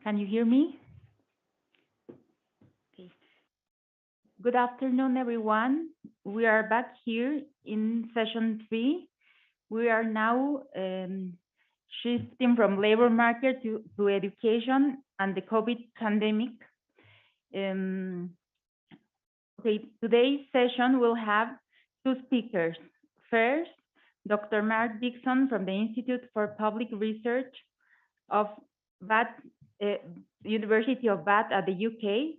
Can you hear me? Okay. Good afternoon, everyone. We are back here in session 3. We are now shifting from labor market to education and the COVID pandemic. Okay, today's session will have two speakers. First, Dr. Mark Dixon from the Institute for Public Research of Bath, University of Bath at the UK,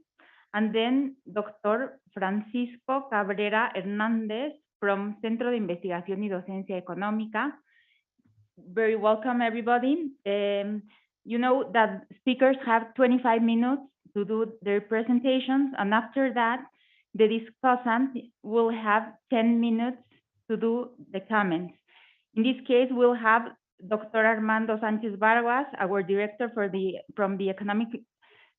and then Dr. Francisco Cabrera Hernández from Centro de Investigación y Docencia Económica. Very welcome, everybody. You know that speakers have 25 minutes to do their presentations, and after that, the discussant will have 10 minutes to do the comments. In this case, we'll have Dr. Armando Sánchez Vargas, our director from the Economic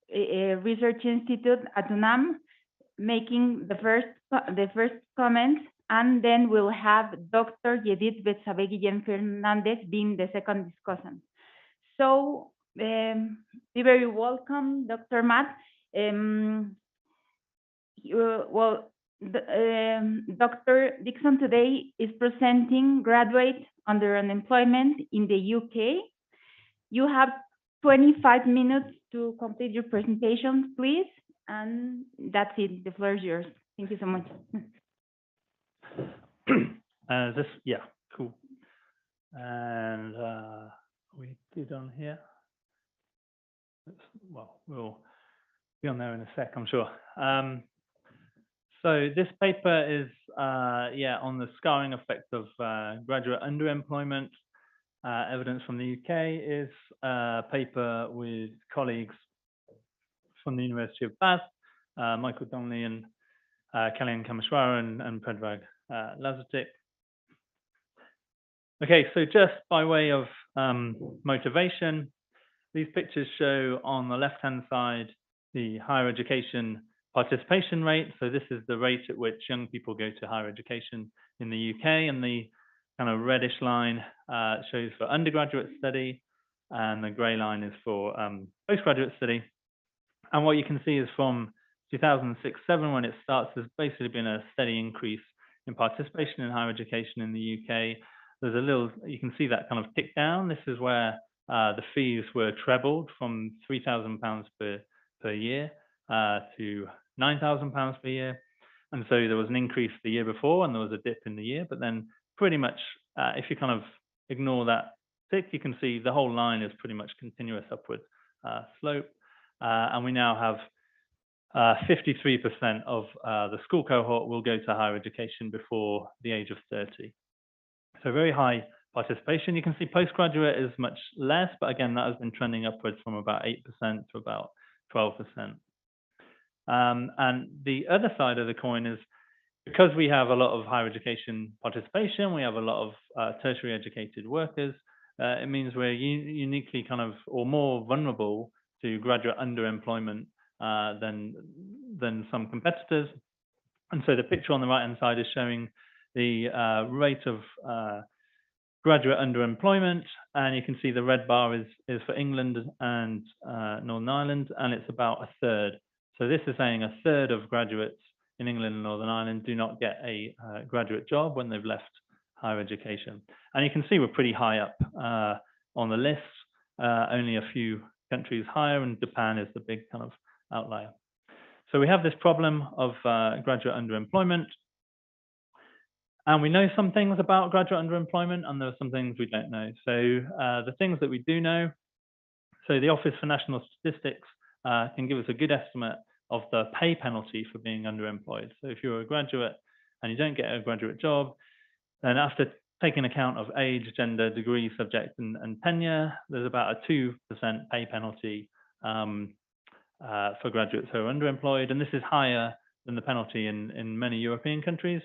Research Institute at UNAM, making the first comments, and then we'll have Dr. Yedith Betsabe Guillén Fernández being the second discussant. So, be very welcome, Dr. Matt. Dr. Dixon today is presenting graduate underemployment in the UK. You have 25 minutes to complete your presentation, please. And that's it. The floor is yours. Thank you so much. Yeah, cool. And we did on here. Well, we'll be on there in a sec, I'm sure. So this paper is, on the scarring effect of graduate underemployment. Evidence from the UK is a paper with colleagues from the University of Bath, Michael Donnelly and Kalyan Kameshwara and Predrag Lazatic. Okay, so just by way of motivation, these pictures show on the left-hand side the higher education participation rate. So this is the rate at which young people go to higher education in the UK, and the kind of reddish line shows for undergraduate study, and the grey line is for postgraduate study. And what you can see is from 2006-07, when it starts, there's basically been a steady increase in participation in higher education in the UK. There's a little, you can see that kind of tick down. This is where the fees were trebled from £3,000 per year to £9,000 per year. And so there was an increase the year before, and there was a dip in the year. But then pretty much, if you kind of ignore that tick, you can see the whole line is pretty much continuous upward slope. And we now have 53% of the school cohort will go to higher education before the age of 30. So very high participation. You can see postgraduate is much less, but again, that has been trending upwards from about 8% to about 12%. And the other side of the coin is, because we have a lot of higher education participation, we have a lot of tertiary educated workers, it means we're uniquely kind of, or more vulnerable to graduate underemployment than some competitors. And so the picture on the right-hand side is showing the rate of graduate underemployment, and you can see the red bar is for England and Northern Ireland, and it's about a third. So this is saying a third of graduates in England and Northern Ireland do not get a graduate job when they've left higher education. And you can see we're pretty high up on the list, only a few countries higher, and Japan is the big kind of outlier. So we have this problem of graduate underemployment. And we know some things about graduate underemployment, and there are some things we don't know. So the things that we do know, so the Office for National Statistics can give us a good estimate of the pay penalty for being underemployed. So if you're a graduate and you don't get a graduate job, then after taking account of age, gender, degree, subject, and tenure, there's about a 2% pay penalty for graduates who are underemployed. And this is higher than the penalty in many European countries.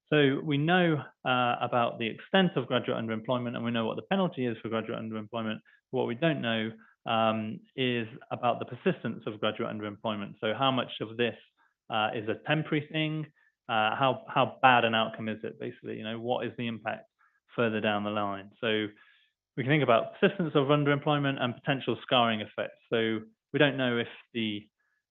So we know about the extent of graduate underemployment, and we know what the penalty is for graduate underemployment. What we don't know is about the persistence of graduate underemployment. So how much of this is a temporary thing? How bad an outcome is it, basically? You know, what is the impact further down the line? So we can think about persistence of underemployment and potential scarring effects. So we don't know if the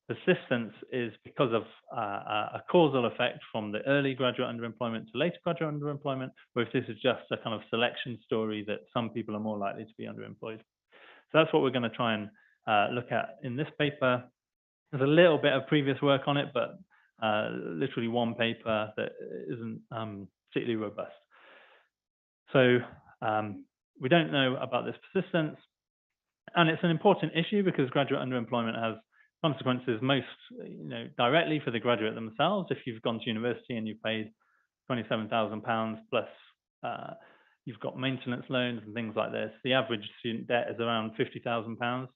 persistence is because of a causal effect from the early graduate underemployment to later graduate underemployment, or if this is just a kind of selection story that some people are more likely to be underemployed. So that's what we're going to try and look at in this paper. There's a little bit of previous work on it, but literally one paper that isn't particularly robust. So we don't know about this persistence, and it's an important issue because graduate underemployment has consequences most directly for the graduate themselves. If you've gone to university and you've paid £27,000 plus you've got maintenance loans and things like this, the average student debt is around £50,000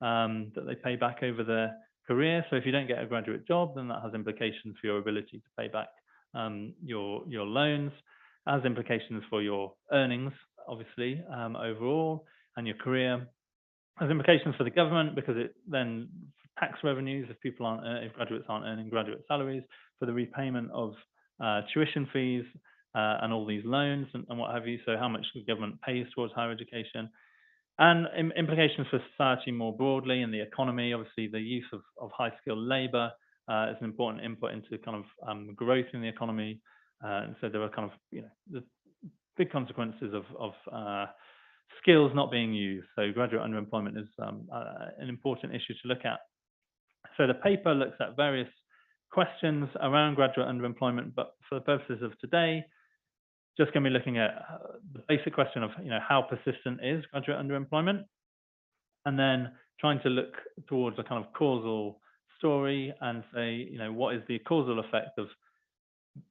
that they pay back over their career. So if you don't get a graduate job, then that has implications for your ability to pay back your loans, has implications for your earnings, obviously, overall, and your career. Has implications for the government because it then tax revenues if people aren't if graduates aren't earning graduate salaries, for the repayment of tuition fees and all these loans and what have you. So how much the government pays towards higher education, and implications for society more broadly and the economy. Obviously, the use of high-skilled labour is an important input into kind of growth in the economy, and so there are kind of the big consequences of skills not being used. So graduate underemployment is an important issue to look at. So the paper looks at various questions around graduate underemployment, but for the purposes of today, just going to be looking at the basic question of how persistent is graduate underemployment, and then trying to look towards a kind of causal story and say what is the causal effect of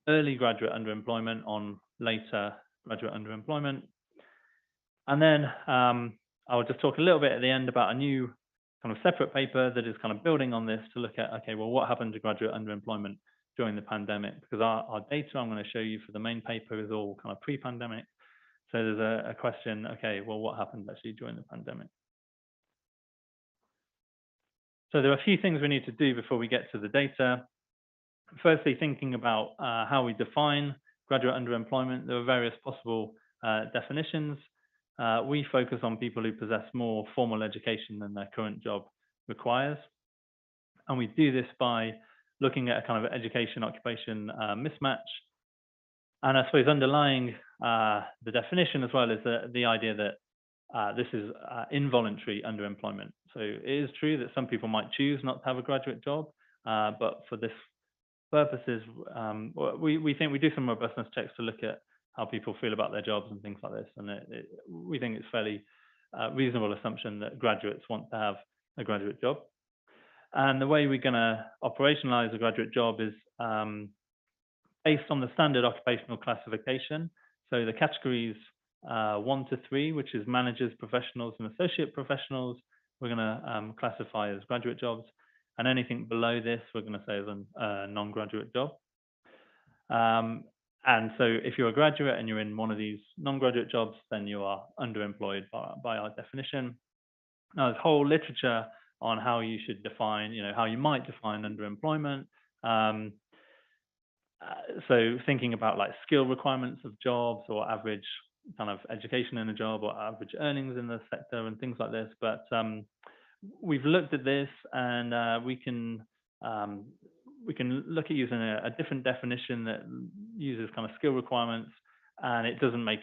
early graduate underemployment on later graduate underemployment. And then I'll just talk a little bit at the end about a new kind of separate paper that is kind of building on this to look at, okay, well, what happened to graduate underemployment during the pandemic? Because our data I'm going to show you for the main paper is all kind of pre-pandemic. So there's a question, okay, well, what happened actually during the pandemic? So there are a few things we need to do before we get to the data. Firstly, thinking about how we define graduate underemployment. There are various possible definitions. We focus on people who possess more formal education than their current job requires. And we do this by looking at a kind of education-occupation mismatch. And I suppose underlying the definition as well is the idea that this is involuntary underemployment. So it is true that some people might choose not to have a graduate job, but for this purposes, we think we do some robustness checks to look at how people feel about their jobs and things like this. And we think it's fairly reasonable assumption that graduates want to have a graduate job. And the way we're going to operationalize a graduate job is based on the standard occupational classification. So the categories 1 to 3, which is managers, professionals, and associate professionals, we're going to classify as graduate jobs. And anything below this, we're going to say is a non-graduate job. And so if you're a graduate and you're in one of these non-graduate jobs, then you are underemployed by our definition. Now, there's whole literature on how you should define, how you might define underemployment. So thinking about like skill requirements of jobs or average kind of education in a job or average earnings in the sector and things like this. But we've looked at this and we can look at using a different definition that uses kind of skill requirements, and it doesn't make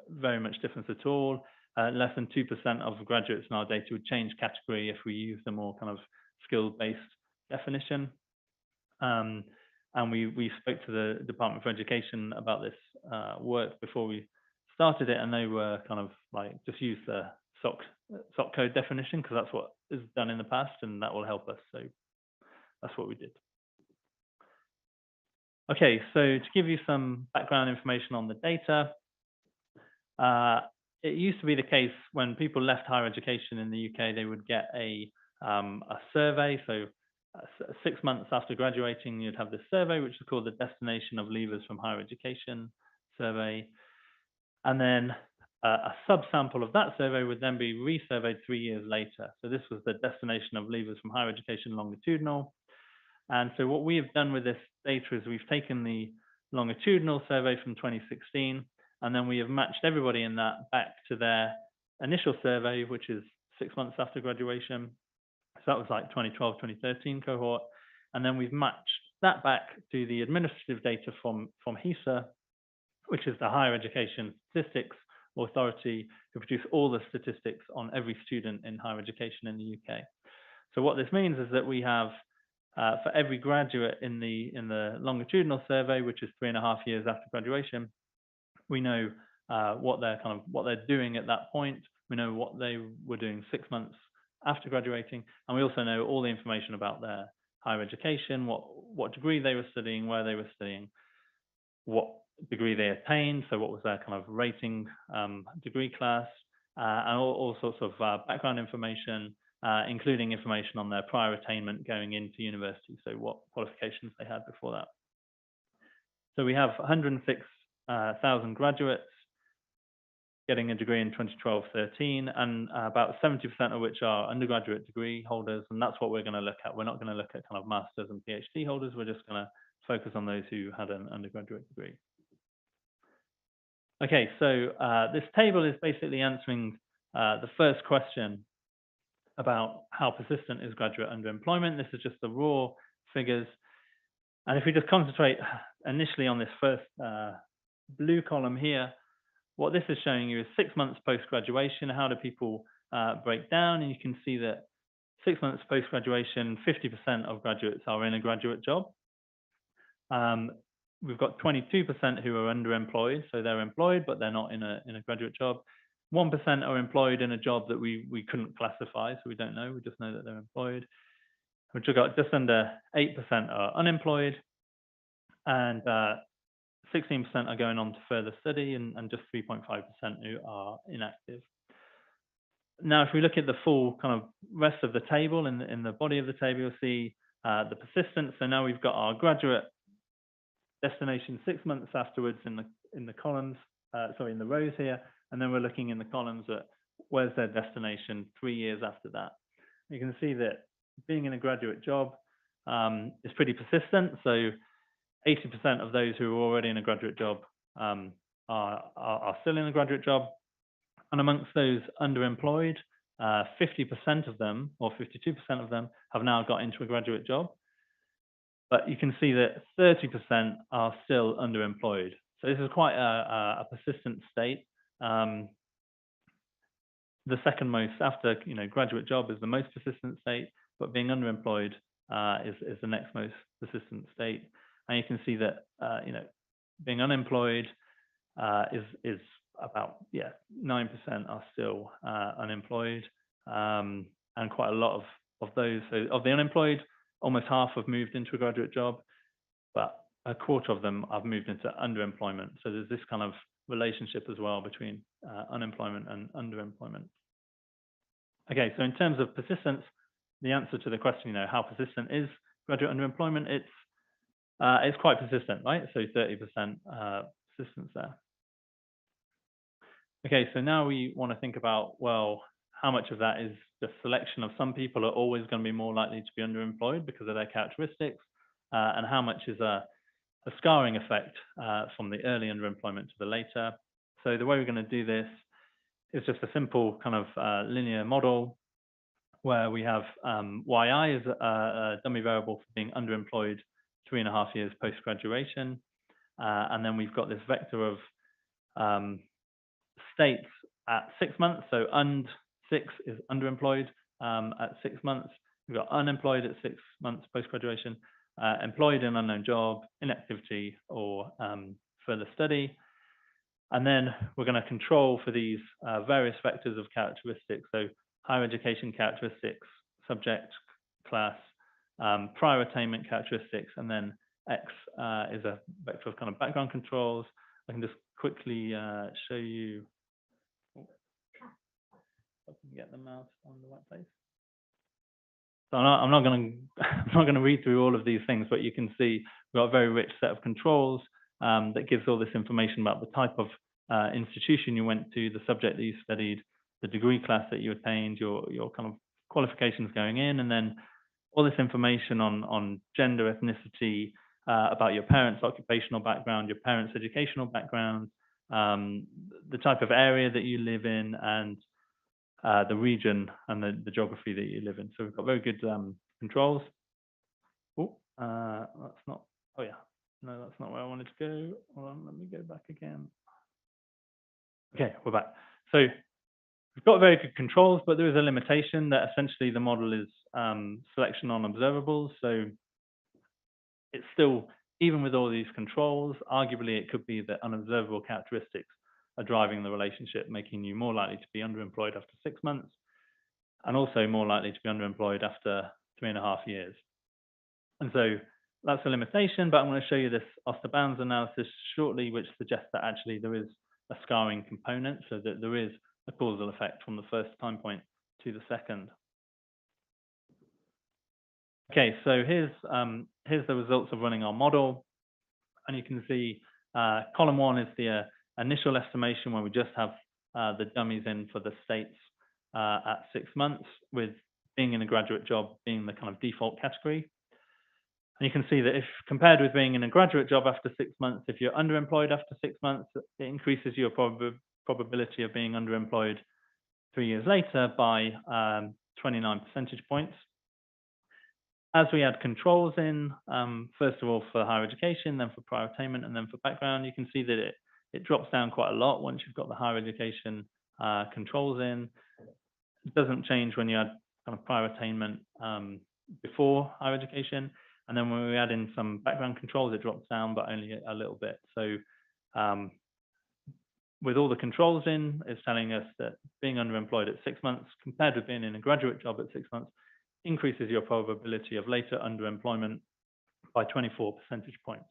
very much difference at all. Less than 2% of graduates in our data would change category if we use the more kind of skill-based definition. And we spoke to the Department for Education about this work before we started it, and they were kind of like, just use the SOC code definition because that's what is done in the past, and that will help us. So that's what we did. Okay, so to give you some background information on the data, it used to be the case when people left higher education in the UK, they would get a survey. So 6 months after graduating, you'd have this survey, which is called the Destination of Leavers from Higher Education survey. And then a subsample of that survey would then be resurveyed 3 years later. So this was the Destination of Leavers from Higher Education longitudinal. And so what we have done with this data is we've taken the longitudinal survey from 2016 And then we have matched everybody in that back to their initial survey, which is 6 months after graduation. So that was like 2012, 2013 cohort. And then we've matched that back to the administrative data from HESA, which is the Higher Education Statistics Authority, who produce all the statistics on every student in higher education in the UK. So what this means is that we have, for every graduate in the longitudinal survey, which is 3.5 years after graduation, we know what they're doing at that point. We know what they were doing 6 months after graduating, and we also know all the information about their higher education, what degree they were studying, where they were studying, what degree they attained, so what was their kind of rating degree class, and all sorts of background information, including information on their prior attainment going into university, so what qualifications they had before that. So we have 106,000 graduates getting a degree in 2012-13, and about 70% of which are undergraduate degree holders, and that's what we're going to look at. We're not going to look at kind of masters and PhD holders. We're just going to focus on those who had an undergraduate degree. Okay, so this table is basically answering the first question about how persistent is graduate underemployment. This is just the raw figures. And if we just concentrate initially on this first blue column here, what this is showing you is 6 months post-graduation. How do people break down? And you can see that 6 months post-graduation, 50% of graduates are in a graduate job. We've got 22% who are underemployed, so they're employed, but they're not in a graduate job. 1% are employed in a job that we couldn't classify, so we don't know. We just know that they're employed. Which we've got just under 8% are unemployed, and 16% are going on to further study, and just 3.5% who are inactive. Now, if we look at the full kind of rest of the table, in the body of the table, you'll see the persistence. So now we've got our graduate destination 6 months afterwards in the columns, in the rows here, and then we're looking in the columns at where's their destination 3 years after that. You can see that being in a graduate job is pretty persistent. So 80% of those who are already in a graduate job are still in a graduate job. And amongst those underemployed, 50% of them, or 52% of them, have now got into a graduate job. But you can see that 30% are still underemployed. So this is quite a persistent state. The second most, after graduate job, is the most persistent state, but being underemployed is the next most persistent state. And you can see that being unemployed is about 9% are still unemployed, and quite a lot of those. So of the unemployed, almost half have moved into a graduate job, but a quarter of them have moved into underemployment. So there's this kind of relationship as well between unemployment and underemployment. Okay, so in terms of persistence, the answer to the question, how persistent is graduate underemployment? It's quite persistent, right? So 30% persistence there. Okay, so now we want to think about, well, how much of that is the selection of some people are always going to be more likely to be underemployed because of their characteristics, and how much is a scarring effect from the early underemployment to the later. So the way we're going to do this is just a simple kind of linear model where we have yi as a dummy variable for being underemployed 3.5 years post-graduation. And then we've got this vector of states at 6 months. So und6 is underemployed at 6 months. We've got unemployed at 6 months post-graduation, employed in unknown job, inactivity, or further study. And then we're going to control for these various vectors of characteristics. So higher education characteristics, subject, class, prior attainment characteristics, and then X is a vector of kind of background controls. I can just quickly show you. If I can get the mouse on the right place. So I'm not going to read through all of these things, but you can see we've got a very rich set of controls that gives all this information about the type of institution you went to, the subject that you studied, the degree class that you attained, your kind of qualifications going in, and then all this information on gender, ethnicity, about your parents' occupational background, your parents' educational background, the type of area that you live in, and the region and the geography that you live in. So we've got very good controls. Oh, that's not, oh yeah, no, that's not where I wanted to go. Hold on, let me go back again. Okay, we're back. So we've got very good controls, but there is a limitation that essentially the model is selection on observables. So it's still, even with all these controls, arguably it could be that unobservable characteristics are driving the relationship, making you more likely to be underemployed after 6 months, and also more likely to be underemployed after 3.5 years. And so that's a limitation, but I'm going to show you this Oster-Bounds analysis shortly, which suggests that actually there is a scarring component, so that there is a causal effect from the first time point to the second. Okay, so here's the results of running our model, and you can see column 1 is the initial estimation, where we just have the dummies in for the states at 6 months, with being in a graduate job being the kind of default category. And you can see that if compared with being in a graduate job after 6 months, if you're underemployed after 6 months, it increases your probability of being underemployed 3 years later by 29 percentage points. As we add controls in, first of all for higher education, then for prior attainment, and then for background, you can see that it drops down quite a lot once you've got the higher education controls in. It doesn't change when you add kind of prior attainment before higher education. And then when we add in some background controls, it drops down, but only a little bit. So with all the controls in, it's telling us that being underemployed at 6 months compared with being in a graduate job at 6 months increases your probability of later underemployment by 24 percentage points.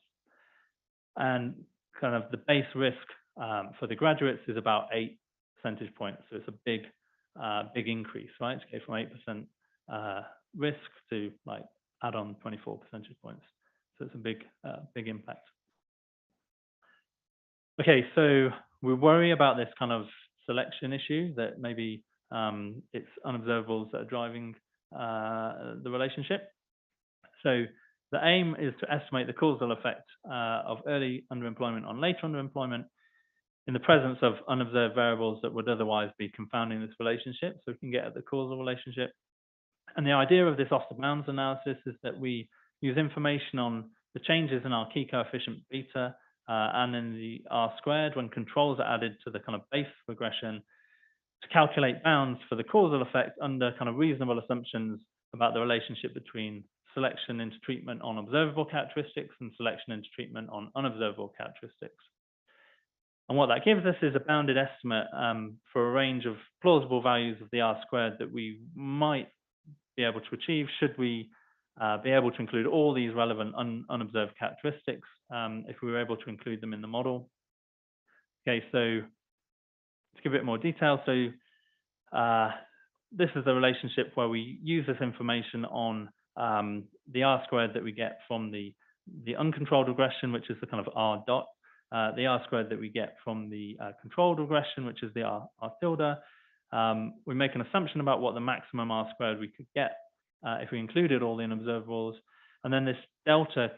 And kind of the base risk for the graduates is about 8 percentage points. So it's a big increase, right? To go from 8% risk to like add on 24 percentage points. So it's a big impact. Okay, so we worry about this kind of selection issue, that maybe it's unobservables that are driving the relationship. So the aim is to estimate the causal effect of early underemployment on later underemployment in the presence of unobserved variables that would otherwise be confounding this relationship, so we can get at the causal relationship. And the idea of this Oster-Bounds analysis is that we use information on the changes in our key coefficient beta and in the R-squared when controls are added to the kind of base regression to calculate bounds for the causal effect under kind of reasonable assumptions about the relationship between selection into treatment on observable characteristics and selection into treatment on unobservable characteristics. And what that gives us is a bounded estimate for a range of plausible values of the R-squared that we might be able to achieve should we be able to include all these relevant unobserved characteristics if we were able to include them in the model. Okay, so to give it more detail, so this is the relationship where we use this information on the R-squared that we get from the uncontrolled regression, which is the kind of R dot, the R-squared that we get from the controlled regression, which is the R tilde. We make an assumption about what the maximum R-squared we could get if we included all the unobservables. And then this delta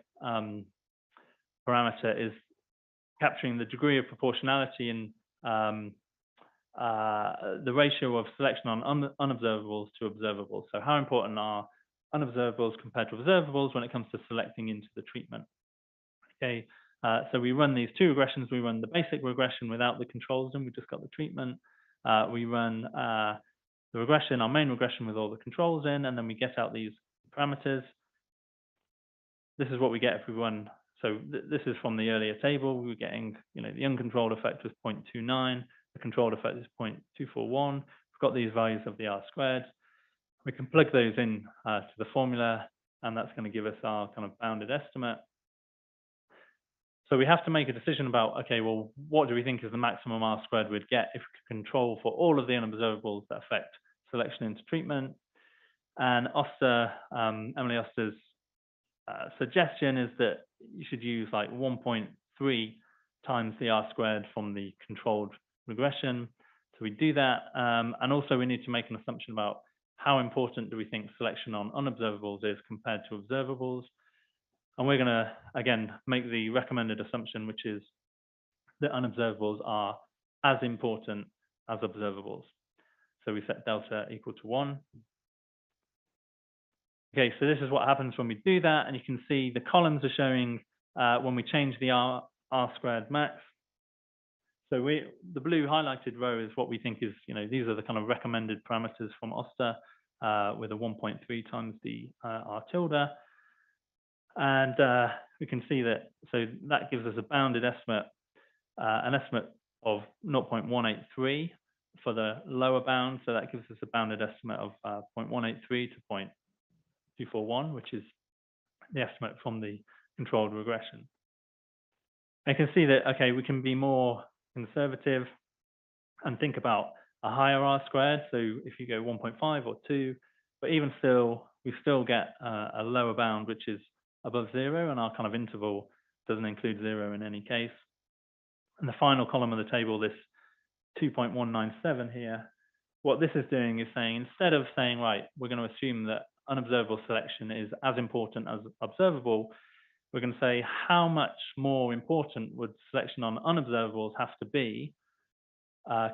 parameter is capturing the degree of proportionality in the ratio of selection on unobservables to observables. So how important are unobservables compared to observables when it comes to selecting into the treatment? Okay, so we run these two regressions. We run the basic regression without the controls, and we just got the treatment. We run the regression, our main regression, with all the controls in, and then we get out these parameters. This is what we get if we run. So this is from the earlier table. We were getting, the uncontrolled effect was 0.29. The controlled effect is 0.241. We've got these values of the R-squared. We can plug those in to the formula, and that's going to give us our kind of bounded estimate. So we have to make a decision about, okay, well, what do we think is the maximum R-squared we'd get if we could control for all of the unobservables that affect selection into treatment? And Emily Oster's suggestion is that you should use like 1.3 times the R-squared from the controlled regression. So we do that. And also we need to make an assumption about how important do we think selection on unobservables is compared to observables. And we're going to, again, make the recommended assumption, which is that unobservables are as important as observables. So we set delta equal to 1. Okay, so this is what happens when we do that, and you can see the columns are showing when we change the R squared max. So the blue highlighted row is what we think is, these are the kind of recommended parameters from OSTA with a 1.3 times the R tilde. And we can see that, so that gives us a bounded estimate, an estimate of 0.183 for the lower bound. So that gives us a bounded estimate of 0.183 to 0.241, which is the estimate from the controlled regression. I can see that, okay, we can be more conservative and think about a higher R squared. So if you go 1.5 or 2, but even still, we still get a lower bound, which is above 0, and our kind of interval doesn't include 0 in any case. And the final column of the table, this 2.197 here, what this is doing is saying, instead of saying, right, we're going to assume that unobservable selection is as important as observable, we're going to say how much more important would selection on unobservables have to be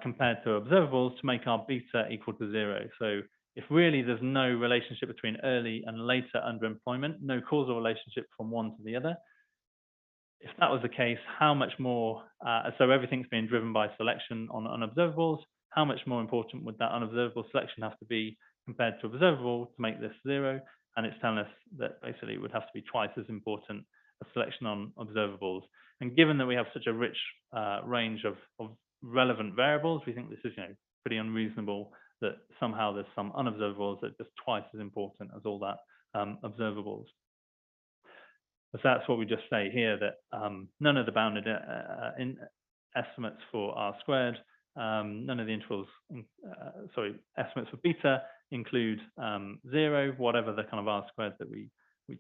compared to observables to make our beta equal to 0. So if really there's no relationship between early and later underemployment, no causal relationship from one to the other, if that was the case, how much more, so everything's being driven by selection on unobservables, how much more important would that unobservable selection have to be compared to observable to make this 0? And it's telling us that basically it would have to be twice as important as selection on observables. And given that we have such a rich range of relevant variables, we think this is pretty unreasonable that somehow there's some unobservables that are just twice as important as all that observables. So that's what we just say here, that none of the bounded estimates for R squared, none of the intervals, estimates for beta include 0, whatever the kind of R squared that we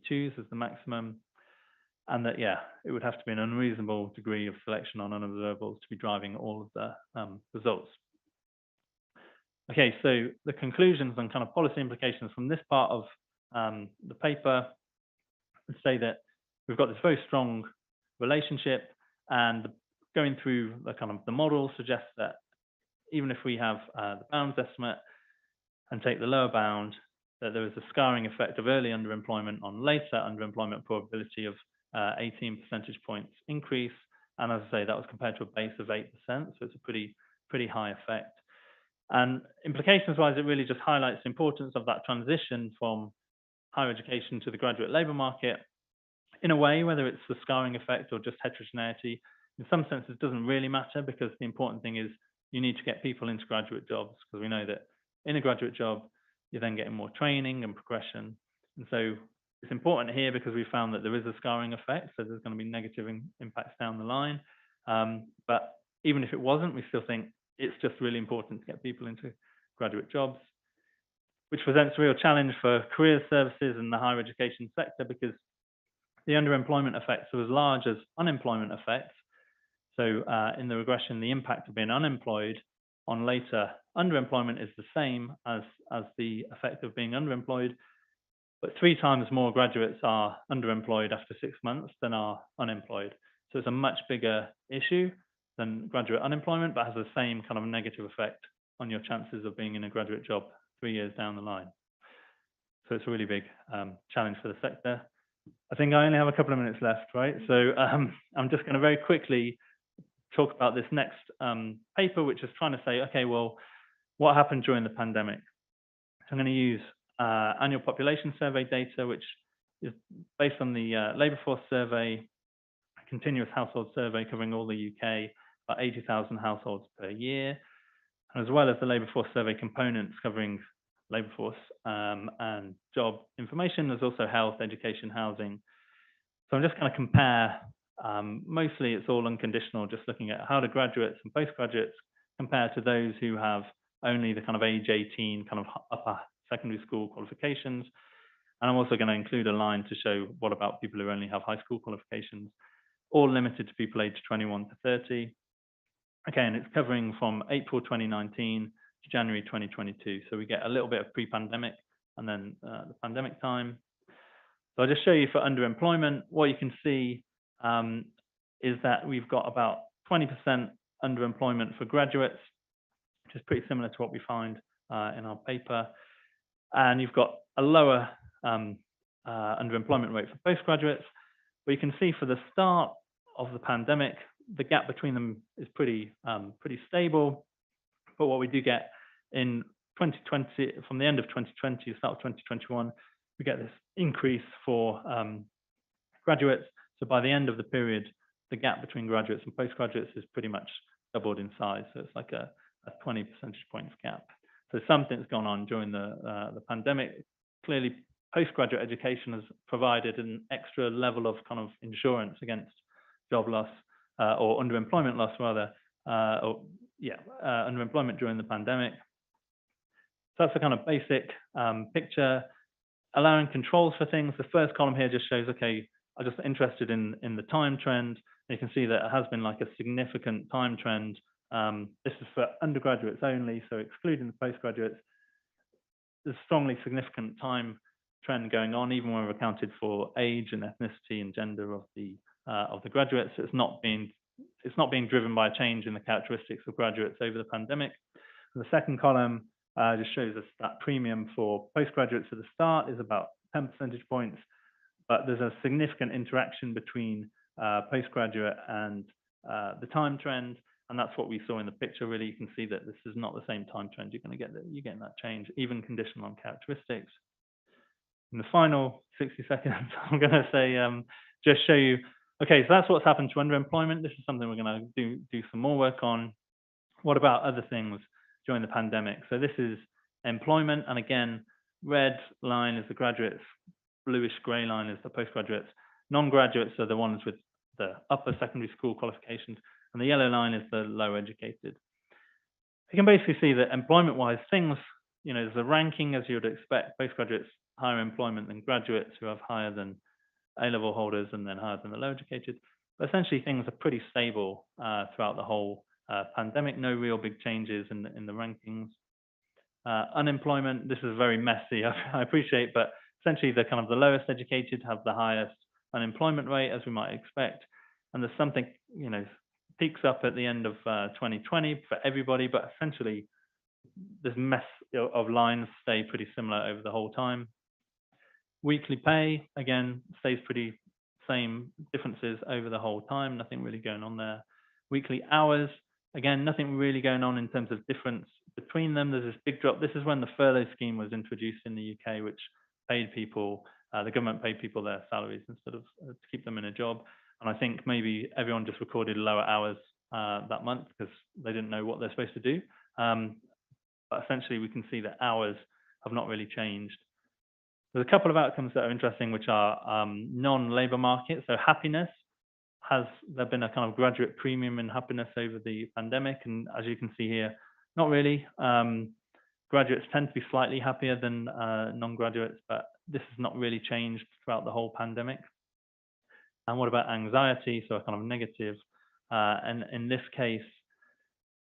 choose as the maximum. And that, yeah, it would have to be an unreasonable degree of selection on unobservables to be driving all of the results. Okay, so the conclusions and kind of policy implications from this part of the paper say that we've got this very strong relationship, and going through the kind of the model suggests that even if we have the bounds estimate and take the lower bound, that there is a scarring effect of early underemployment on later underemployment probability of 18 percentage points increase. And as I say, that was compared to a base of 8%. So it's a pretty high effect. And implications-wise, it really just highlights the importance of that transition from higher education to the graduate labour market. In a way, whether it's the scarring effect or just heterogeneity, in some sense, it doesn't really matter, because the important thing is you need to get people into graduate jobs, because we know that in a graduate job, you're then getting more training and progression. And so it's important here because we found that there is a scarring effect, so there's going to be negative impacts down the line. But even if it wasn't, we still think it's just really important to get people into graduate jobs, which presents a real challenge for career services and the higher education sector, because the underemployment effects are as large as unemployment effects. So in the regression, the impact of being unemployed on later underemployment is the same as the effect of being underemployed, but 3 times more graduates are underemployed after 6 months than are unemployed. So it's a much bigger issue than graduate unemployment, but has the same kind of negative effect on your chances of being in a graduate job 3 years down the line. So it's a really big challenge for the sector. I think I only have a couple of minutes left, right? So I'm just going to very quickly talk about this next paper, which is trying to say, okay, well, what happened during the pandemic? So I'm going to use annual population survey data, which is based on the labour force survey, a continuous household survey covering all the UK, about 80,000 households per year, as well as the labour force survey components covering labour force and job information. There's also health, education, housing. So I'm just going to compare, mostly it's all unconditional, just looking at how do graduates and postgraduates compare to those who have only the kind of age 18 kind of upper secondary school qualifications. And I'm also going to include a line to show what about people who only have high school qualifications, all limited to people aged 21 to 30. Okay, and it's covering from April 2019 to January 2022. So we get a little bit of pre-pandemic and then the pandemic time. So I'll just show you for underemployment. What you can see is that we've got about 20% underemployment for graduates, which is pretty similar to what we find in our paper. And you've got a lower underemployment rate for postgraduates. But you can see for the start of the pandemic, the gap between them is pretty stable. But what we do get in 2020, from the end of 2020, start of 2021, we get this increase for graduates. So by the end of the period, the gap between graduates and postgraduates is pretty much doubled in size. So it's like a 20 percentage points gap. So something's gone on during the pandemic. Clearly, postgraduate education has provided an extra level of kind of insurance against job loss or underemployment loss, rather, underemployment during the pandemic. So that's the kind of basic picture. Allowing controls for things. The first column here just shows, okay, I'm just interested in the time trend. And you can see that it has been like a significant time trend. This is for undergraduates only, so excluding the postgraduates. There's strongly significant time trend going on, even when we've accounted for age and ethnicity and gender of the graduates. It's not being driven by a change in the characteristics of graduates over the pandemic. And the second column just shows us that premium for postgraduates at the start is about 10 percentage points, but there's a significant interaction between postgraduate and the time trend, and that's what we saw in the picture. Really, you can see that this is not the same time trend. You're getting that change, even conditional on characteristics. In the final 60 seconds, I'm going to say, just show you, okay, so that's what's happened to underemployment. This is something we're going to do some more work on. What about other things during the pandemic? So this is employment, and again, red line is the graduates, bluish grey line is the postgraduates. Non-graduates are the ones with the upper secondary school qualifications, and the yellow line is the low educated. You can basically see that employment-wise, things, there's a ranking as you would expect. Postgraduates higher employment than graduates, who have higher than A-level holders and then higher than the low educated. But essentially, things are pretty stable throughout the whole pandemic. No real big changes in the rankings. Unemployment, this is very messy, I appreciate, but essentially the kind of the lowest educated have the highest unemployment rate, as we might expect. And there's something, peaks up at the end of 2020 for everybody, but essentially this mess of lines stay pretty similar over the whole time. Weekly pay, again, stays pretty same differences over the whole time, nothing really going on there. Weekly hours, again, nothing really going on in terms of difference between them. There's this big drop. This is when the furlough scheme was introduced in the UK, which paid people, the government paid people their salaries instead of to keep them in a job. And I think maybe everyone just recorded lower hours that month because they didn't know what they're supposed to do. But essentially, we can see that hours have not really changed. There's a couple of outcomes that are interesting, which are non-labour market. So happiness, has there been a kind of graduate premium in happiness over the pandemic? And as you can see here, not really. Graduates tend to be slightly happier than non-graduates, but this has not really changed throughout the whole pandemic. And what about anxiety? So a kind of negative. And in this case,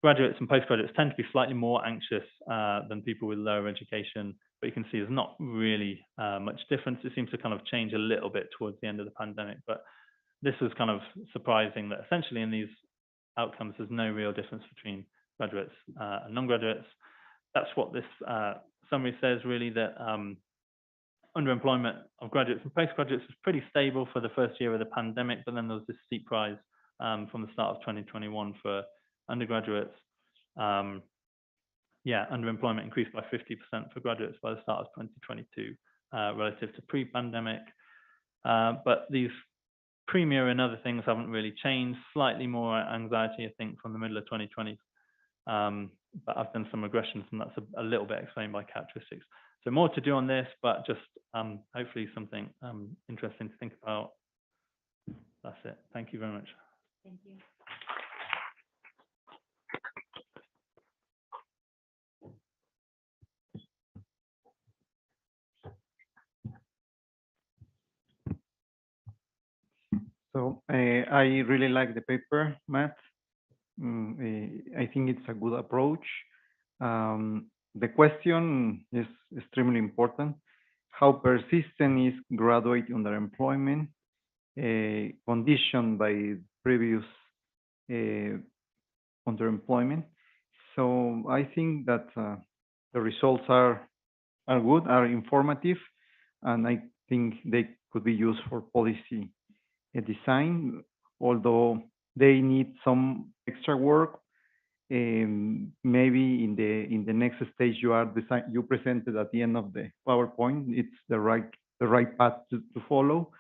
graduates and postgraduates tend to be slightly more anxious than people with lower education, but you can see there's not really much difference. It seems to kind of change a little bit towards the end of the pandemic, but this was kind of surprising that essentially in these outcomes, there's no real difference between graduates and non-graduates. That's what this summary says, really, that underemployment of graduates and postgraduates was pretty stable for the first year of the pandemic, but then there was this steep rise from the start of 2021 for undergraduates. Underemployment increased by 50% for graduates by the start of 2022 relative to pre-pandemic. But these premium and other things haven't really changed. Slightly more anxiety, I think, from the middle of 2020. But I've done some regressions, and that's a little bit explained by characteristics. So more to do on this, but just hopefully something interesting to think about. That's it. Thank you very much. Thank you. So I really like the paper, Matt. I think it's a good approach. The question is extremely important. How persistent is graduate underemployment, conditioned by previous underemployment. So I think that the results are good, are informative, and I think they could be used for policy design, although they need some extra work. Maybe in the next stage you presented at the end of the PowerPoint, it's the right path to follow.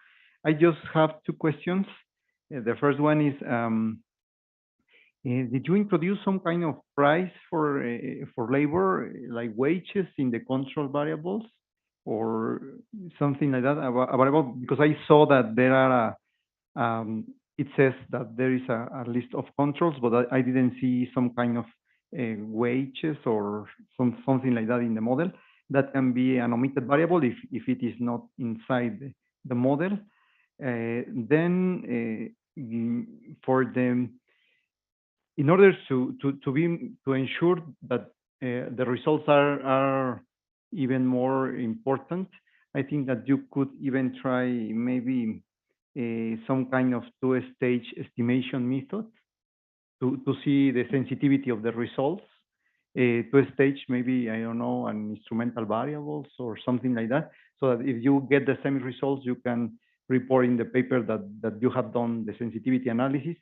I just have two questions. The first one is, did you introduce some kind of price for labor, like wages in the control variables, or something like that? Because I saw that there are it says that there is a list of controls, but I didn't see some kind of wages or something like that in the model. That can be an omitted variable if it is not inside the model. Then for the in order to ensure that the results are even more important, I think that you could even try maybe some kind of two-stage estimation method to see the sensitivity of the results. Two-stage, maybe, I don't know, an instrumental variables or something like that, so that if you get the same results, you can report in the paper that you have done the sensitivity analysis.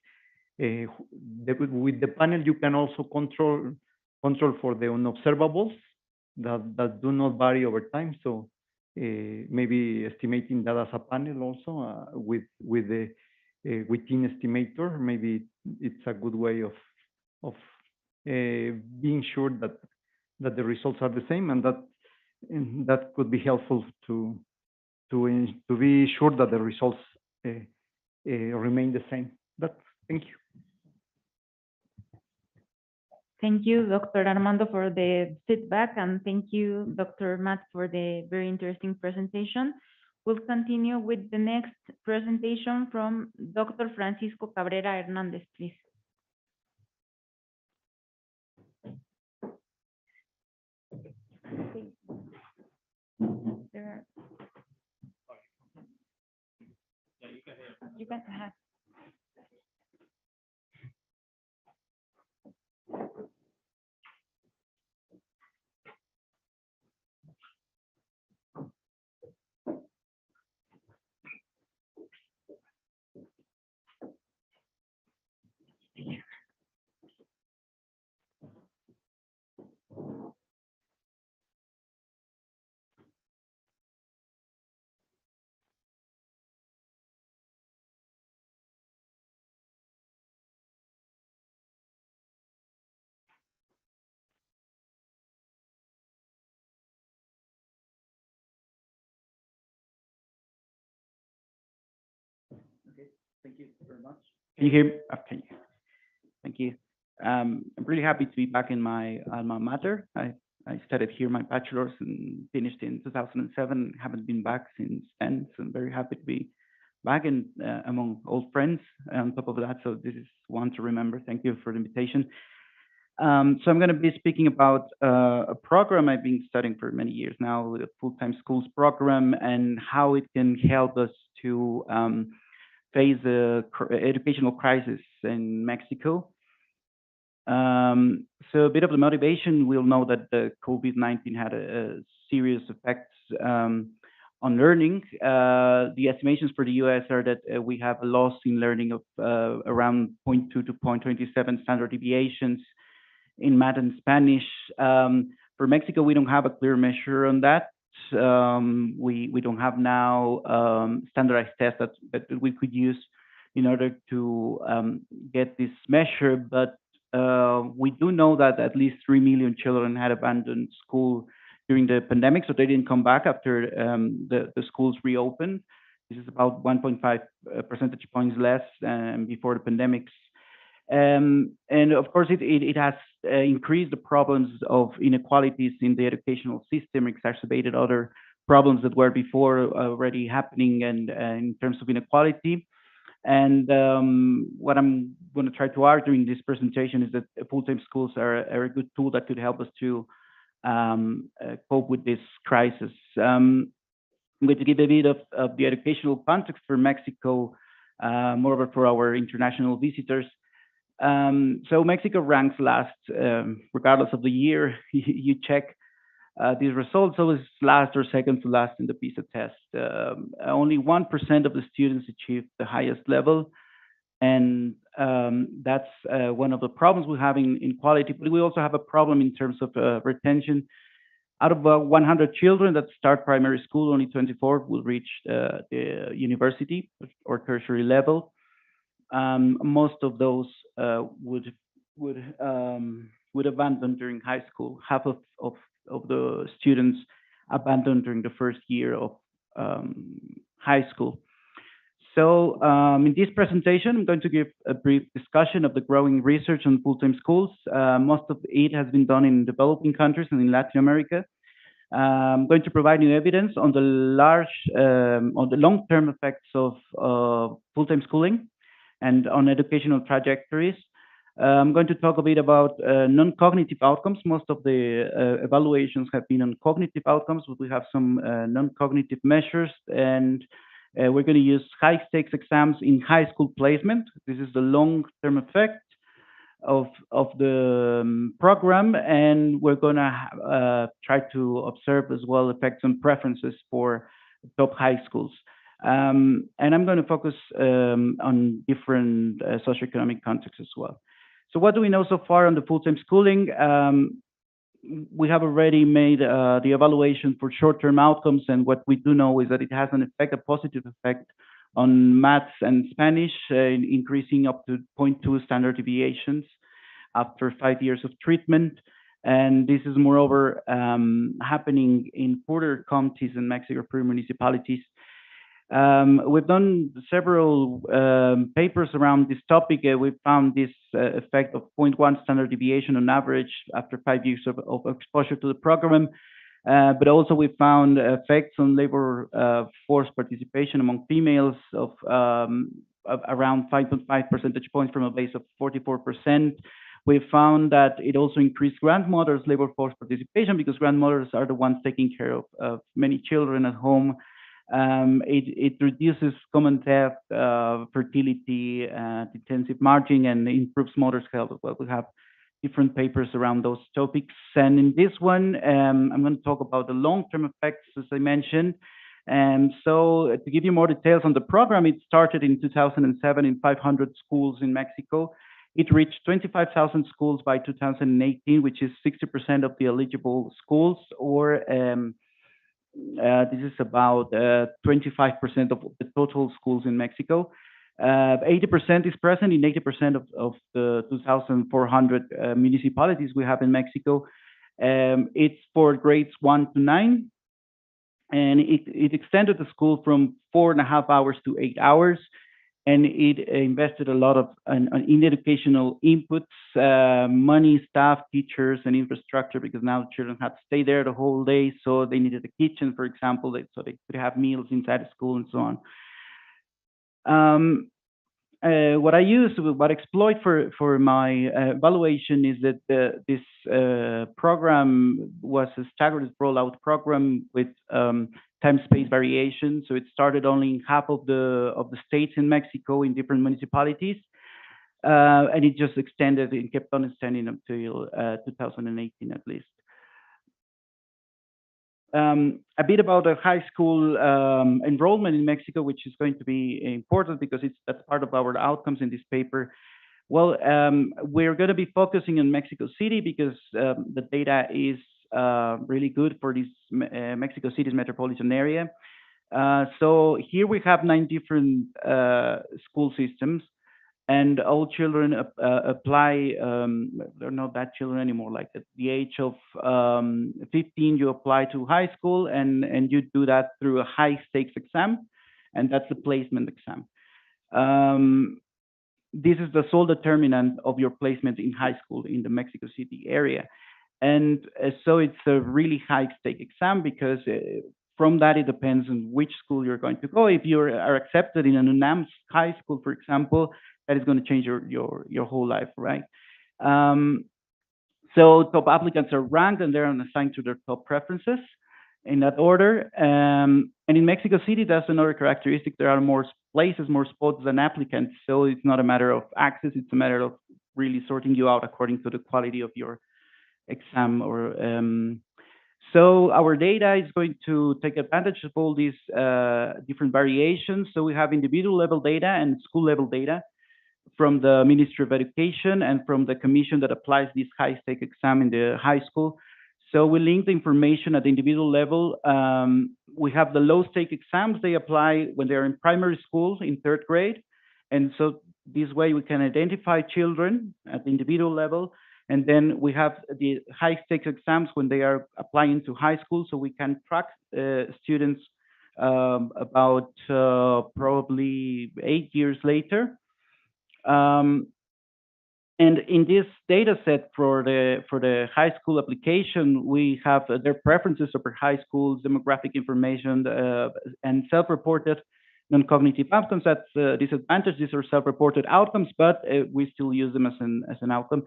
With the panel, you can also control for the unobservables that do not vary over time. So maybe estimating that as a panel also with the within estimator, maybe it's a good way of being sure that the results are the same, and that could be helpful to be sure that the results remain the same. Thank you. Thank you, Dr. Armando, for the feedback, and thank you, Dr. Matt, for the very interesting presentation. We'll continue with the next presentation from Dr. Francisco Cabrera Hernandez, please. You can have. Thank you very much. Can you hear me? Okay. Thank you. I'm really happy to be back in my alma mater. I studied here my bachelor's and finished in 2007. Haven't been back since then, so I'm very happy to be back and among old friends on top of that. So this is one to remember. Thank you for the invitation. So I'm going to be speaking about a program I've been studying for many years now, the full-time schools program, and how it can help us to face the educational crisis in Mexico. So a bit of the motivation, we'll know that the COVID-19 had a serious effects on learning. The estimations for the US are that we have a loss in learning of around 0.2 to 0.27 standard deviations in math and Spanish. For Mexico, we don't have a clear measure on that. We don't have now standardized tests that we could use in order to get this measure, but we do know that at least 3 million children had abandoned school during the pandemic, so they didn't come back after the schools reopened. This is about 1.5 percentage points less than before the pandemics. And of course, it has increased the problems of inequalities in the educational system, exacerbated other problems that were before already happening, and in terms of inequality. And what I'm going to try to argue in this presentation is that full-time schools are a good tool that could help us to cope with this crisis. I'm going to give a bit of the educational context for Mexico, moreover for our international visitors. So Mexico ranks last, regardless of the year you check these results, always last or second to last in the PISA test. Only 1% of the students achieved the highest level, and that's one of the problems we have in quality. But we also have a problem in terms of retention. Out of 100 children that start primary school, only 24 will reach the university or tertiary level. Most of those would abandon during high school. Half of the students abandon during the first year of high school. So in this presentation, I'm going to give a brief discussion of the growing research on full-time schools. Most of it has been done in developing countries and in Latin America. I'm going to provide you evidence on the long-term effects of full-time schooling and on educational trajectories. I'm going to talk a bit about non-cognitive outcomes. Most of the evaluations have been on cognitive outcomes, but we have some non-cognitive measures, and we're going to use high-stakes exams in high school placement. This is the long-term effect of the program, and we're going to try to observe as well effects on preferences for top high schools. And I'm going to focus on different socioeconomic contexts as well. So what do we know so far on the full-time schooling? We have already made the evaluation for short-term outcomes, and what we do know is that it has an effect, a positive effect on maths and Spanish, increasing up to 0.2 standard deviations after 5 years of treatment. And this is moreover happening in poorer counties in Mexico, poorer municipalities. We've done several papers around this topic. We found this effect of 0.1 standard deviation on average after 5 years of exposure to the program. But also we found effects on labor force participation among females of around 5.5 percentage points from a base of 44%. We found that it also increased grandmothers' labor force participation because grandmothers are the ones taking care of many children at home. It reduces common theft, fertility, intensive margin, and improves mothers' health as well. We have different papers around those topics. And in this one, I'm going to talk about the long-term effects, as I mentioned. And so to give you more details on the program, it started in 2007 in 500 schools in Mexico. It reached 25,000 schools by 2018, which is 60% of the eligible schools, or this is about 25% of the total schools in Mexico. 80% is present in 80% of the 2,400 municipalities we have in Mexico. It's for grades 1 to 9, and it extended the school from 4.5 hours to 8 hours. And it invested a lot of in educational inputs, money, staff, teachers, and infrastructure, because now the children had to stay there the whole day. So they needed a kitchen, for example, so they could have meals inside the school and so on. What I exploit for my evaluation is that this program was a staggered rollout program with time-space variation. So it started only in half of the states in Mexico in different municipalities, and it just extended. It kept on extending until 2018 at least. A bit about the high school enrollment in Mexico, which is going to be important because that's part of our outcomes in this paper. Well, we're going to be focusing on Mexico City because the data is really good for this Mexico City's metropolitan area. So here we have 9 different school systems, and all children apply. They're not that children anymore. Like at the age of 15, you apply to high school, and you do that through a high stakes exam, and that's the placement exam. This is the sole determinant of your placement in high school in the Mexico City area. And so it's a really high stake exam because from that, it depends on which school you're going to go. If you are accepted in an UNAM high school, for example, that is going to change your whole life, right? So top applicants are ranked and they're assigned to their top preferences in that order. And in Mexico City, that's another characteristic. There are more places, more spots than applicants. So it's not a matter of access, it's a matter of really sorting you out according to the quality of your exam. So our data is going to take advantage of all these different variations. So we have individual level data and school level data from the Ministry of Education and from the commission that applies this high-stake exam in the high school. So we link the information at the individual level. We have the low-stake exams. They apply when they're in primary school in 3rd grade. And so this way we can identify children at the individual level. And then we have the high-stakes exams when they are applying to high school. So we can track students about probably 8 years later. And in this data set for the high school application, we have their preferences over high schools, demographic information, and self-reported non-cognitive outcomes. That's disadvantage. These are self-reported outcomes, but we still use them as an outcome.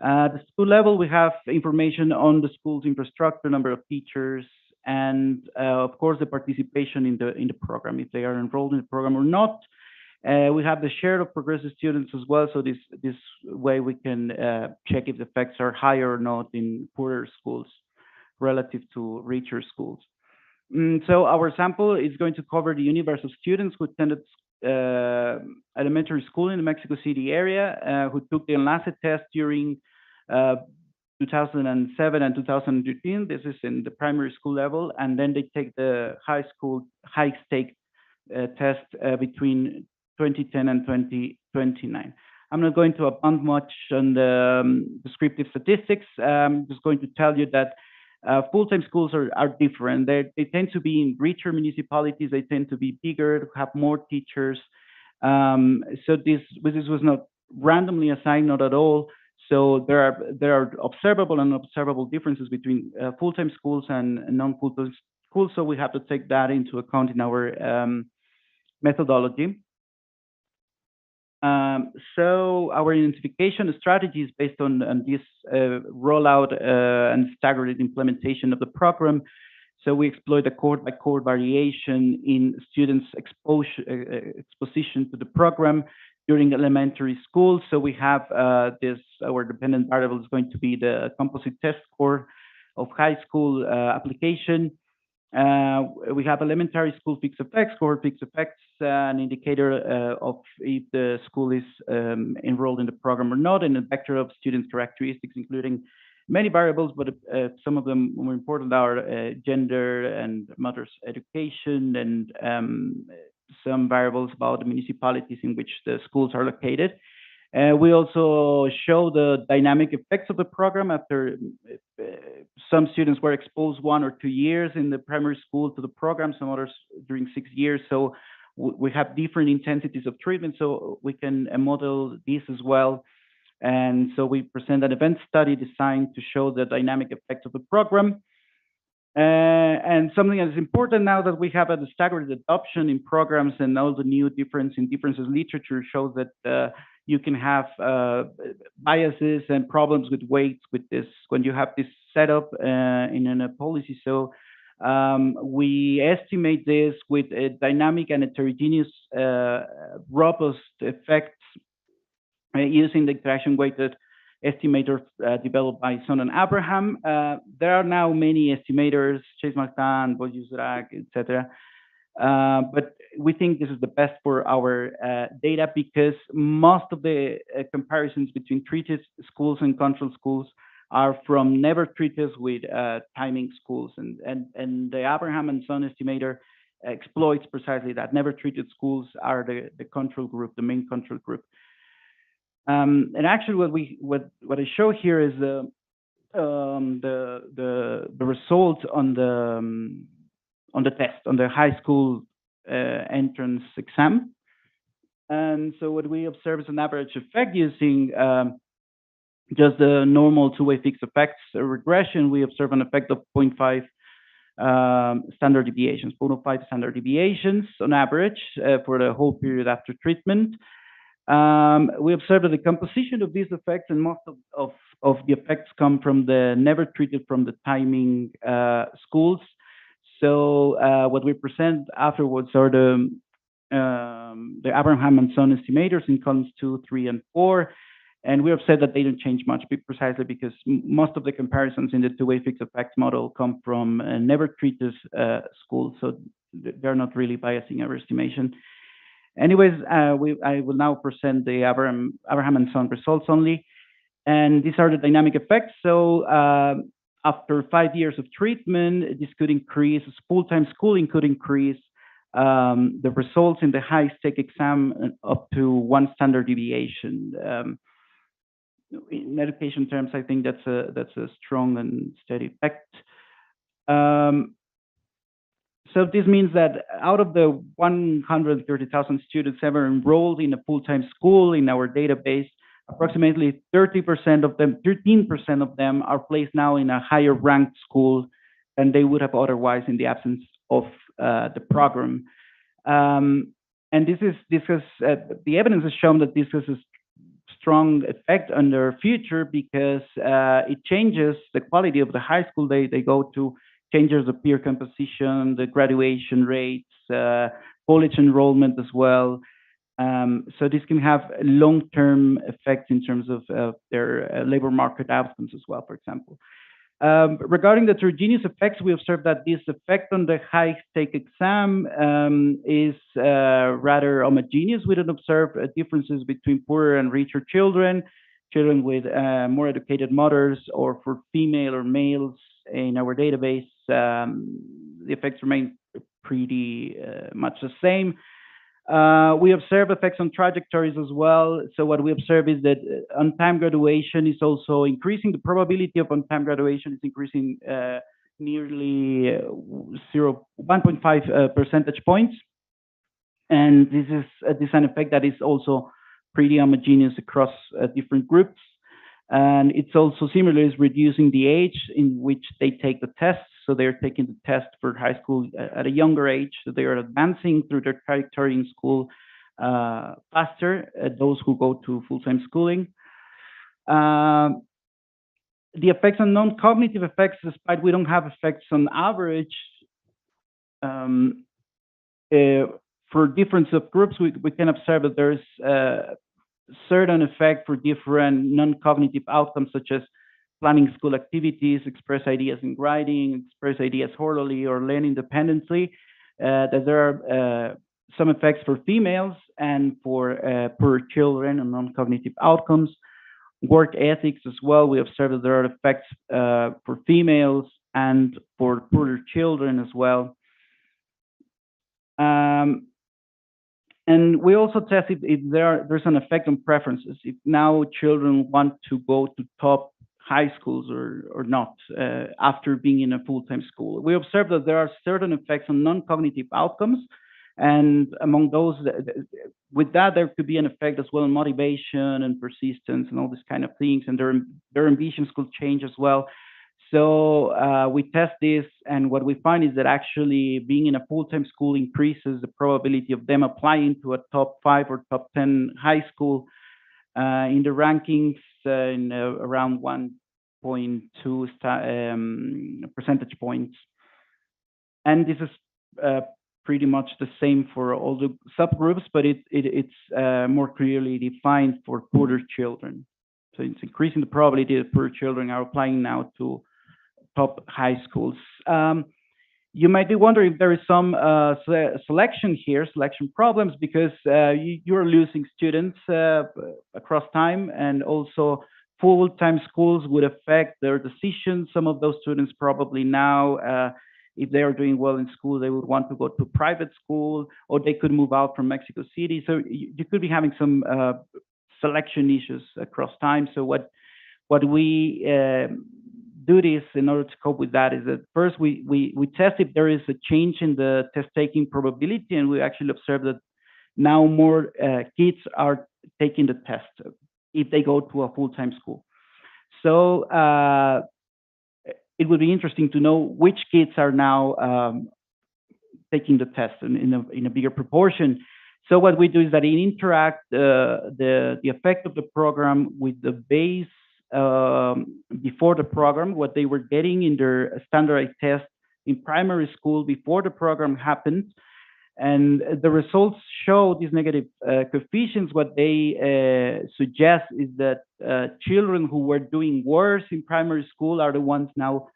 At the school level, we have information on the school's infrastructure, number of teachers, and of course the participation in the program, if they are enrolled in the program or not. We have the share of progressive students as well, so this way we can check if the effects are higher or not in poorer schools relative to richer schools. So our sample is going to cover the universe of students who attended elementary school in the Mexico City area, who took the enlace test during 2007 and 2013. This is in the primary school level, and then they take the high-stake test between 2010 and 2029. I'm not going to abound much on the descriptive statistics. I'm just going to tell you that full-time schools are different. They tend to be in richer municipalities. They tend to be bigger, have more teachers. So this was not randomly assigned, not at all. So there are observable and unobservable differences between full-time schools and non-full-time schools. So we have to take that into account in our methodology. So our identification strategy is based on this rollout and staggered implementation of the program. So we exploit a cohort-by-cohort variation in students' exposition to the program during elementary school. So we have our dependent variable is going to be the composite test score of high school application. We have elementary school fixed effects, cohort fixed effects, an indicator of if the school is enrolled in the program or not, and a vector of student characteristics, including many variables, but some of them more important are gender and mother's education, and some variables about the municipalities in which the schools are located. We also show the dynamic effects of the program after some students were exposed 1 or 2 years in the primary school to the program, some others during 6 years. So we have different intensities of treatment, so we can model this as well. And so we present an event study designed to show the dynamic effects of the program. And something that is important now that we have a staggered adoption in programs and all the new differences literature shows that you can have biases and problems with weights with this when you have this setup in a policy. So we estimate this with a dynamic and heterogeneous robust effects using the interaction weighted estimator developed by Son and Abraham. There are now many estimators, Chase Martin, Boyuzrak, etc. But we think this is the best for our data because most of the comparisons between treated schools and control schools are from never treated with timing schools. And the Abraham and Son estimator exploits precisely that. Never treated schools are the control group, the main control group. And actually, what I show here is the result on the test, on the high school entrance exam. And so what we observe is an average effect using just the normal two-way fixed effects regression. We observe an effect of 0.5 standard deviations, 0.5 standard deviations on average for the whole period after treatment. We observe that the composition of these effects and most of the effects come from the never treated from the timing schools. So what we present afterwards are the Abraham and Son estimators in columns 2, 3, and 4. And we have said that they don't change much precisely because most of the comparisons in the two-way fixed effects model come from never treated schools, so they're not really biasing our estimation. Anyways, I will now present the Abraham and Son results only. And these are the dynamic effects. So after 5 years of treatment, this could increase, full-time schooling could increase the results in the high-stake exam up to 1 standard deviation. In education terms, I think that's a strong and steady effect. So this means that out of the 130,000 students ever enrolled in a full-time school in our database, approximately 30% of them, 13% of them are placed now in a higher ranked school than they would have otherwise in the absence of the program. And this is the evidence has shown that this has a strong effect on their future because it changes the quality of the high school they go to, changes the peer composition, the graduation rates, college enrollment as well. So this can have long-term effects in terms of their labor market outcomes as well, for example. Regarding the heterogeneous effects, we observed that this effect on the high-stake exam is rather homogeneous. We don't observe differences between poorer and richer children, children with more educated mothers, or for female or males in our database. The effects remain pretty much the same. We observe effects on trajectories as well. So what we observe is that on-time graduation is also increasing. The probability of on-time graduation is increasing nearly 1.5 percentage points. And this is an effect that is also pretty homogeneous across different groups. And it's also similarly reducing the age in which they take the tests. So they're taking the test for high school at a younger age. So they are advancing through their trajectory in school faster, those who go to full-time schooling. The effects on non-cognitive effects, despite we don't have effects on average, for different subgroups, we can observe that there's certain effect for different non-cognitive outcomes, such as planning school activities, express ideas in writing, express ideas orally, or learn independently. That there are some effects for females and for children and non-cognitive outcomes. Work ethics as well. We observe that there are effects for females and for poorer children as well. And we also test if there's an effect on preferences, if now children want to go to top high schools or not after being in a full-time school. We observe that there are certain effects on non-cognitive outcomes, and among those, with that, there could be an effect as well on motivation and persistence and all these kind of things, and their ambitions could change as well. So we test this, and what we find is that actually being in a full-time school increases the probability of them applying to a top 5 or top 10 high school in the rankings in around 1.2 percentage points. And this is pretty much the same for all the subgroups, but it's more clearly defined for poorer children. So it's increasing the probability that poorer children are applying now to top high schools. You might be wondering if there is some selection problems, because you're losing students across time, and also full-time schools would affect their decisions. Some of those students probably now, if they are doing well in school, they would want to go to private school, or they could move out from Mexico City. So you could be having some selection issues across time. So what we do this in order to cope with that is that first we test if there is a change in the test taking probability, and we actually observe that now more kids are taking the test if they go to a full-time school. So it would be interesting to know which kids are now taking the test in a bigger proportion. So what we do is that we interact the effect of the program with the base before the program, what they were getting in their standardized test in primary school before the program happened, And the results show these negative coefficients. What they suggest is that children who were doing worse in primary school are the ones now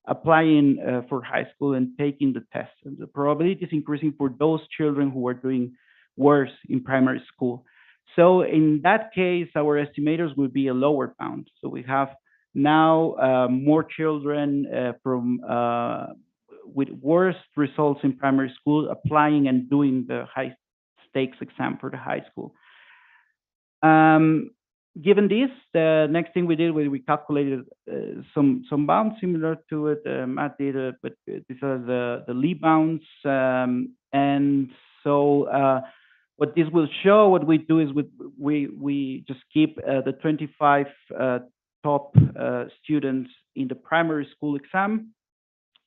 applying for high school and taking the test. And the probability is increasing for those children who are doing worse in primary school. So in that case, our estimators will be a lower bound. So we have now more children from with worse results in primary school applying and doing the high stakes exam for the high school. Given this, the next thing we did was we calculated some bounds similar to it. Matt did, but these are the Lee bounds. And so what this will show, what we do is we just keep the 25 top students in the primary school exam,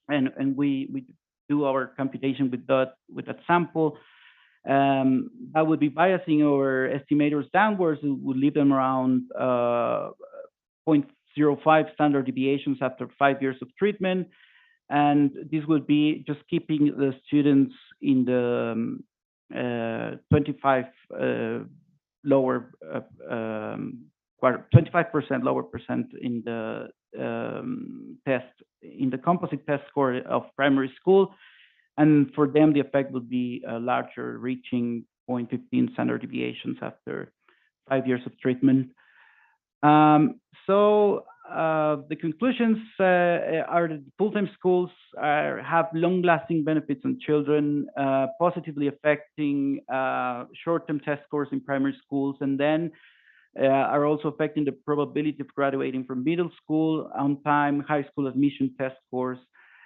and we do our computation with that sample. That would be biasing our estimators downwards. It would leave them around 0.05 standard deviations after 5 years of treatment. And this would be just keeping the students in the 25 lower 25% lower percent in the test, in the composite test score of primary school. And for them, the effect would be larger, reaching 0.15 standard deviations after 5 years of treatment. So the conclusions are that full-time schools have long-lasting benefits on children, positively affecting short-term test scores in primary schools, and then are also affecting the probability of graduating from middle school on time, high school admission test scores,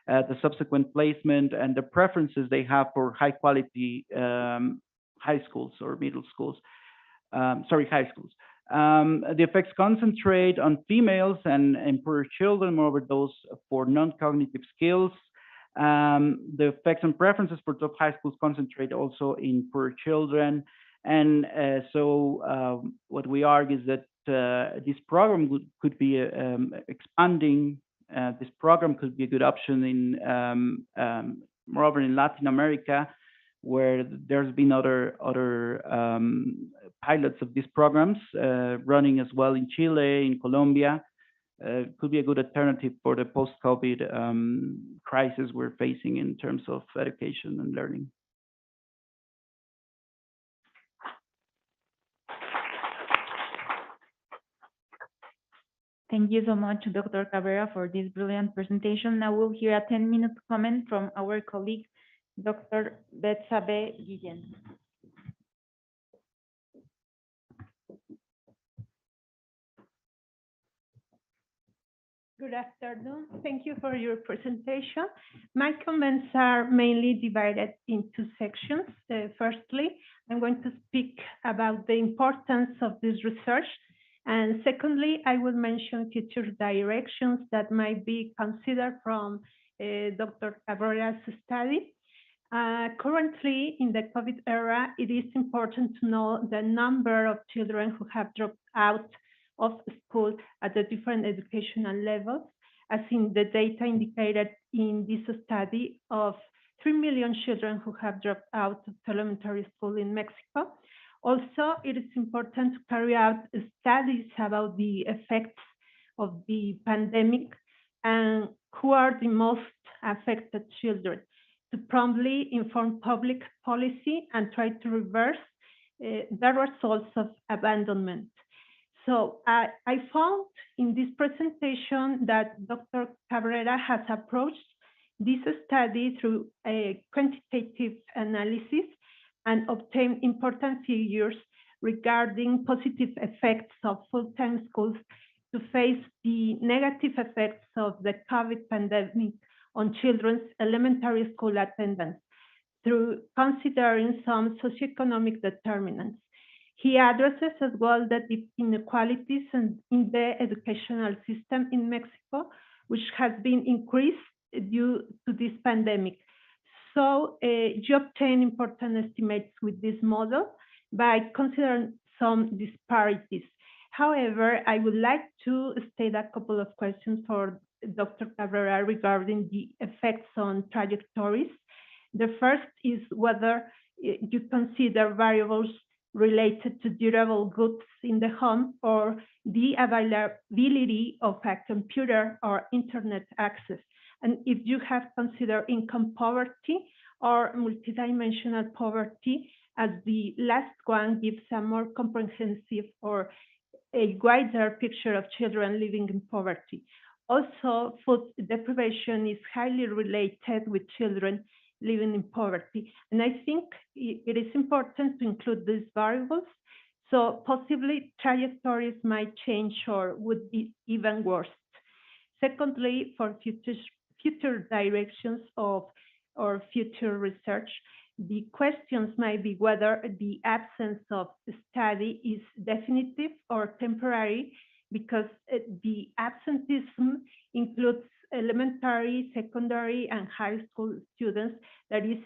the subsequent placement, and the preferences they have for high quality high schools or middle schools. High schools. The effects concentrate on females and poorer children, moreover those for non-cognitive skills. The effects and preferences for top high schools concentrate also in poorer children. And so what we argue is that this program could be expanding. This program could be a good option in moreover in Latin America, where there's been other pilots of these programs running as well in Chile, in Colombia. Could be a good alternative for the post-COVID crisis we're facing in terms of education and learning. Thank you so much, Dr. Cabrera, for this brilliant presentation. Now we'll hear a 10-minute comment from our colleague, Dr. Betsabe Guillen. Good afternoon. Thank you for your presentation. My comments are mainly divided into sections. Firstly, I'm going to speak about the importance of this research. And secondly, I will mention future directions that might be considered from Dr. Cabrera's study. Currently, in the COVID era, it is important to know the number of children who have dropped out of school at the different educational levels, as in the data indicated in this study of 3 million children who have dropped out of elementary school in Mexico. Also, it is important to carry out studies about the effects of the pandemic and who are the most affected children, to promptly inform public policy and try to reverse the results of abandonment. So I found in this presentation that Dr. Cabrera has approached this study through a quantitative analysis and obtained important figures regarding positive effects of full-time schools to face the negative effects of the COVID pandemic on children's elementary school attendance through considering some socioeconomic determinants. He addresses as well the deep inequalities in the educational system in Mexico, which has been increased due to this pandemic. So you obtain important estimates with this model by considering some disparities. However, I would like to state a couple of questions for Dr. Cabrera regarding the effects on trajectories. The first is whether you consider variables related to durable goods in the home or the availability of a computer or internet access. And if you have considered income poverty or multidimensional poverty, as the last one gives a more comprehensive or a wider picture of children living in poverty. Also, food deprivation is highly related with children living in poverty. And I think it is important to include these variables. So possibly trajectories might change or would be even worse. Secondly, for future directions of or future research, the questions might be whether the absence of study is definitive or temporary, because the absenteeism includes elementary, secondary, and high school students. That is,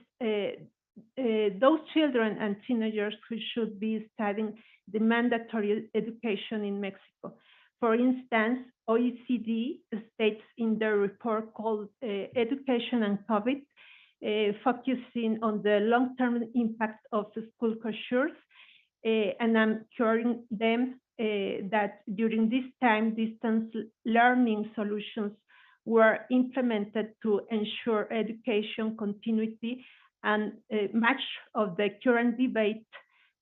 those children and teenagers who should be studying the mandatory education in Mexico. For instance, OECD states in their report called Education and COVID, focusing on the long-term impact of the school closures, and I'm curing them that during this time, distance learning solutions were implemented to ensure education continuity, and much of the current debate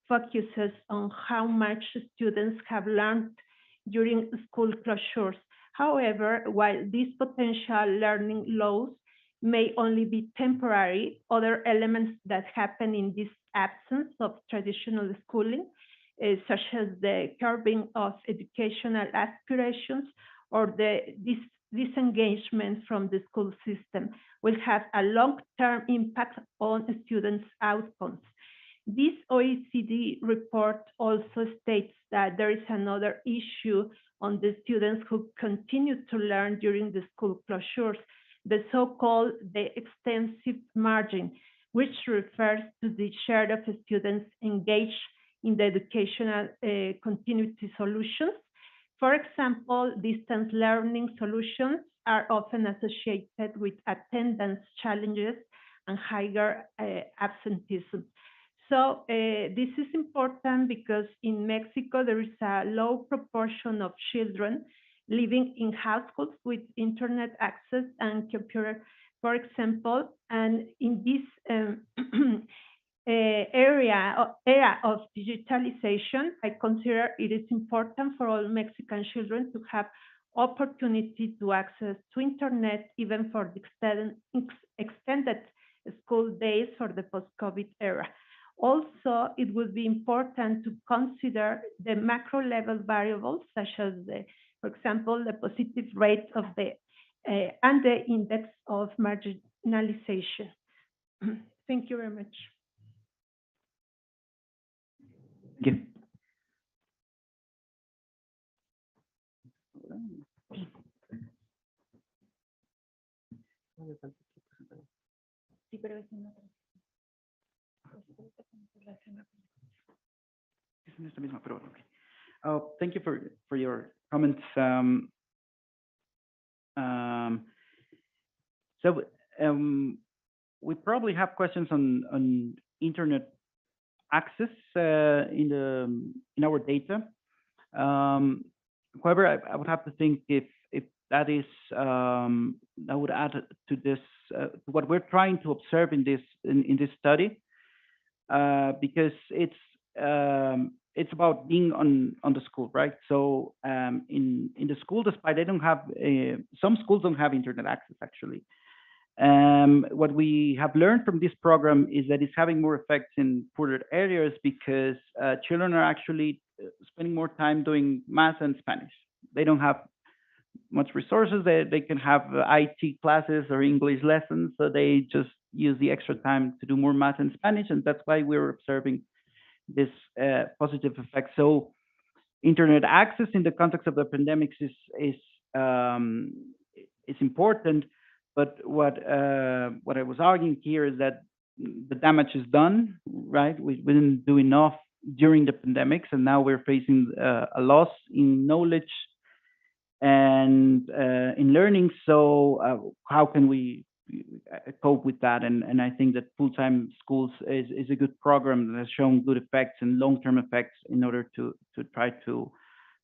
focuses on how much students have learned during school closures. However, while these potential learning loss may only be temporary, other elements that happen in this absence of traditional schooling, such as the curbing of educational aspirations or the disengagement from the school system, will have a long-term impact on students' outcomes. This OECD report also states that there is another issue on the students who continue to learn during the school closures, the so-called the extensive margin, which refers to the share of students engaged in the educational continuity solutions. For example, distance learning solutions are often associated with attendance challenges and higher absenteeism. So this is important because in Mexico, there is a low proportion of children living in households with internet access and computer, for example, and in this era of digitalization, I consider it is important for all Mexican children to have opportunity to access to internet, even for the extended school days for the post-COVID era. Also, it would be important to consider the macro level variables, such as for example, the positive rate of the and the index of marginalization. Thank you very much. Thank thank you for your comments. We probably have questions on internet access in our data. However, I would have to think if that is that would add to this what we're trying to observe in this study, because it's about being on the school, right? So in the school, despite they don't have some schools don't have internet access actually. What we have learned from this program is that it's having more effects in poorer areas because children are actually spending more time doing math and Spanish. They don't have much resources. They can have IT classes or English lessons, so they just use the extra time to do more math and Spanish, and that's why we're observing this positive effect. So internet access in the context of the pandemics is important, but what I was arguing here is that the damage is done, right? We didn't do enough during the pandemics, and now we're facing a loss in knowledge and in learning. So how can we cope with that. And I think that full-time schools is a good program that has shown good effects and long-term effects in order to try to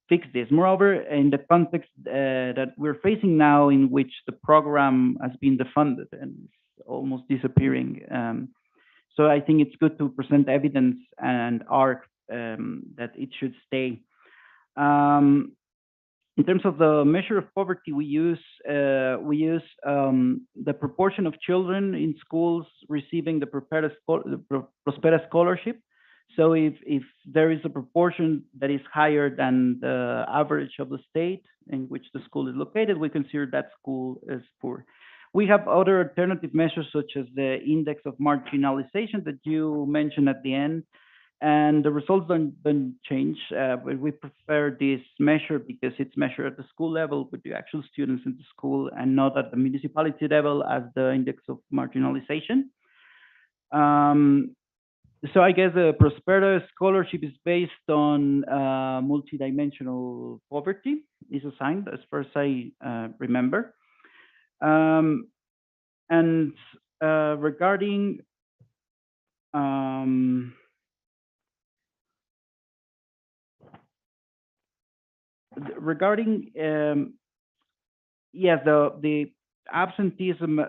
fix this. Moreover, in the context that we're facing now, in which the program has been defunded and is almost disappearing, so I think it's good to present evidence and art that it should stay. In terms of the measure of poverty, we use the proportion of children in schools receiving the Prospera scholarship. So if there is a proportion that is higher than the average of the state in which the school is located, we consider that school as poor. We have other alternative measures, such as the index of marginalization that you mentioned at the end, and the results don't change. But we prefer this measure because it's measured at the school level with the actual students in the school, and not at the municipality level as the index of marginalization. So I guess the Prospera scholarship is based on multidimensional poverty, is assigned, as far as I remember. And regarding yes, the absenteeism,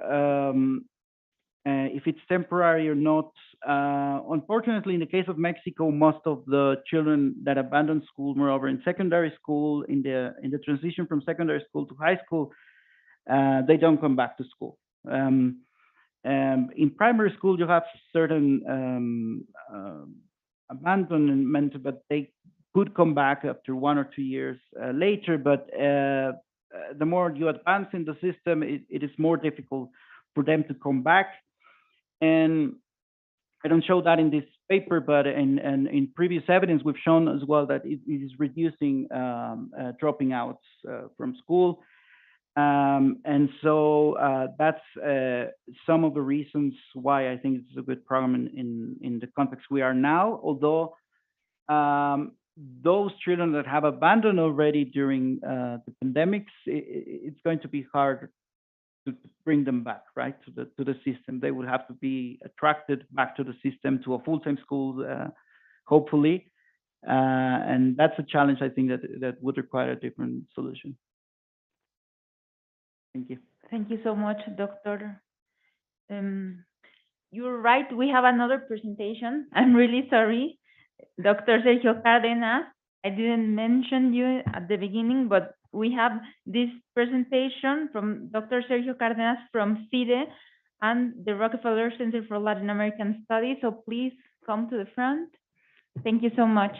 if it's temporary or not. Unfortunately, in the case of Mexico, most of the children that abandon school, moreover in secondary school, in the transition from secondary school to high school, they don't come back to school. In primary school, you have certain abandonment, but they could come back after 1 or 2 years later. But the more you advance in the system, it is more difficult for them to come back. And I don't show that in this paper, but in previous evidence, we've shown as well that it is reducing dropping outs from school. And so that's some of the reasons why I think it's a good program in the context we are now. Although those children that have abandoned already during the pandemics, it's going to be hard to bring them back, right, to the system. They would have to be attracted back to the system, to a full-time school, hopefully. And that's a challenge, I think, that would require a different solution. Thank you. Thank you so much, Doctor. You're right, we have another presentation. I'm really sorry. Dr. Sergio Cárdenas, I didn't mention you at the beginning, but we have this presentation from Dr. Sergio Cárdenas from CIDE and the Rockefeller Center for Latin American Studies. So please come to the front. Thank you so much.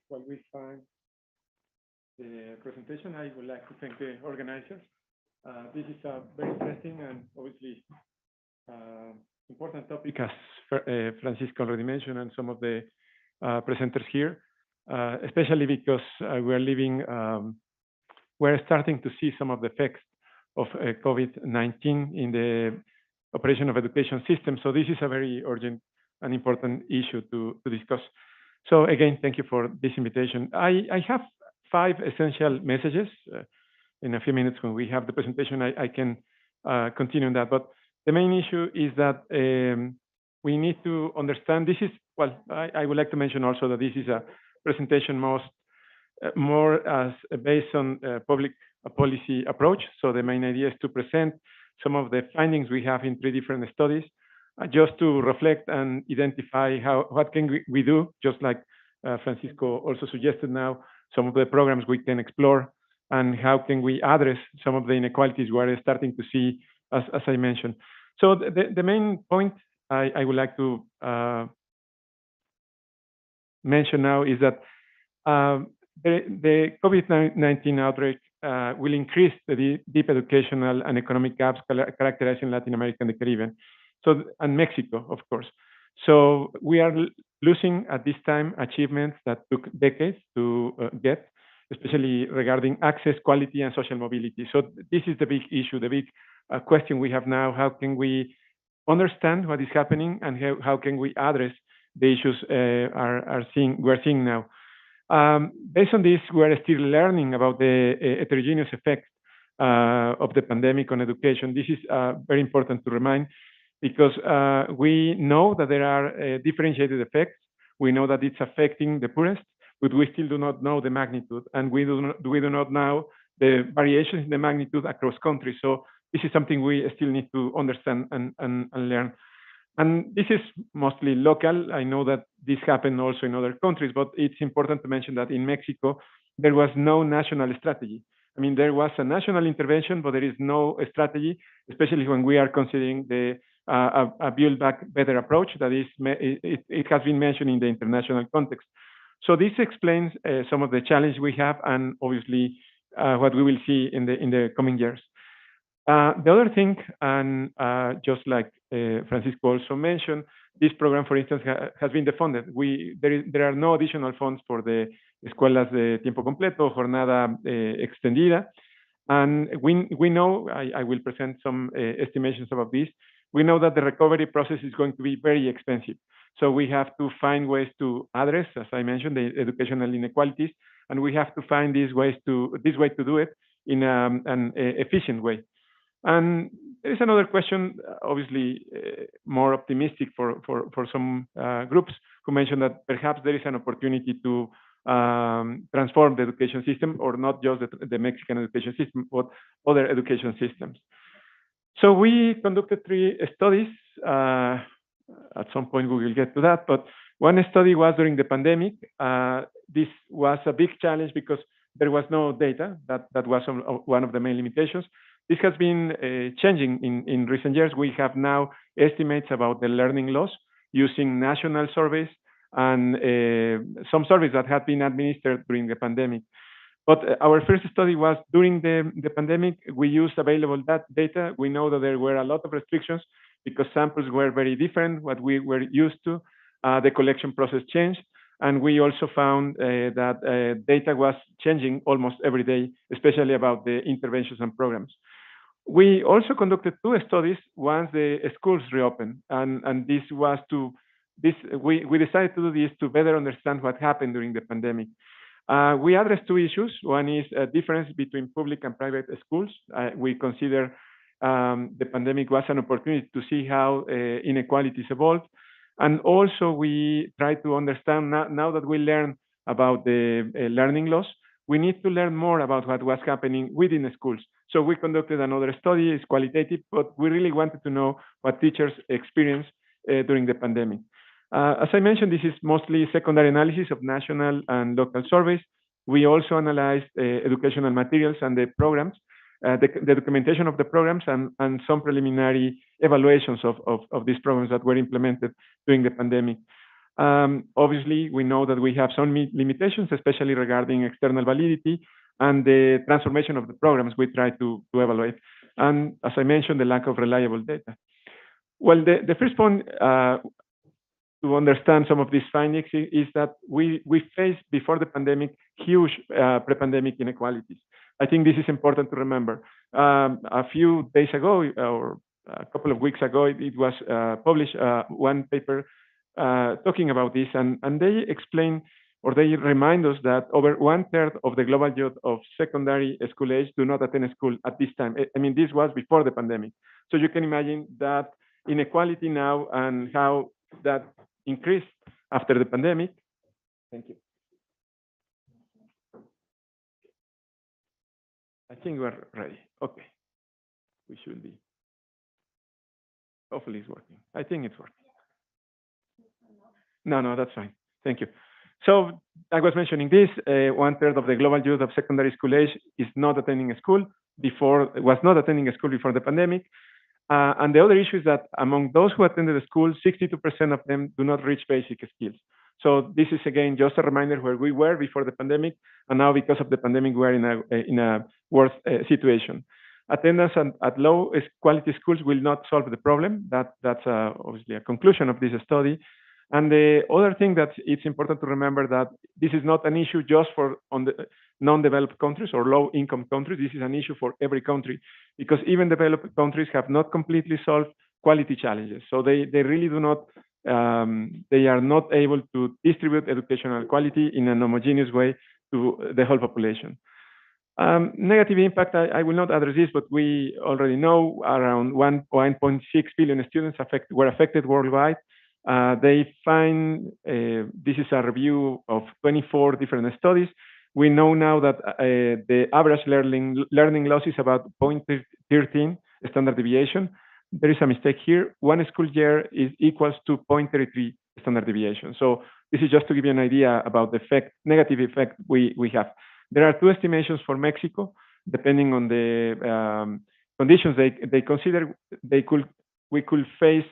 While we find the presentation, I would like to thank the organizers. This is a very interesting and obviously important topic, as Francisco already mentioned, and some of the presenters here, especially because we're starting to see some of the effects of COVID-19 in the operation of education system. So this is a very urgent and important issue to discuss. So again, thank you for this invitation. I have 5 essential messages. In a few minutes when we have the presentation, I can continue on that. But the main issue is that we need to understand this is, well, I would like to mention also that this is a presentation more as based on public a policy approach. So the main idea is to present some of the findings we have in 3 different studies, just to reflect and identify what can we do, just like Francisco also suggested now, some of the programs we can explore, and how can we address some of the inequalities we are starting to see, as I mentioned. So the main point I would like to mention now is that the COVID-19 outbreak will increase the deep educational and economic gaps characterizing Latin America and the Caribbean, and Mexico, of course. So we are losing at this time achievements that took decades to get, especially regarding access, quality, and social mobility. So this is the big issue, the big question we have now. How can we understand what is happening, and how can we address the issues we're seeing now? Based on this, we are still learning about the heterogeneous effects of the pandemic on education. This is very important to remind, because we know that there are differentiated effects. We know that it's affecting the poorest, but we still do not know the magnitude, and we do not know the variations in the magnitude across countries. So this is something we still need to understand and learn. And this is mostly local. I know that this happened also in other countries, but it's important to mention that in Mexico, there was no national strategy. I mean, there was a national intervention, but there is no strategy, especially when we are considering a Build Back Better approach that is, it has been mentioned in the international context. So this explains some of the challenges we have, and obviously what we will see in the coming years. The other thing, and just like Francisco also mentioned, this program, for instance, has been defunded. There are no additional funds for the escuelas de tiempo completo, jornada extendida. And we know, I will present some estimations about this. We know that the recovery process is going to be very expensive. So we have to find ways to address, as I mentioned, the educational inequalities, and we have to find this way to do it in an efficient way. And there is another question, obviously more optimistic for some groups, who mentioned that perhaps there is an opportunity to transform the education system, or not just the Mexican education system, but other education systems. So we conducted 3 studies. At some point we will get to that, but one study was during the pandemic. This was a big challenge because there was no data. That was one of the main limitations. This has been changing in recent years. We have now estimates about the learning loss using national surveys and some surveys that had been administered during the pandemic. But our first study was during the pandemic. We used available data. We know that there were a lot of restrictions because samples were very different, what we were used to. The collection process changed. And we also found that data was changing almost every day, especially about the interventions and programs. We also conducted 2 studies once the schools reopened, and we decided to do this to better understand what happened during the pandemic. We addressed 2 issues. One is a difference between public and private schools. We consider the pandemic was an opportunity to see how inequalities evolved. And also we try to understand, now that we learn about the learning loss, we need to learn more about what was happening within the schools. So we conducted another study. It's qualitative, but we really wanted to know what teachers experienced during the pandemic. As I mentioned, this is mostly secondary analysis of national and local surveys. We also analyzed educational materials and the programs, the documentation of the programs, and some preliminary evaluations of these programs that were implemented during the pandemic. Obviously, we know that we have some limitations, especially regarding external validity and the transformation of the programs we try to evaluate. And as I mentioned, the lack of reliable data. Well, the first point to understand some of these findings is that we faced, before the pandemic, huge pre-pandemic inequalities. I think this is important to remember. A few days ago, or a couple of weeks ago, it was published one paper talking about this, and they explain, or they remind us, that over 1/3 of the global youth of secondary school age do not attend school at this time. I mean, this was before the pandemic. So you can imagine that inequality now and how that increased after the pandemic. Thank you. I think we're ready. Okay. We should be. Hopefully it's working. I think it's working. No, that's fine. Thank you. So I was mentioning this, 1/3 of the global youth of secondary school age is not attending a school was not attending a school before the pandemic. And the other issue is that among those who attended the school, 62% of them do not reach basic skills. So this is again just a reminder where we were before the pandemic, and now because of the pandemic, we're in a worse situation. Attendance at low quality schools will not solve the problem. That's obviously a conclusion of this study. And the other thing that it's important to remember that this is not an issue just for the non-developed countries or low-income countries. This is an issue for every country, because even developed countries have not completely solved quality challenges. So they really do not, they are not able to distribute educational quality in an homogeneous way to the whole population. Negative impact, I will not address this, but we already know around 1.6 billion students were affected worldwide. They find, this is a review of 24 different studies. We know now that the average learning loss is about 0.13 standard deviation. There is a mistake here. One school year is equals to 0.33 standard deviation. So this is just to give you an idea about the negative effect we have. There are two estimations for Mexico, depending on the conditions they consider. We could face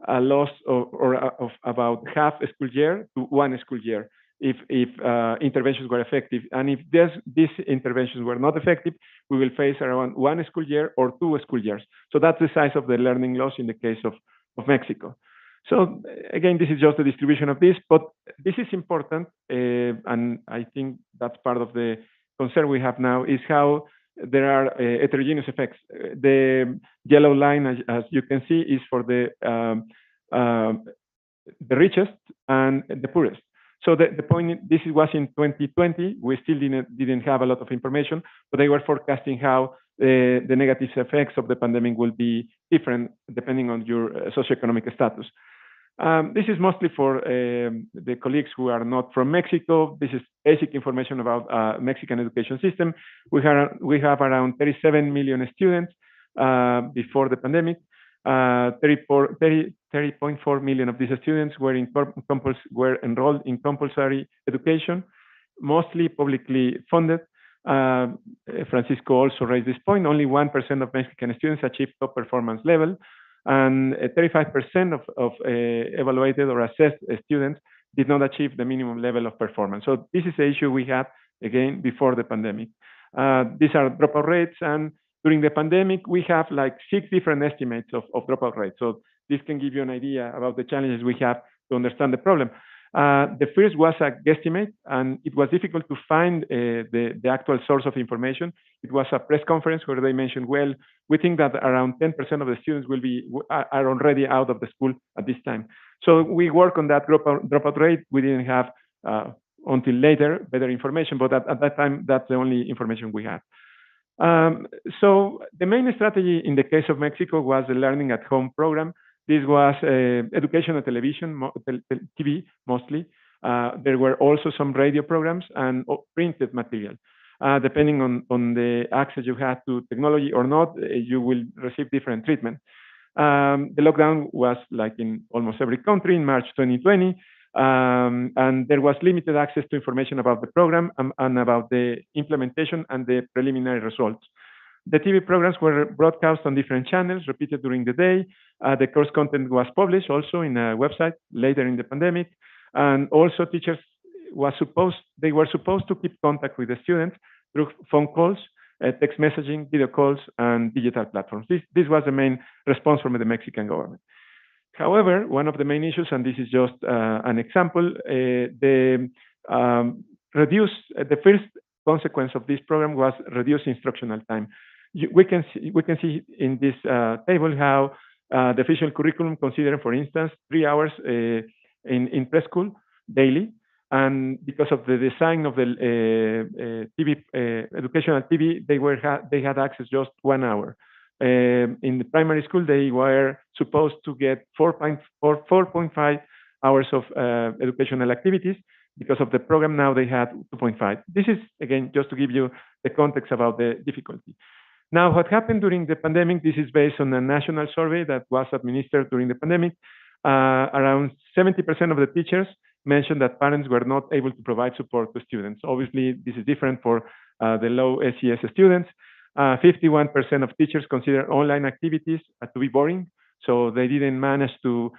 a loss of about half a school year to one school year if interventions were effective. And if these interventions were not effective, we will face around one school year or 2 school years. So that's the size of the learning loss in the case of Mexico. So again, this is just the distribution of this, but this is important, and I think that's part of the concern we have now, is how there are heterogeneous effects. The yellow line, as you can see, is for the richest and the poorest. So the point, this was in 2020. We still didn't have a lot of information, but they were forecasting how the negative effects of the pandemic will be different depending on your socioeconomic status. This is mostly for the colleagues who are not from Mexico. This is basic information about Mexican education system. We have around 37 million students before the pandemic. 30.4 million of these students were enrolled in compulsory education, mostly publicly funded. Francisco also raised this point. Only 1% of Mexican students achieve top performance level, and 35% of evaluated or assessed students did not achieve the minimum level of performance. So this is the issue we had, again, before the pandemic. These are dropout rates, and during the pandemic, we have like 6 different estimates of dropout rates. So this can give you an idea about the challenges we have to understand the problem. The first was a guesstimate, and it was difficult to find the actual source of information. It was a press conference where they mentioned, well, we think that around 10% of the students are already out of the school at this time. So we work on that dropout rate. We didn't have until later better information, but at that time, that's the only information we had. So the main strategy in the case of Mexico was the learning at home program. This was educational television, TV mostly. There were also some radio programs and printed material. Depending on the access you had to technology or not, you will receive different treatment. The lockdown was like in almost every country in March 2020, and there was limited access to information about the program and about the implementation and the preliminary results. The TV programs were broadcast on different channels, repeated during the day. The course content was published also in a website later in the pandemic. And also teachers were supposed to keep contact with the students through phone calls, text messaging, video calls, and digital platforms. This was the main response from the Mexican government. However, one of the main issues, and this is just an example, the first consequence of this program was reduced instructional time. We can see in this table how the official curriculum considered, for instance, 3 hours in preschool daily, and because of the design of the educational TV, they had access just 1 hour. In the primary school, they were supposed to get 4.5 hours of educational activities. because of the program, now they had 2.5. This is, again, just to give you the context about the difficulty. Now, what happened during the pandemic, this is based on a national survey that was administered during the pandemic. Around 70% of the teachers mentioned that parents were not able to provide support to students. Obviously, this is different for the low SES students. 51% of teachers consider online activities to be boring, so they didn't manage to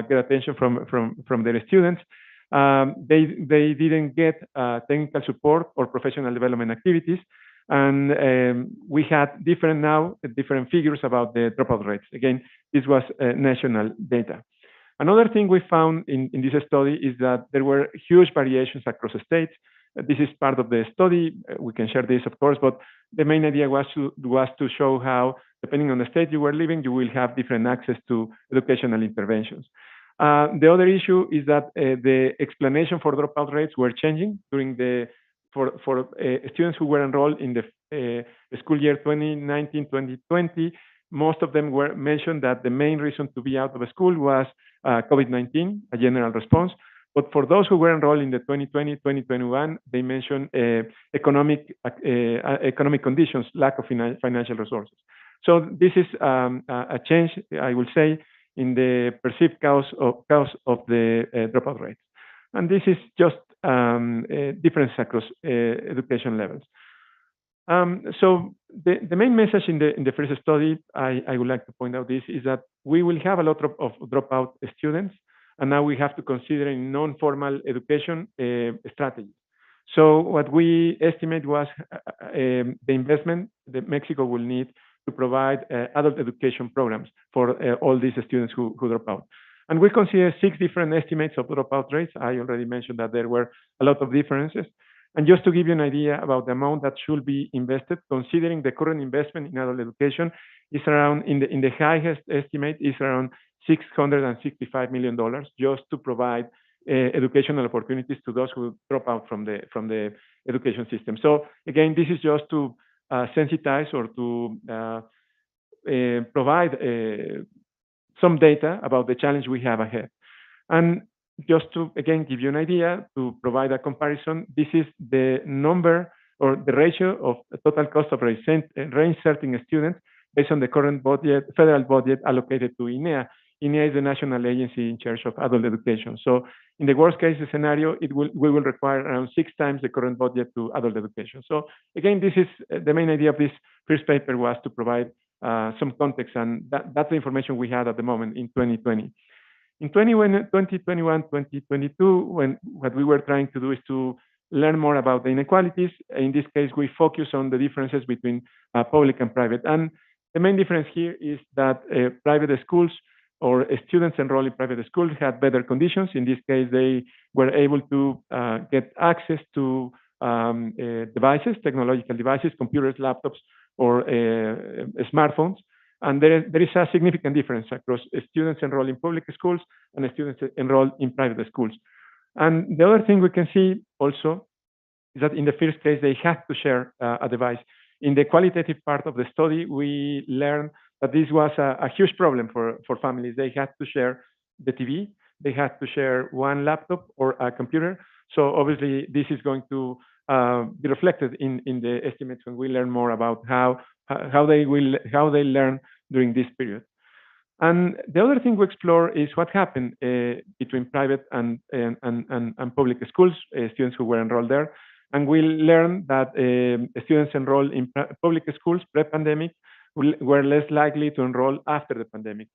get attention from their students. They didn't get technical support or professional development activities. And we had different figures about the dropout rates. Again, this was national data. Another thing we found in this study is that there were huge variations across states. This is part of the study. We can share this, of course, but the main idea was to show how, depending on the state you were living, you will have different access to educational interventions. The other issue is that the explanation for dropout rates were changing during for students who were enrolled in the school year 2019-2020. Most of them were mentioned that the main reason to be out of school was COVID-19, a general response. But for those who were enrolled in the 2020-2021, they mentioned economic conditions, lack of financial resources. So this is a change, I will say, in the perceived cause of the dropout rates. And this is just difference across education levels. So the main message in the first study, I would like to point out this, is that we will have a lot of dropout students, and now we have to consider in non-formal education strategies. So what we estimate was the investment that Mexico will need to provide adult education programs for all these students who drop out. And we consider 6 different estimates of dropout rates. I already mentioned that there were a lot of differences. And just to give you an idea about the amount that should be invested, considering the current investment in adult education is around, in the highest estimate, is around $665 million just to provide educational opportunities to those who drop out from the education system. So again, this is just to sensitize or to provide some data about the challenge we have ahead. And just to, again, give you an idea, to provide a comparison, this is the number or the ratio of total cost of reinserting students based on the current budget, federal budget allocated to INEA. INEA is the national agency in charge of adult education. So in the worst case scenario, we will require around 6 times the current budget to adult education. So again, this is the main idea of this first paper, was to provide some context, and that's the information we had at the moment in 2020. In 2021, 2022, what we were trying to do is to learn more about the inequalities. In this case, we focus on the differences between public and private. And the main difference here is that private schools or students enrolled in private schools had better conditions. In this case, they were able to get access to devices, technological devices, computers, laptops, or smartphones. And there is a significant difference across students enrolled in public schools and students enrolled in private schools. And the other thing we can see also is that in the first case, they had to share a device. In the qualitative part of the study, we learned that this was a huge problem for families. They had to share the TV, they had to share one laptop or a computer. So obviously, this is going to be reflected in the estimates when we learn more about how they learn during this period. And the other thing we explore is what happened between private and public schools, students who were enrolled there. And we learned that students enrolled in public schools pre-pandemic were less likely to enroll after the pandemic.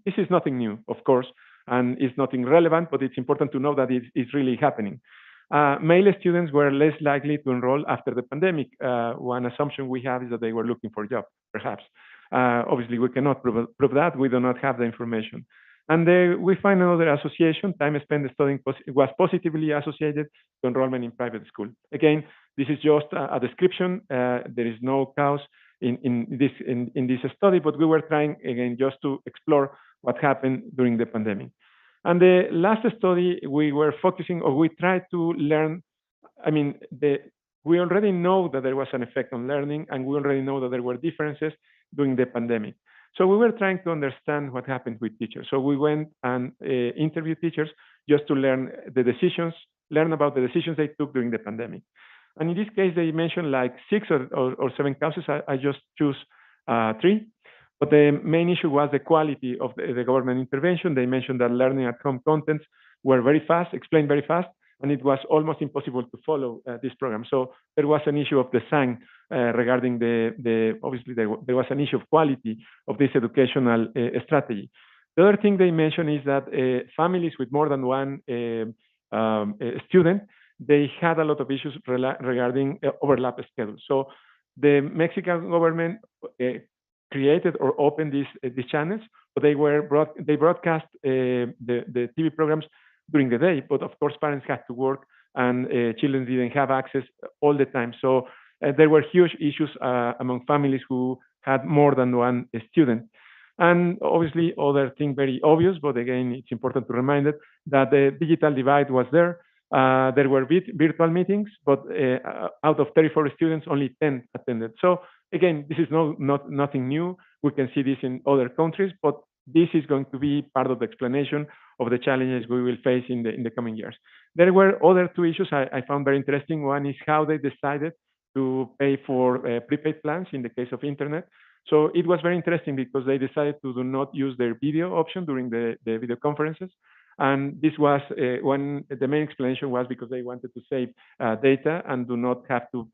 This is nothing new, of course, and it's nothing relevant, but it's important to know that it's really happening. Male students were less likely to enroll after the pandemic. One assumption we have is that they were looking for a job, perhaps. Obviously, we cannot prove that. We do not have the information. And we find another association. Time spent studying was positively associated to enrollment in private school. Again, this is just a description. There is no cause in this study, but we were trying, again, just to explore what happened during the pandemic. And the last study, we were focusing, or we tried to learn, I mean, we already know that there was an effect on learning, and we already know that there were differences during the pandemic. So we were trying to understand what happened with teachers. So we went and interviewed teachers just to learn the decisions learn about the decisions they took during the pandemic. And in this case, they mentioned like 6 or 7 causes. I just choose 3. But the main issue was the quality of the government intervention. They mentioned that learning at home contents were very fast, explained very fast, and it was almost impossible to follow this program. So there was an issue of design regarding obviously there was an issue of quality of this educational strategy. The other thing they mentioned is that families with more than one student, they had a lot of issues regarding overlap schedules. So the Mexican government created or opened these channels, but they broadcast the TV programs during the day. But of course, parents had to work, and children didn't have access all the time. So there were huge issues among families who had more than one student. And obviously, other thing very obvious, but again, it's important to remind it that the digital divide was there. There were virtual meetings, but out of 34 students, only 10 attended. So again, this is nothing new. We can see this in other countries, but this is going to be part of the explanation of the challenges we will face in the coming years. There were other 2 issues I found very interesting. One is how they decided to pay for prepaid plans in the case of internet. So it was very interesting because they decided to do not use their video option during the video conferences. And this was the main explanation was because they wanted to save data and do not have to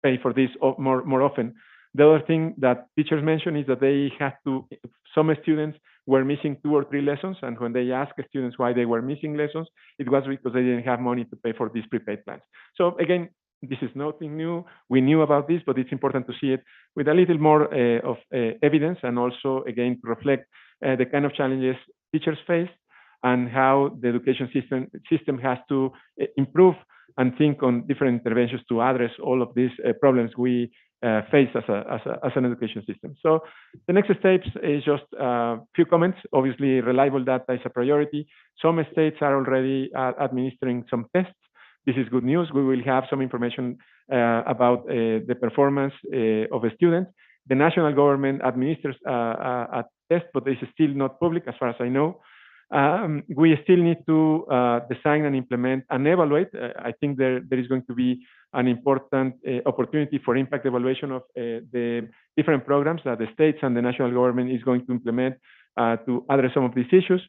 pay for this more often. The other thing that teachers mentioned is that they had to, some students were missing 2 or 3 lessons, and when they asked students why they were missing lessons, it was because they didn't have money to pay for these prepaid plans. So again, this is nothing new. We knew about this, but it's important to see it with a little more of evidence, and also, again, to reflect the kind of challenges teachers face and how the education system has to improve and think on different interventions to address all of these problems we face as an education system. So the next steps is just a few comments. Obviously, reliable data is a priority. Some states are already administering some tests. This is good news. We will have some information about the performance of a student. The national government administers a test, but this is still not public as far as I know. We still need to design and implement and evaluate. I think there is going to be an important opportunity for impact evaluation of the different programs that the states and the national government is going to implement to address some of these issues.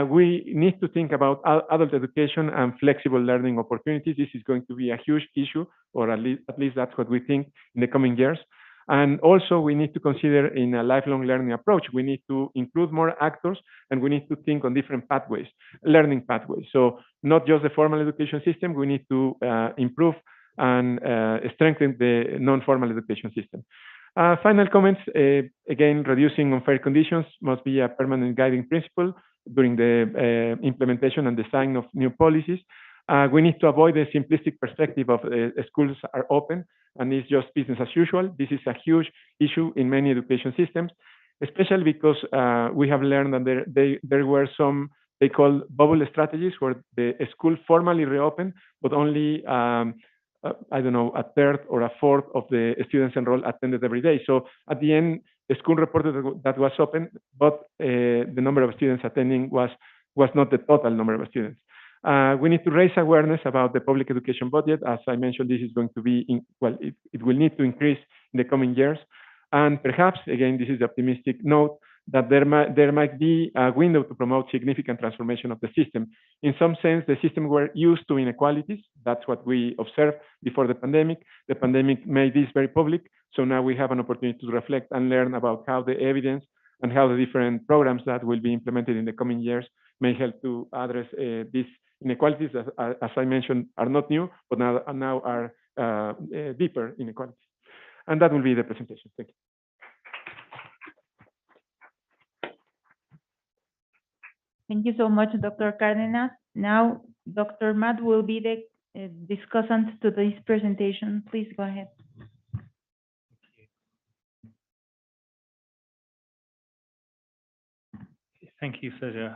We need to think about adult education and flexible learning opportunities. This is going to be a huge issue, or at least that's what we think in the coming years. And also, we need to consider in a lifelong learning approach, we need to include more actors, and we need to think on different pathways, learning pathways. So not just the formal education system, we need to improve and strengthen the non-formal education system. Final comments, again, reducing unfair conditions must be a permanent guiding principle during the implementation and design of new policies. We need to avoid the simplistic perspective of schools are open and it's just business as usual. This is a huge issue in many education systems, especially because we have learned that there were some, they call bubble strategies, where the school formally reopened, but only, I don't know, a third or a fourth of the students enrolled attended every day. So at the end, the school reported that was open, but the number of students attending was not the total number of students. We need to raise awareness about the public education budget. As I mentioned, this is going to be, it will need to increase in the coming years. And perhaps, again, this is the optimistic note, that there might be a window to promote significant transformation of the system. In some sense, the system were used to inequalities. That's what we observed before the pandemic. The pandemic made this very public. So now we have an opportunity to reflect and learn about how the evidence and how the different programs that will be implemented in the coming years may help to address these inequalities that, as I mentioned, are not new, but now are deeper inequalities. And that will be the presentation. Thank you. Thank you so much, Dr. Cárdenas. Now, Dr. Matt will be the discussant to this presentation. Please go ahead. Thank you, Sergio.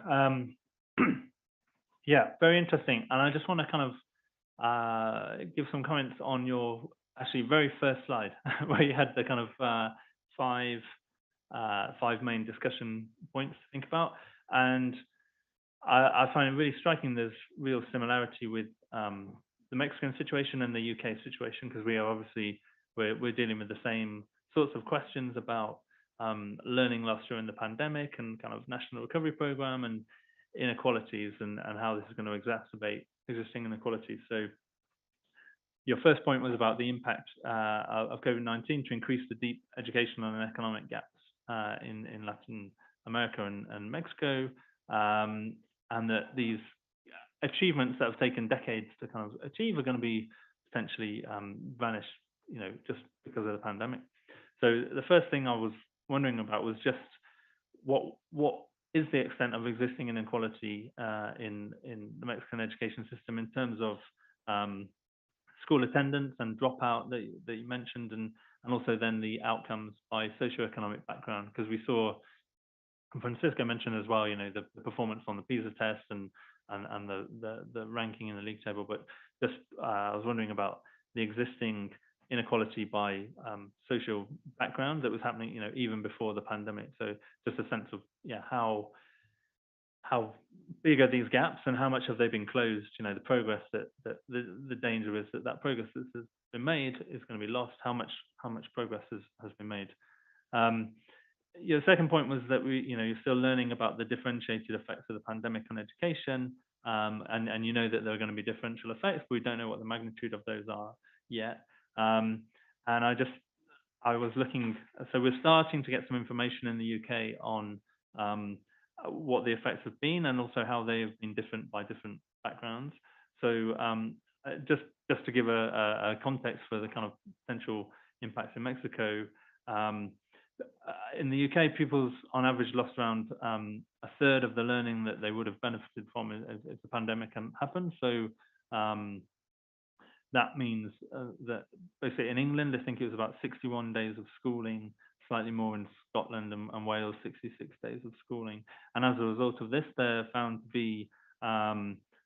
Yeah, very interesting. And I just want to kind of give some comments on your actually very first slide, where you had the kind of five main discussion points to think about. And I find it really striking. There's real similarity with the Mexican situation and the UK situation, because we are obviously we're dealing with the same sorts of questions about learning loss during the pandemic and kind of national recovery program and inequalities and how this is going to exacerbate existing inequalities. So your first point was about the impact of COVID-19 to increase the deep educational and economic gaps in Latin America and Mexico, and that these achievements that have taken decades to kind of achieve are going to be potentially vanish, just because of the pandemic. So the first thing I was wondering about was just what is the extent of existing inequality in the Mexican education system in terms of school attendance and dropout that you mentioned, and also then the outcomes by socioeconomic background, because we saw Francisco mentioned as well, the performance on the PISA test and the ranking in the league table, but just I was wondering about the existing inequality by social background that was happening, even before the pandemic. So just a sense of how big are these gaps and how much have they been closed? The progress that the danger is that progress that has been made is going to be lost. How much progress has been made? Your second point was that you're still learning about the differentiated effects of the pandemic on education, and that there are going to be differential effects, but we don't know what the magnitude of those are yet. And I was looking, so we're starting to get some information in the UK on what the effects have been, and also how they have been different by different backgrounds. So just to give a context for the kind of potential impacts in Mexico, in the UK, pupils on average lost around a third of the learning that they would have benefited from if the pandemic hadn't happened. So that means that basically in England, I think it was about 61 days of schooling, slightly more in Scotland and Wales, 66 days of schooling. And as a result of this, they're found to be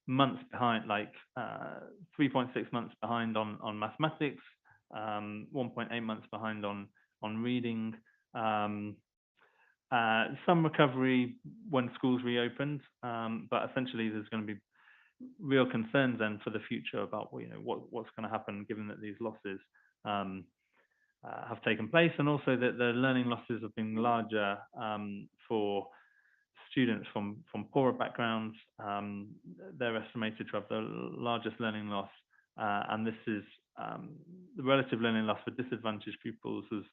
months behind, like 3.6 months behind on mathematics, 1.8 months behind on reading, some recovery when schools reopened, but essentially there's going to be real concerns then for the future about what's going to happen, given that these losses have taken place, and also that the learning losses have been larger for students from poorer backgrounds. They're estimated to have the largest learning loss, and this is the relative learning loss for disadvantaged pupils is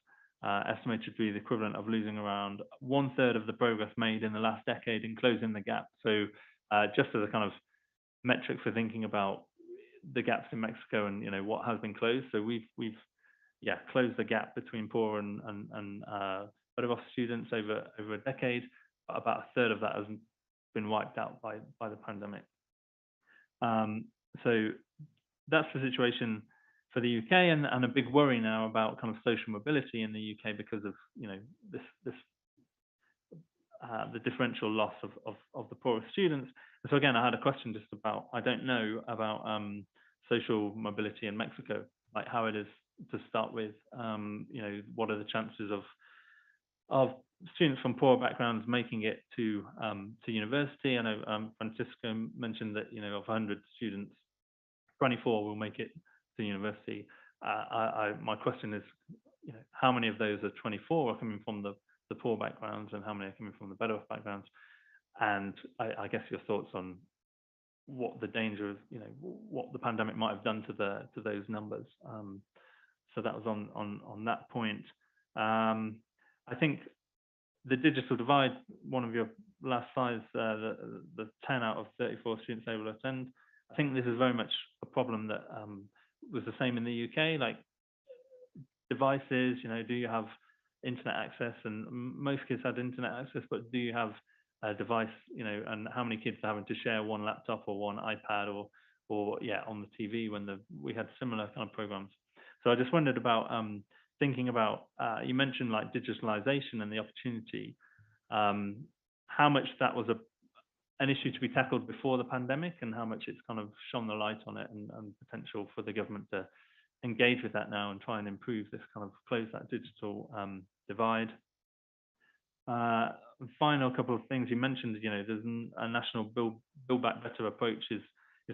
estimated to be the equivalent of losing around 1/3 of the progress made in the last decade in closing the gap. So just as a kind of metric for thinking about the gaps in Mexico and what has been closed. So we've closed the gap between poor and better off students over a decade. But about a third of that has been wiped out by the pandemic. So that's the situation for the UK, and a big worry now about kind of social mobility in the UK because of the differential loss of the poorest students. And so again, I had a question just about, I don't know about social mobility in Mexico, like how it is to start with. What are the chances of students from poor backgrounds making it to university? I know Francisco mentioned that of 100 students, 24 will make it to university. My question is, how many of those 24 are coming from the poor backgrounds, and how many are coming from the better off backgrounds? And I guess your thoughts on what the danger of, what the pandemic might have done to those numbers. So that was on that point. I think the digital divide, one of your last slides, the 10 out of 34 students able to attend. I think this is very much a problem that was the same in the UK, like devices, do you have internet access? And most kids had internet access, but do you have a device, and how many kids are having to share one laptop or one iPad or on the TV when we had similar kind of programs. So I just wondered about thinking about, you mentioned like digitalisation and the opportunity, how much that was an issue to be tackled before the pandemic, and how much it's kind of shone the light on it, and potential for the government to engage with that now and try and improve this, kind of close that digital divide. Final couple of things you mentioned, there's a national build back better approach is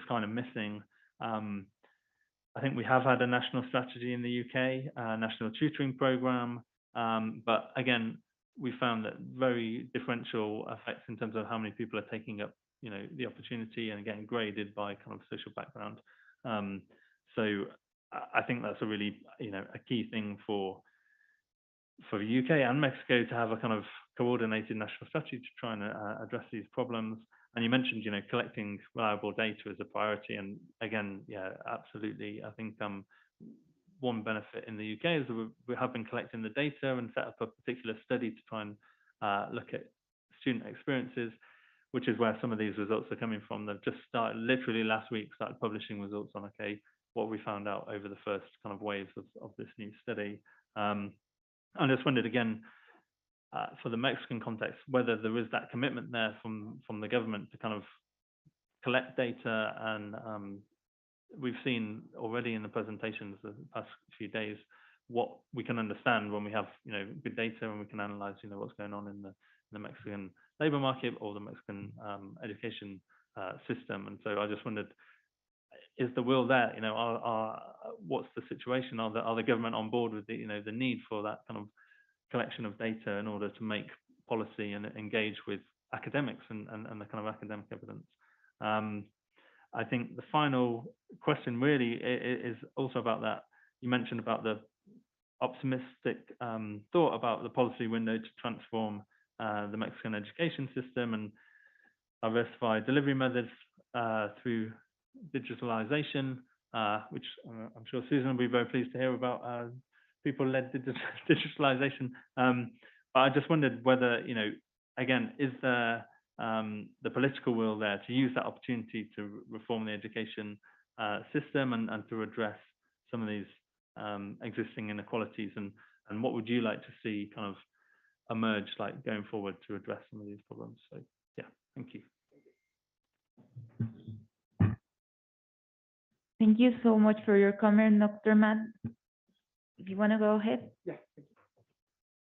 kind of missing. I think we have had a national strategy in the UK, a national tutoring program, but again, we found that very differential effects in terms of how many people are taking up, the opportunity and getting graded by kind of social background. So I think that's a really, a key thing for the UK and Mexico to have a kind of coordinated national strategy to try and address these problems. And you mentioned, collecting reliable data as a priority. And again, yeah, absolutely. I think one benefit in the UK is that we have been collecting the data and set up a particular study to try and look at student experiences, which is where some of these results are coming from. They've just started, literally last week, started publishing results on, what we found out over the first kind of waves of this new study. I just wondered again, for the Mexican context, whether there is that commitment there from the government to kind of collect data. And we've seen already in the presentations the past few days what we can understand when we have good data and we can analyze what's going on in the Mexican labor market or the Mexican education system. And so I just wondered, is the will there? What's the situation? Are the government on board with the need for that kind of collection of data in order to make policy and engage with academics and the kind of academic evidence? I think the final question really is also about that. You mentioned about the optimistic thought about the policy window to transform the Mexican education system and diversify delivery methods through digitalisation, which I'm sure Susan will be very pleased to hear about, people-led digitalisation. But I just wondered whether, again, is there the political will there to use that opportunity to reform the education system and to address some of these existing inequalities, and what would you like to see kind of emerge like going forward to address some of these problems? So yeah, thank you. Thank you so much for your comment, Dr. Matt. If you want to go ahead. Yeah, thank you.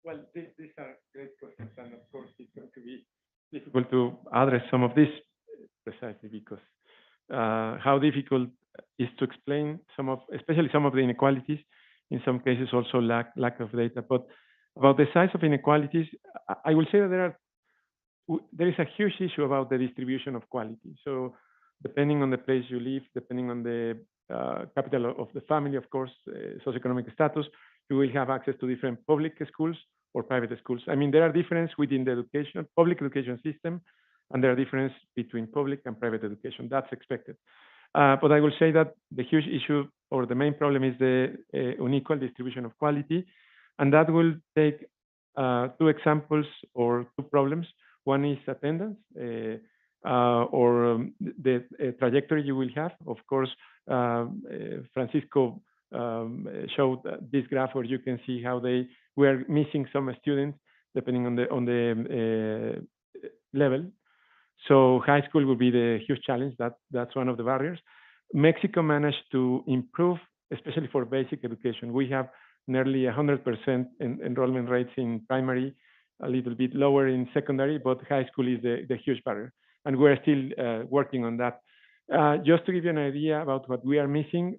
Well, these are great questions, and of course, it's going to be difficult to address some of this precisely because how difficult is to explain especially some of the inequalities, in some cases also lack of data. But about the size of inequalities, I will say that there is a huge issue about the distribution of quality. So depending on the place you live, depending on the capital of the family, of course, socioeconomic status, you will have access to different public schools or private schools. I mean, there are differences within the public education system, and there are differences between public and private education. That's expected. But I will say that the huge issue or the main problem is the unequal distribution of quality. And that will take two examples or two problems. One is attendance or the trajectory you will have. Of course, Francisco showed this graph where you can see how they were missing some students depending on the level. So high school will be the huge challenge. That's one of the barriers. Mexico managed to improve, especially for basic education. We have nearly 100% enrollment rates in primary, a little bit lower in secondary, but high school is the huge barrier. And we're still working on that. Just to give you an idea about what we are missing,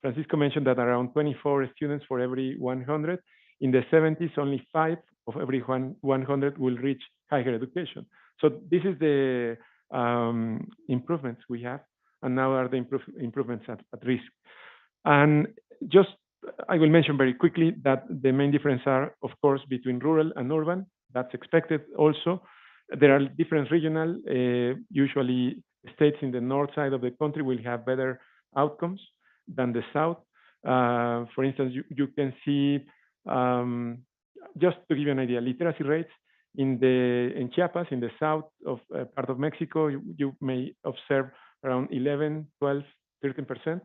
Francisco mentioned that around 24 students for every 100. In the 70s, only 5 of every 100 will reach higher education. So this is the improvements we have, and now are the improvements at risk. And just, I will mention very quickly that the main differences are, of course, between rural and urban. That's expected also. There are different regional, usually states in the north side of the country will have better outcomes than the south. For instance, you can see, just to give you an idea, literacy rates in Chiapas, in the south of part of Mexico, you may observe around 11, 12, 13%.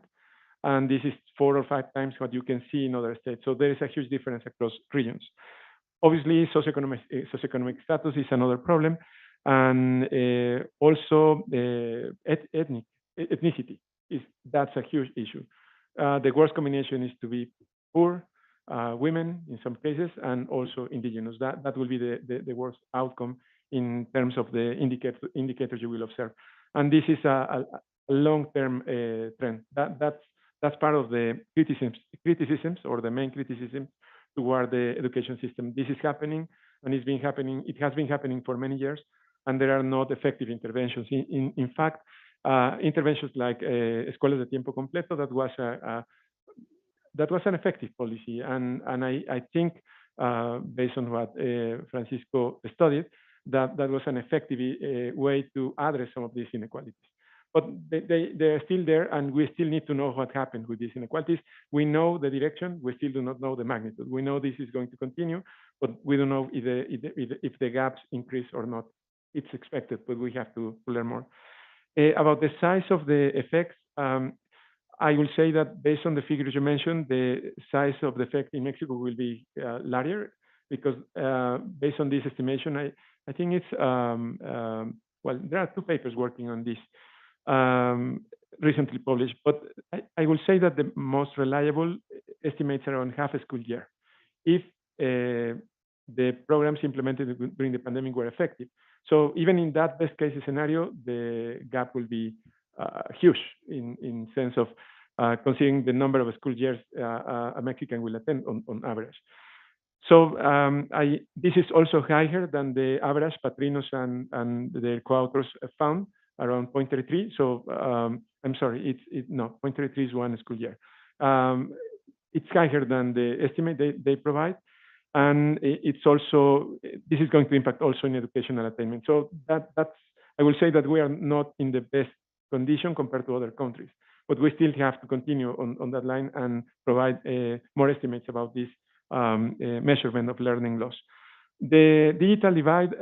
And this is 4 or 5 times what you can see in other states. So there is a huge difference across regions. Obviously, socioeconomic status is another problem. And also ethnicity, that's a huge issue. The worst combination is to be poor, women in some cases, and also indigenous. That will be the worst outcome in terms of the indicators you will observe. And this is a long-term trend. That's part of the criticisms or the main criticism toward the education system. This is happening, and it's been happening. It has been happening for many years, and there are not effective interventions. In fact, interventions like escuelas de tiempo completo, that was an effective policy, and I think based on what Francisco studied, that was an effective way to address some of these inequalities. But they're still there, and we still need to know what happened with these inequalities. We know the direction, we still do not know the magnitude. We know this is going to continue, but we don't know if the gaps increase or not. It's expected, but we have to learn more. About the size of the effects, I will say that based on the figures you mentioned, the size of the effect in Mexico will be larger, because based on this estimation, I think it's, well, there are 2 papers working on this recently published, but I will say that the most reliable estimates around half a school year, if the programs implemented during the pandemic were effective. So even in that best case scenario, the gap will be huge in sense of considering the number of school years a Mexican will attend on average. So this is also higher than the average Patrinos and the co-authors found, around 0.33. So I'm sorry, no, 0.33 is 1 school year. It's higher than the estimate they provide. And it's also, this is going to impact also in educational attainment. So that's, I will say that we are not in the best condition compared to other countries, but we still have to continue on that line and provide more estimates about this measurement of learning loss. The digital divide,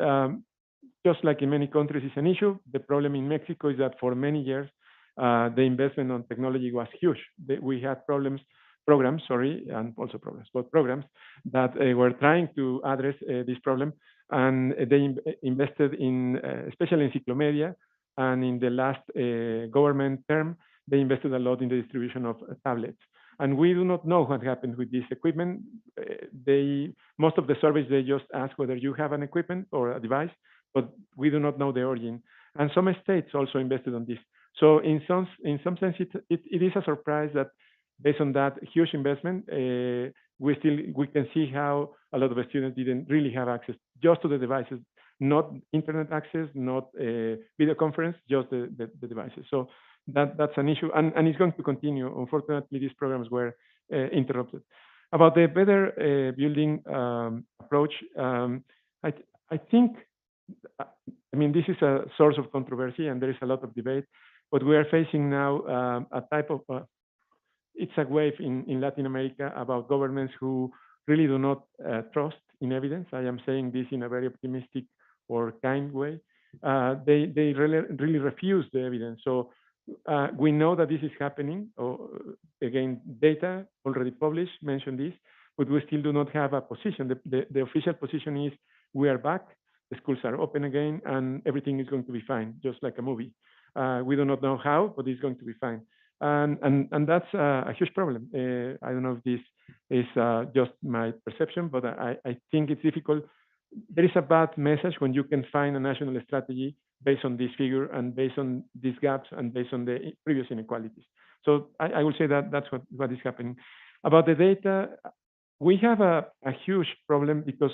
just like in many countries, is an issue. The problem in Mexico is that for many years, the investment on technology was huge. We had programs, and also programs that were trying to address this problem, and they invested in, especially in Cyclomedia, and in the last government term, they invested a lot in the distribution of tablets. And we do not know what happened with this equipment. Most of the surveys, they just ask whether you have an equipment or a device, but we do not know the origin. And some states also invested on this. So in some sense, it is a surprise that based on that huge investment, we can see how a lot of the students didn't really have access just to the devices, not internet access, not video conference, just the devices. So that's an issue, and it's going to continue. Unfortunately, these programs were interrupted. About the better building approach, I think, I mean, this is a source of controversy, and there is a lot of debate, but we are facing now a type of, it's a wave in Latin America about governments who really do not trust in evidence. I am saying this in a very optimistic or kind way. They really refuse the evidence. So we know that this is happening. Again, data already published mention this, but we still do not have a position. The official position is we are back, the schools are open again, and everything is going to be fine, just like a movie. We do not know how, but it's going to be fine. And that's a huge problem. I don't know if this is just my perception, but I think it's difficult. There is a bad message when you can find a national strategy based on this figure and based on these gaps and based on the previous inequalities. So I will say that that's what is happening. About the data, we have a huge problem because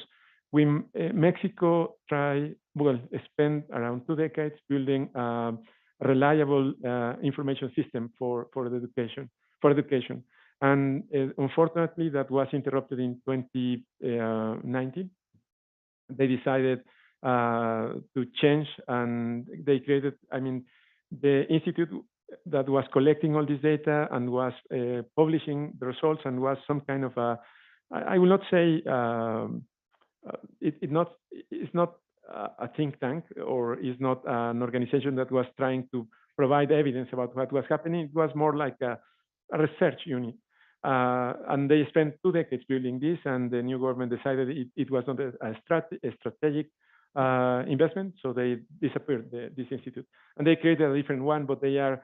Mexico spent around 2 decades building a reliable information system for education. And unfortunately, that was interrupted in 2019. They decided to change, and they created, I mean, the institute that was collecting all this data and was publishing the results and was some kind of a, I will not say, it's not a think tank, or is not an organization that was trying to provide evidence about what was happening. It was more like a research unit. And they spent 2 decades building this, and the new government decided it was not a strategic investment, so they disappeared this institute. And they created a different one, but they are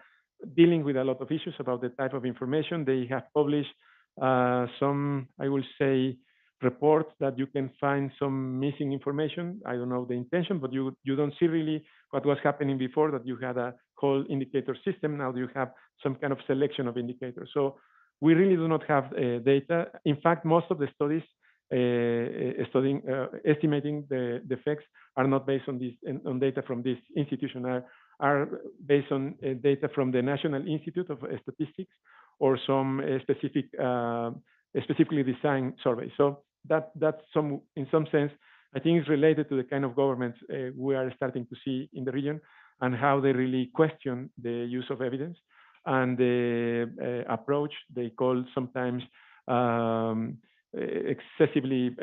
dealing with a lot of issues about the type of information. They have published some, I will say, reports that you can find some missing information. I don't know the intention, but you don't see really what was happening before, that you had a whole indicator system. Now you have some kind of selection of indicators. So we really do not have data. In fact, most of the studies estimating the effects are not based on this, on data from this institution, are based on data from the National Institute of Statistics or some specifically designed survey. So that's some, in some sense, I think it's related to the kind of governments we are starting to see in the region and how they really question the use of evidence and the approach they call sometimes excessively,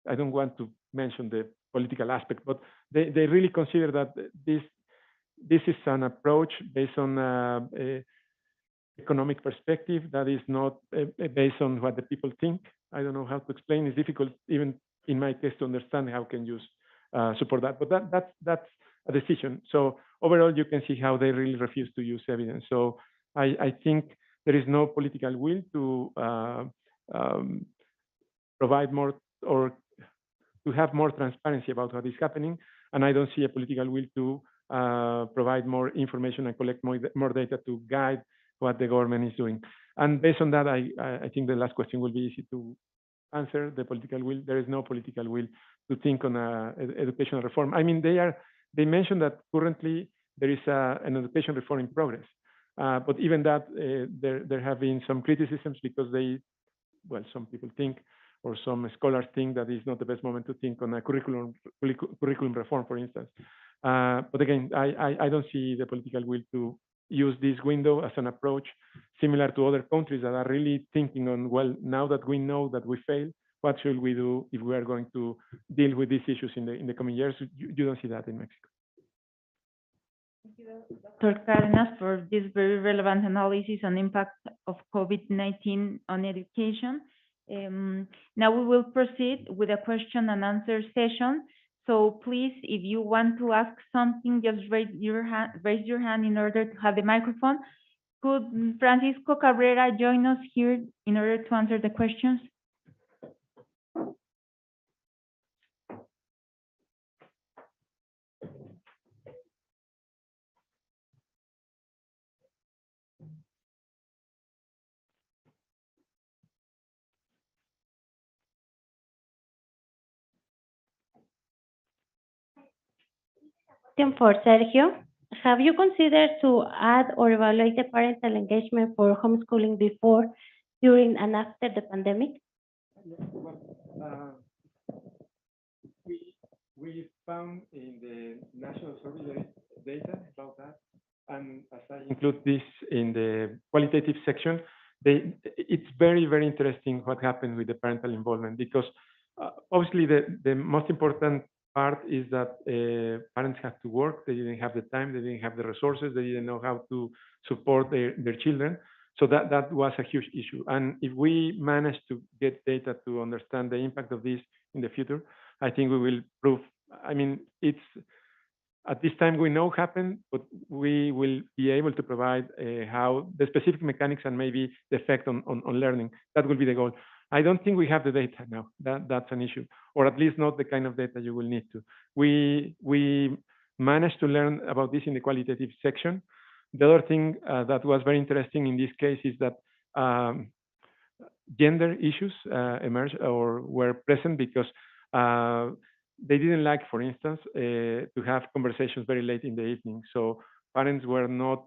I don't want to mention the political aspect, but they really consider that this is an approach based on economic perspective that is not based on what the people think. I don't know how to explain. It's difficult, even in my case, to understand how can you support that. But that's a decision. So overall, you can see how they really refuse to use evidence. So I think there is no political will to provide more or to have more transparency about what is happening. And I don't see a political will to provide more information and collect more data to guide what the government is doing. And based on that, I think the last question will be easy to answer. The political will, there is no political will to think on educational reform. I mean, they mentioned that currently there is an education reform in progress. But even that, there have been some criticisms because some people think, or some scholars think, that it's not the best moment to think on a curriculum reform, for instance. But again, I don't see the political will to use this window as an approach similar to other countries that are really thinking on, well, now that we know that we failed, what should we do if we are going to deal with these issues in the coming years? You don't see that in Mexico. Thank you, Dr. Cárdenas, for this very relevant analysis on impact of COVID-19 on education. Now we will proceed with a question and answer session. So please, if you want to ask something, just raise your hand in order to have the microphone. Could Francisco Cabrera join us here in order to answer the questions? For Sergio, have you considered to add or evaluate the parental engagement for homeschooling before, during, and after the pandemic? We found in the national survey data about that, and as I include this in the qualitative section, it's very, very interesting what happened with the parental involvement, because obviously the most important part is that parents have to work. They didn't have the time, they didn't have the resources, they didn't know how to support their children. So that was a huge issue. And if we manage to get data to understand the impact of this in the future, I think we will prove, I mean, it's at this time we know happened, but we will be able to provide how the specific mechanics and maybe the effect on learning. That will be the goal. I don't think we have the data now. That's an issue, or at least not the kind of data you will need to. We managed to learn about this in the qualitative section. The other thing that was very interesting in this case is that gender issues emerged or were present because they didn't like, for instance, to have conversations very late in the evening. So parents were not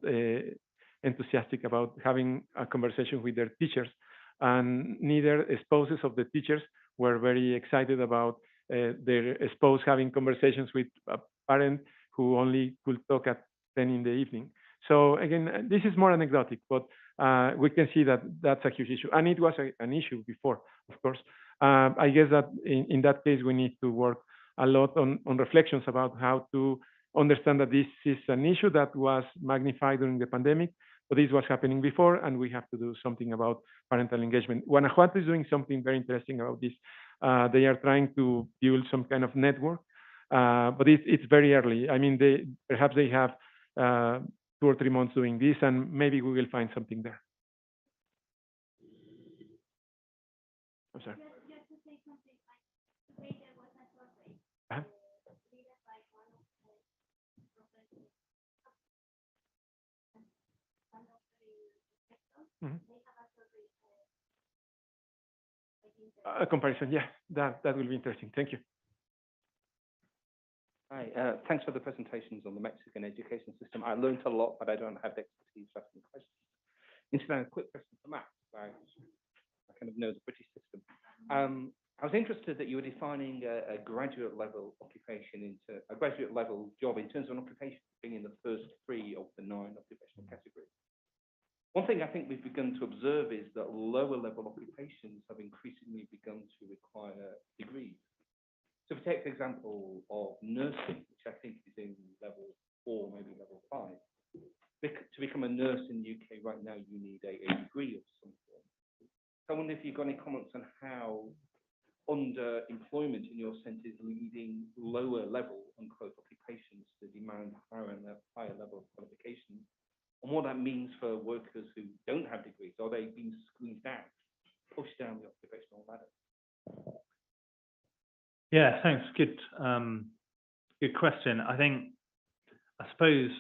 enthusiastic about having a conversation with their teachers, and neither spouses of the teachers were very excited about their spouse having conversations with a parent who only could talk at 10 in the evening. So again, this is more anecdotic, but we can see that that's a huge issue. And it was an issue before, of course. I guess that in that case, we need to work a lot on reflections about how to understand that this is an issue that was magnified during the pandemic, but this was happening before, and we have to do something about parental engagement. Guanajuato is doing something very interesting about this. They are trying to build some kind of network, but it's very early. I mean, perhaps they have 2 or 3 months doing this, and maybe we will find something there. I'm sorry. Uh-huh. Mhm. A comparison, yeah, that will be interesting. Thank you. Hi, thanks for the presentations on the Mexican education system. I learned a lot, but I don't have the expertise to ask some questions. Instead, a quick question for Matt. I kind of know the British system. I was interested that you were defining a graduate level occupation into a graduate level job in terms of an occupation being in the first 3 of the 9 occupational categories. One thing I think we've begun to observe is that lower level occupations have increasingly begun to require degrees. So if we take the example of nursing, which I think is in level 4, maybe level 5, to become a nurse in the UK right now, you need a degree of some form. So I wonder if you've got any comments on how underemployment, in your sense, is leading lower level, unquote, occupations to demand higher level of qualification, and what that means for workers who don't have degrees. Are they being squeezed out, pushed down the occupational ladder? Yeah, thanks. Good question. I suppose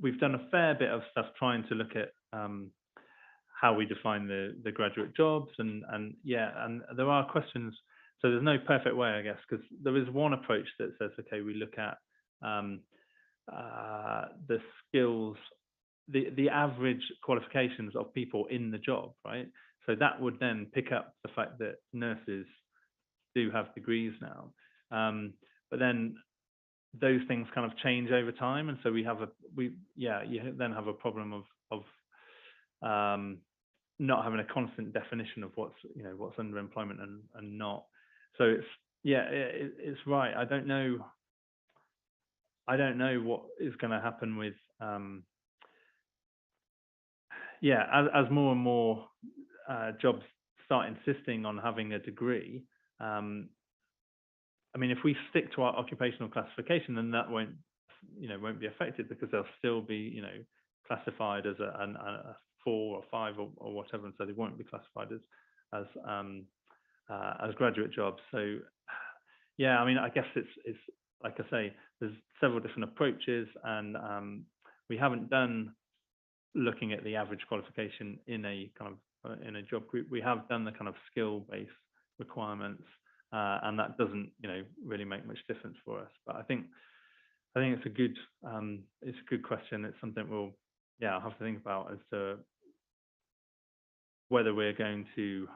we've done a fair bit of stuff trying to look at how we define the graduate jobs, and there are questions. So there's no perfect way, I guess, because there is one approach that says, okay, we look at the skills, the average qualifications of people in the job, right? So that would then pick up the fact that nurses do have degrees now, but then those things kind of change over time, and so you then have a problem of not having a constant definition of what's underemployment and not. So it's right. I don't know what is going to happen with as more and more jobs start insisting on having a degree. I mean, if we stick to our occupational classification, then that won't be affected, because they'll still be, classified as a 4 or 5 or whatever, and so they won't be classified as graduate jobs. So, I mean, I guess it's like I say, there's several different approaches, and we haven't done looking at the average qualification in a kind of in a job group. We have done the kind of skill-based requirements. And that doesn't, really make much difference for us. But I think it's a good question. It's something I'll have to think about as to whether we're going to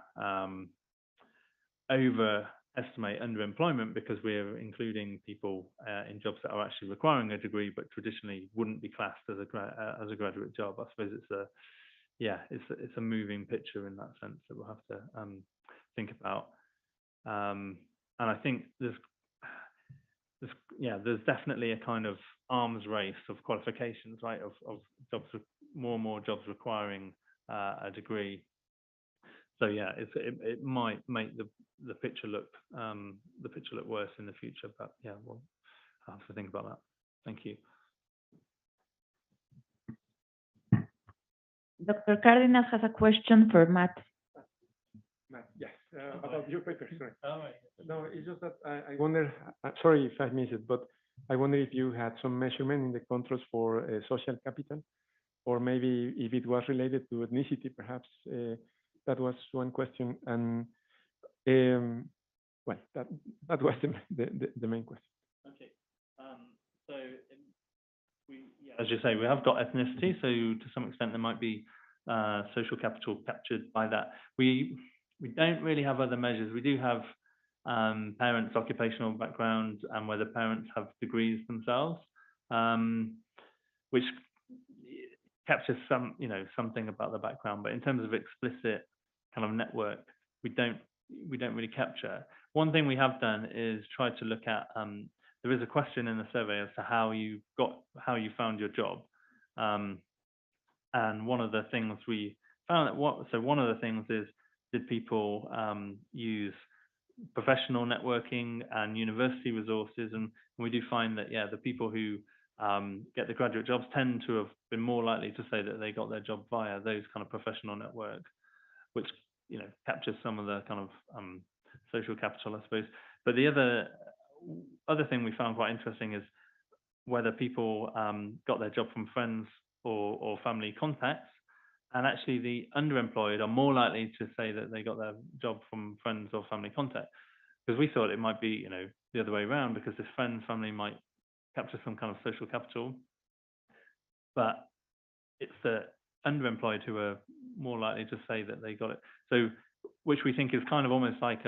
overestimate underemployment because we're including people in jobs that are actually requiring a degree, but traditionally wouldn't be classed as a graduate job. I suppose it's a moving picture in that sense that we'll have to think about. And I think there's definitely a kind of arms race of qualifications, right? Of jobs, more and more jobs requiring a degree. So it might make the picture look worse in the future. But we'll have to think about that. Thank you. Dr. Cárdenas has a question for Matt. Yes, about your paper, sorry. No, it's just that I wonder, sorry if I missed it, but I wonder if you had some measurement in the controls for social capital, or maybe if it was related to ethnicity, perhaps. That was one question. And well, that was the main question. Okay. So as you say, we have got ethnicity, so to some extent there might be social capital captured by that. We don't really have other measures. We do have parents' occupational background and whether parents have degrees themselves, which captures something about the background. But in terms of explicit kind of network, we don't really capture. One thing we have done is try to look at. There is a question in the survey as to how you found your job, and one of the things we found one of the things is, did people use professional networking and university resources? And we do find that the people who get the graduate jobs tend to have been more likely to say that they got their job via those kind of professional networks, which captures some of the kind of social capital, I suppose. But the other thing we found quite interesting is whether people got their job from friends or family contacts. And actually, the underemployed are more likely to say that they got their job from friends or family contact, because we thought it might be, the other way around, because this friend, family might capture some kind of social capital, but it's the underemployed who are more likely to say that they got it. So, which we think is kind of almost like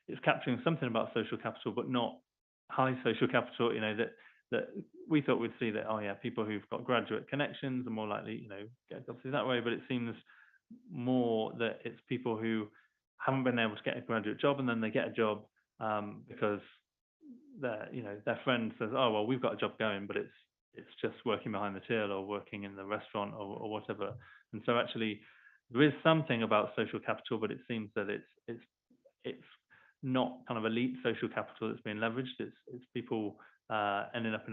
it's capturing something about social capital, but not high social capital. That we thought we'd see that, oh yeah, people who've got graduate connections are more likely, get jobs through that way. But it seems more that it's people who haven't been able to get a graduate job, and then they get a job because their friend says, oh well, we've got a job going, but it's just working behind the till or working in the restaurant or whatever. And so actually there is something about social capital, but it seems that it's not kind of elite social capital that's being leveraged. It's people ending up in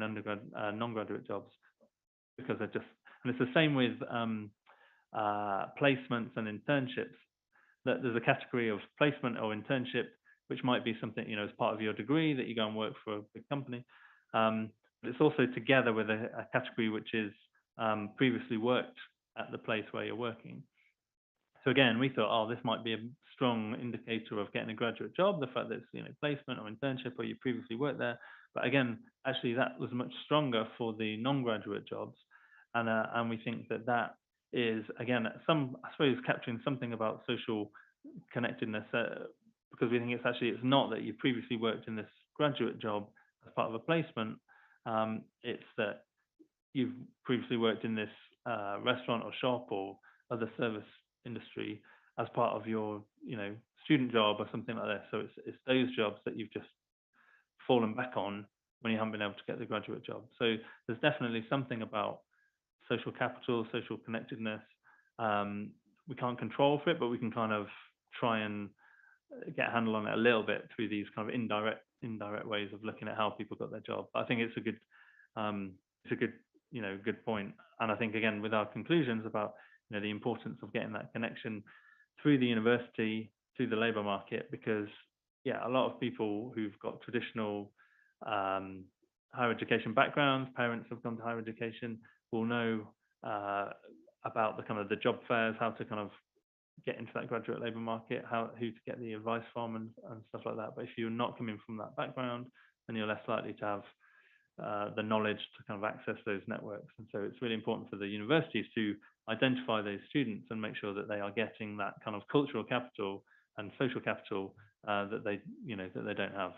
non-graduate jobs because they're just, and it's the same with placements and internships. That there's a category of placement or internship which might be something, as part of your degree that you go and work for a big company. But it's also together with a category which is previously worked at the place where you're working. So again, we thought, oh, this might be a strong indicator of getting a graduate job, the fact that it's placement or internship or you previously worked there. But again, actually that was much stronger for the non-graduate jobs, and we think that is again I suppose capturing something about social connectedness, because we think it's not that you previously worked in this graduate job as part of a placement. It's that you've previously worked in this restaurant or shop or other service industry as part of your student job or something like that. So it's those jobs that you've just fallen back on when you haven't been able to get the graduate job. So there's definitely something about social capital, social connectedness. We can't control for it, but we can kind of try and get a handle on it a little bit through these kind of indirect ways of looking at how people got their job. I think it's a good good point. And I think again with our conclusions about the importance of getting that connection through the university to the labour market, because a lot of people who've got traditional higher education backgrounds, parents have gone to higher education, will know about the kind of the job fairs, how to kind of get into that graduate labour market, who to get the advice from and stuff like that. But if you're not coming from that background, then you're less likely to have the knowledge to kind of access those networks. And so it's really important for the universities to identify those students and make sure that they are getting that kind of cultural capital and social capital that they don't have.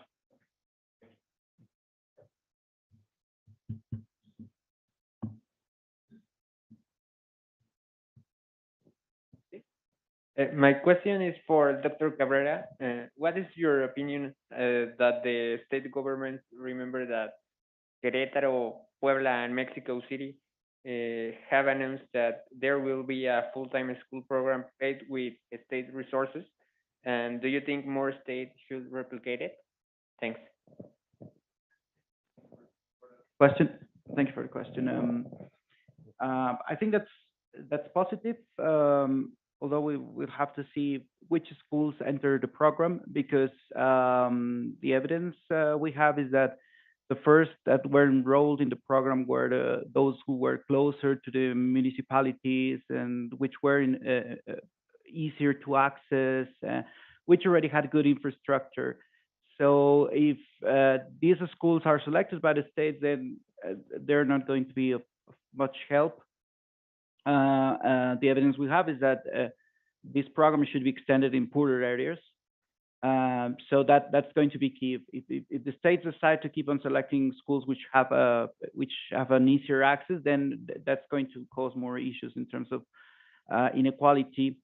My question is for Dr. Cabrera. What is your opinion that the state government, remember that Querétaro, Puebla, and Mexico City have announced that there will be a full-time school program paid with state resources? And do you think more states should replicate it? Thanks. Thank you for the question. I think that's positive. Although we will have to see which schools enter the program, because the evidence we have is that the first that were enrolled in the program were those who were closer to the municipalities and which were easier to access, which already had good infrastructure. So if these schools are selected by the state, then they're not going to be of much help. The evidence we have is that this program should be extended in poorer areas. So that's going to be key. If the states decide to keep on selecting schools which have an easier access, then that's going to cause more issues in terms of inequality.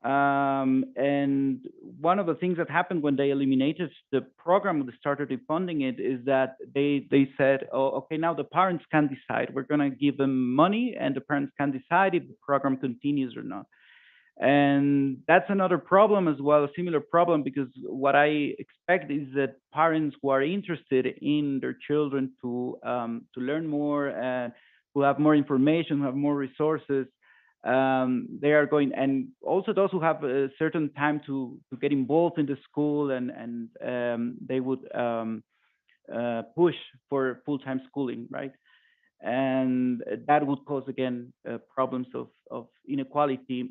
And one of the things that happened when they eliminated the program, they started funding it, is that they said, oh, okay, now the parents can decide. We're going to give them money, and the parents can decide if the program continues or not. And that's another problem as well, a similar problem, because what I expect is that parents who are interested in their children to learn more and who have more information, who have more resources, They are going, and also those who have a certain time to get involved in the school, and they would push for full-time schooling, right? And that would cause again problems of inequality.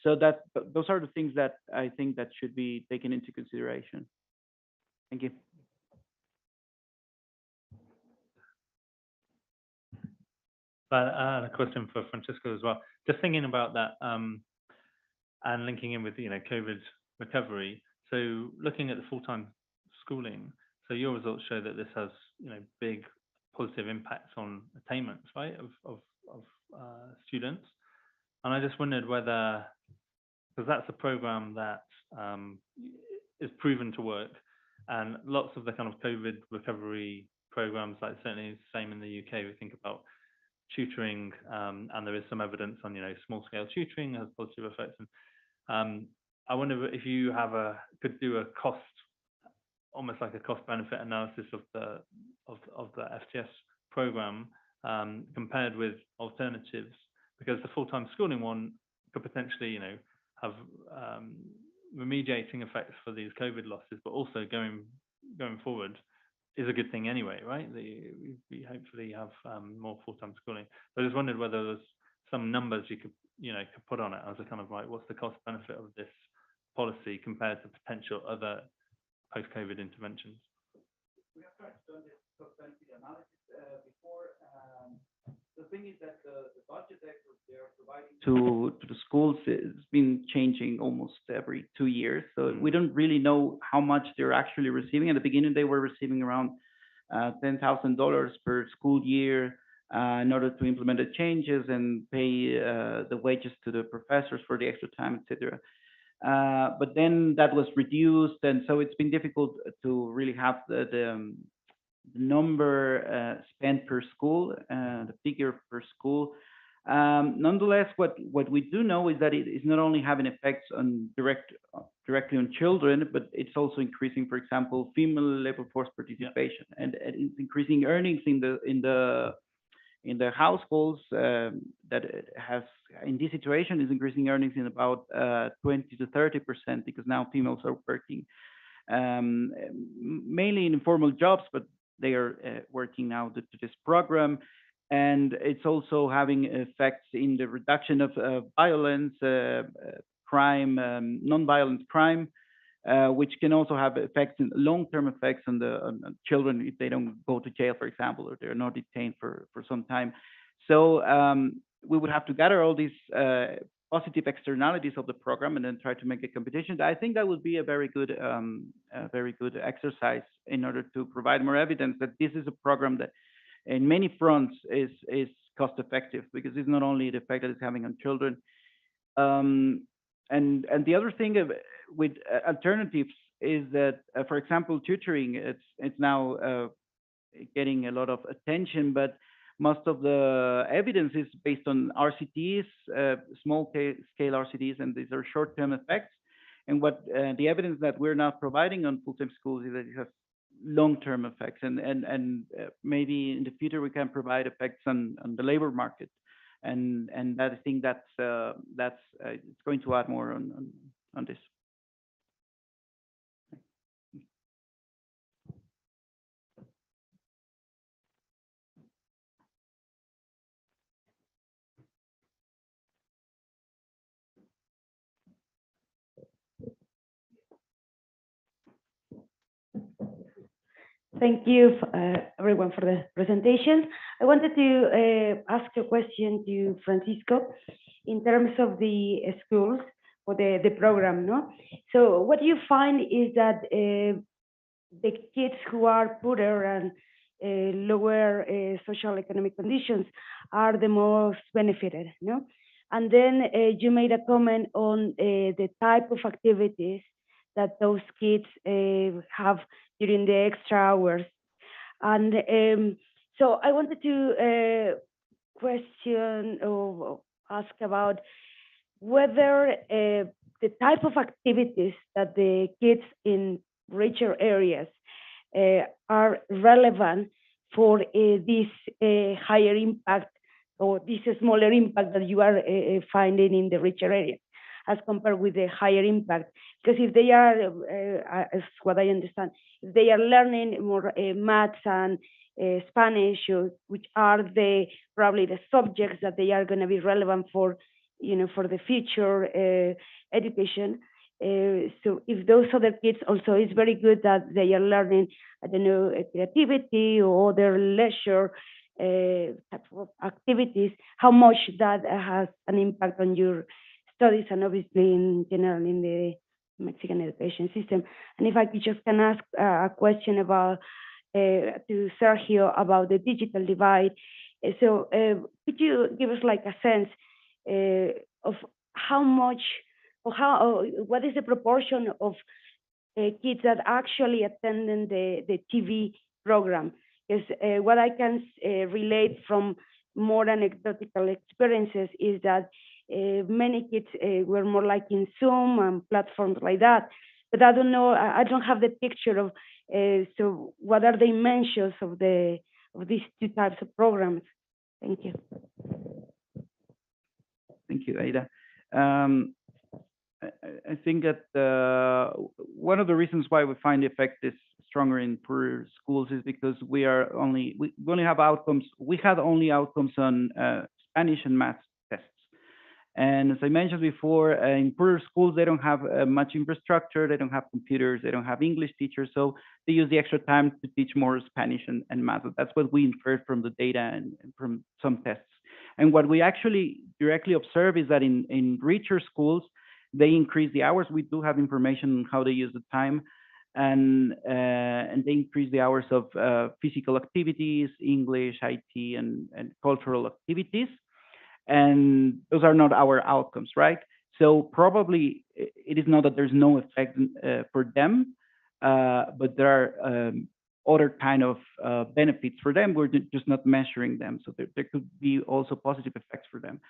So that those are the things that I think that should be taken into consideration. Thank you. But I had a question for Francisco as well. Just thinking about that and linking in with COVID recovery. So looking at the full-time schooling, so your results show that this has big positive impacts on attainments, right, of students. And I just wondered whether, because that's a program that is proven to work, and lots of the kind of COVID recovery programs, like certainly the same in the UK, we think about tutoring, and there is some evidence on small-scale tutoring has positive effects. And I wonder if you could do a cost, almost like a cost-benefit analysis of the FTS program compared with alternatives, because the full-time schooling one could potentially have remediating effects for these COVID losses, but also going forward is a good thing anyway, right? We hopefully have more full-time schooling. So I just wondered whether there's some numbers you could put on it as a kind of like, what's the cost benefit of this policy compared to potential other post-COVID interventions? We have tried to do this cost-benefit analysis before. The thing is that the budget that they are providing to the schools has been changing almost every 2 years. So we don't really know how much they're actually receiving. At the beginning, they were receiving around $10,000 per school year in order to implement the changes and pay the wages to the professors for the extra time, etc. But then that was reduced, and so it's been difficult to really have the number spent per school, the figure per school. Nonetheless, what we do know is that it is not only having effects on directly on children, but it's also increasing, for example, female labor force participation, and it's increasing earnings in the households that has in this situation is increasing earnings in about 20 to 30%, because now females are working mainly in informal jobs, but they are working now to this program. And it's also having effects in the reduction of violence, crime, non-violent crime, which can also have effects, long-term effects on children if they don't go to jail, for example, or they're not detained for some time. So we would have to gather all these positive externalities of the program and then try to make a competition. I think that would be a very good exercise in order to provide more evidence that this is a program that in many fronts is cost effective, because it's not only the effect that it's having on children. And the other thing with alternatives is that, for example, tutoring, it's now getting a lot of attention, but most of the evidence is based on RCTs, small scale RCTs, and these are short-term effects. And what the evidence that we're now providing on full-time schools is that it has long-term effects, and maybe in the future we can provide effects on the labor market, and that, I think that's it's going to add more on this. Thank you, everyone, for the presentation. I wanted to ask a question to Francisco in terms of the schools or the program, no? So what you find is that the kids who are poorer and lower social economic conditions are the most benefited, no? And then you made a comment on the type of activities that those kids have during the extra hours. And so I wanted to question or ask about whether the type of activities that the kids in richer areas are relevant for this higher impact or this smaller impact that you are finding in the richer areas as compared with the higher impact? Because if they are, as what I understand, if they are learning more maths and Spanish, which are probably the subjects that they are going to be relevant for, for the future education. So if those other kids also, it's very good that they are learning, I don't know, creativity or other leisure type of activities, how much that has an impact on your studies and obviously in general in the Mexican education system. And if I could just can ask a question about to Sergio about the digital divide. So could you give us like a sense of how much or what is the proportion of kids that actually attending the TV program? Because what I can relate from more anecdotal experiences is that many kids were more like in Zoom and platforms like that. But I don't know, I don't have the picture of, so what are the dimensions of these two types of programs? Thank you. Thank you, Aída. I think that one of the reasons why we find the effect is stronger in poorer schools is because we only have outcomes. We had only outcomes on Spanish and math tests. And as I mentioned before, in poorer schools, they don't have much infrastructure, they don't have computers, they don't have English teachers, so they use the extra time to teach more Spanish and math. That's what we inferred from the data and from some tests. And what we actually directly observe is that in richer schools, they increase the hours. We do have information on how they use the time, and they increase the hours of physical activities, English, IT, and cultural activities. And those are not our outcomes, right? So probably it is not that there's no effect for them, but there are other kind of benefits for them. We're just not measuring them. So there could be also positive effects for them.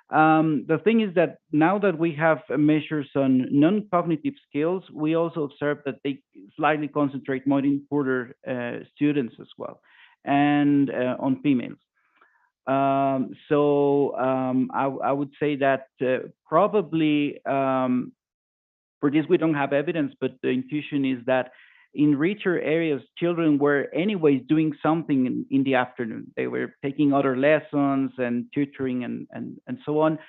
The thing is that now that we have measures on non-cognitive skills, we also observe that they slightly concentrate more in poorer students as well, and on females. I would say that probably for this we don't have evidence, but the intuition is that in richer areas, children were anyways doing something in the afternoon. They were taking other lessons and tutoring and so on.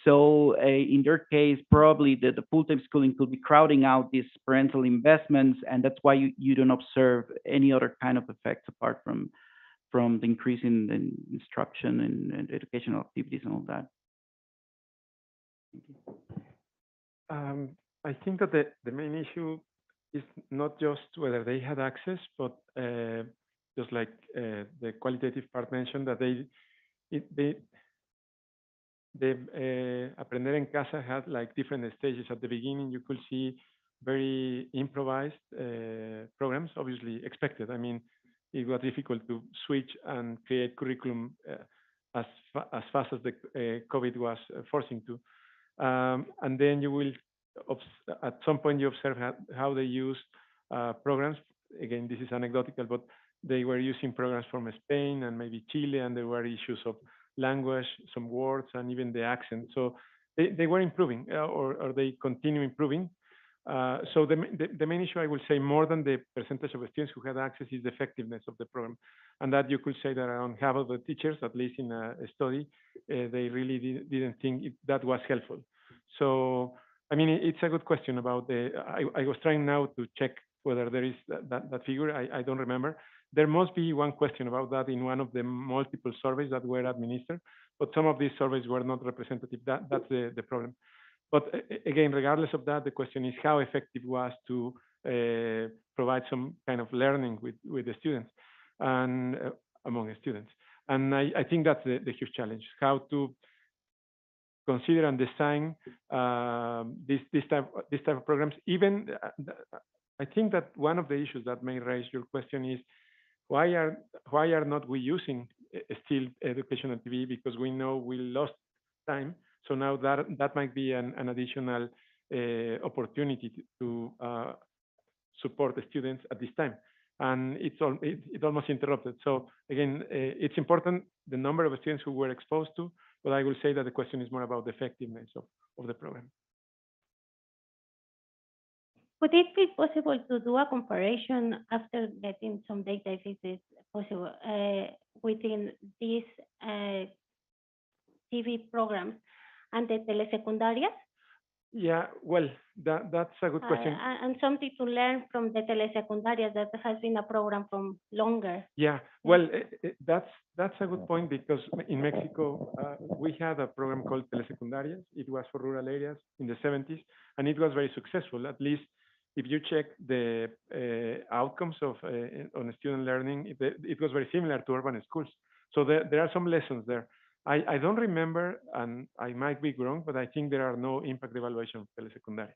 So in their case, probably the full-time schooling could be crowding out these parental investments, and that's why you don't observe any other kind of effects apart from the increase in instruction and educational activities and all that. I think that the main issue is not just whether they had access, but just like the qualitative part mentioned, that the Aprender en Casa had like different stages. At the beginning, you could see very improvised programs, obviously expected. I mean, it was difficult to switch and create curriculum as fast as the COVID was forcing to. And then you will, at some point, you observe how they use programs. Again, this is anecdotal, but they were using programs from Spain and maybe Chile, and there were issues of language, some words, and even the accent. So they were improving, or they continue improving. So the main issue, I will say, more than the percentage of students who had access, is the effectiveness of the program. And that you could say that around half of the teachers, at least in a study, they really didn't think that was helpful. So, I mean, it's a good question about I was trying now to check whether there is that figure. I don't remember. There must be one question about that in one of the multiple surveys that were administered, but some of these surveys were not representative. That's the problem. But again, regardless of that, the question is how effective was to provide some kind of learning with the students and among the students. And I think that's the huge challenge, how to consider and design this type of programs. Even I think that one of the issues that may raise your question is why are not we using still educational TV, because we know we lost time. So now that might be an additional opportunity to support the students at this time. and it almost interrupted. So again, it's important the number of students who were exposed to, but I will say that the question is more about the effectiveness of the program. Would it be possible to do a comparison after getting some data, if it is possible, within these TV programs and the telesecundarias? Yeah, well, that's a good question. And something to learn from the telesecundarias that has been a program from longer. Yeah, well, that's a good point, because in Mexico, we had a program called Telesecundarias. It was for rural areas in the 70s, and it was very successful. At least if you check the outcomes of on student learning, it was very similar to urban schools. So there are some lessons there. I don't remember, and I might be wrong, but I think there are no impact evaluation of telesecundarias.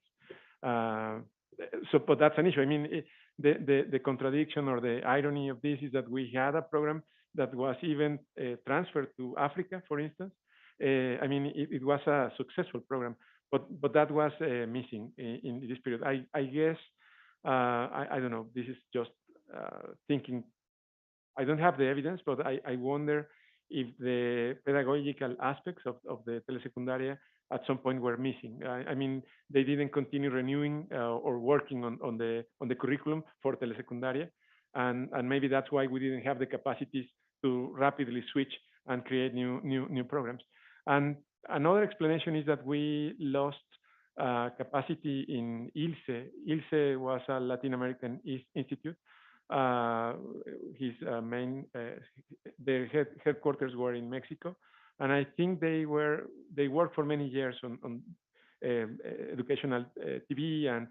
But that's an issue. I mean, the contradiction or the irony of this is that we had a program that was even transferred to Africa, for instance. I mean, it was a successful program, but that was missing in this period. I guess, I don't know, this is just thinking. I don't have the evidence, but I wonder if the pedagogical aspects of the telesecundaria at some point were missing. I mean, they didn't continue renewing or working on the curriculum for telesecundaria, and maybe that's why we didn't have the capacities to rapidly switch and create new programs. And another explanation is that we lost capacity in ILSE. ILSE was a Latin American institute. His their headquarters were in Mexico, and I think they worked for many years on educational TV and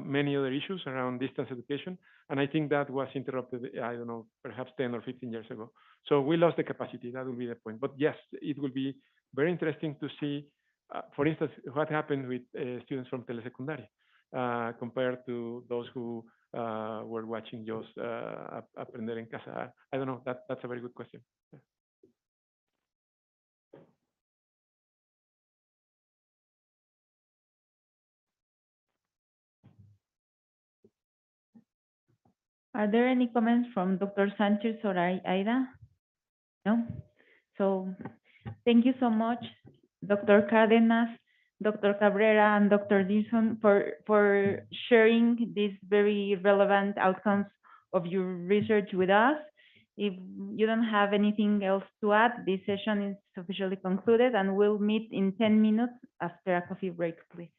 many other issues around distance education. And I think that was interrupted, I don't know, perhaps 10 or 15 years ago. So we lost the capacity. That will be the point. But yes, it will be very interesting to see, for instance, what happened with students from telesecundaria compared to those who were watching just Aprender en Casa. I don't know. That's a very good question. Yeah. Are there any comments from Dr. Sánchez or Aída? No? So thank you so much, Dr. Cárdenas, Dr. Cabrera, and Dr. Dilson for sharing these very relevant outcomes of your research with us. If you don't have anything else to add, this session is officially concluded, and we'll meet in 10 minutes after a coffee break, please.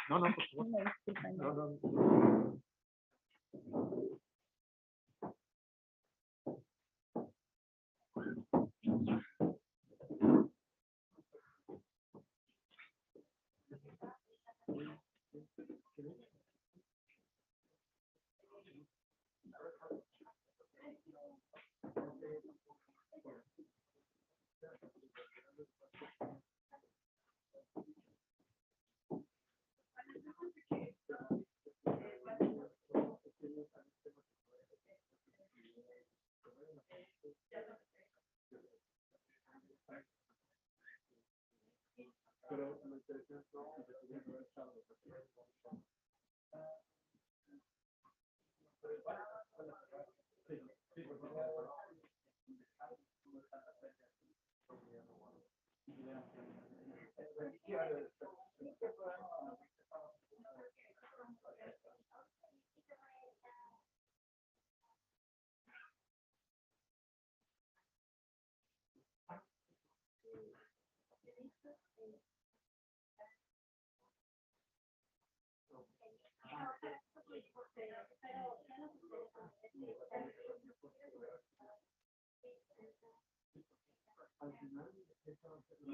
No, por favor. No.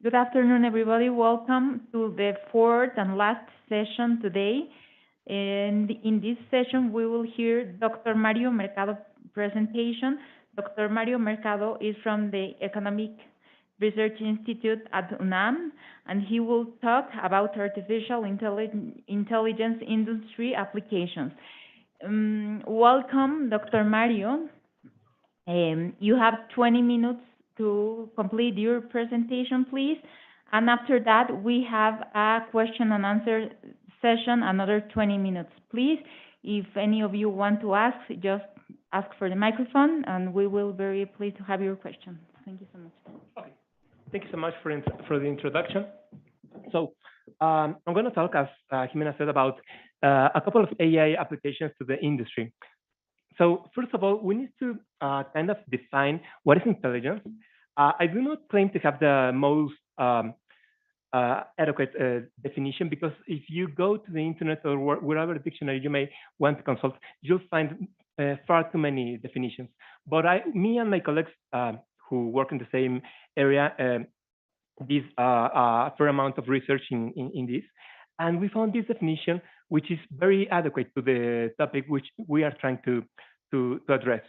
Good afternoon, everybody. Welcome to the fourth and last session today. And in this session, we will hear Dr. Mario Mercado presentation. Dr. Mario Mercado is from the Economic Research Institute at UNAM, and he will talk about artificial intelligence industry applications. Welcome, Dr. Mario. You have 20 minutes to complete your presentation, please. And after that, we have a question and answer session, another 20 minutes, please. If any of you want to ask, just ask for the microphone, and we will be very pleased to have your question. Thank you so much. Okay. Thank you so much for the introduction. So I'm going to talk, as Jimena said, about a couple of AI applications to the industry. So first of all, we need to kind of define what is intelligence. I do not claim to have the most adequate definition, because if you go to the internet or wherever dictionary you may want to consult, you'll find far too many definitions. But me and my colleagues who work in the same area did a fair amount of research in this, and we found this definition, which is very adequate to the topic which we are trying to address.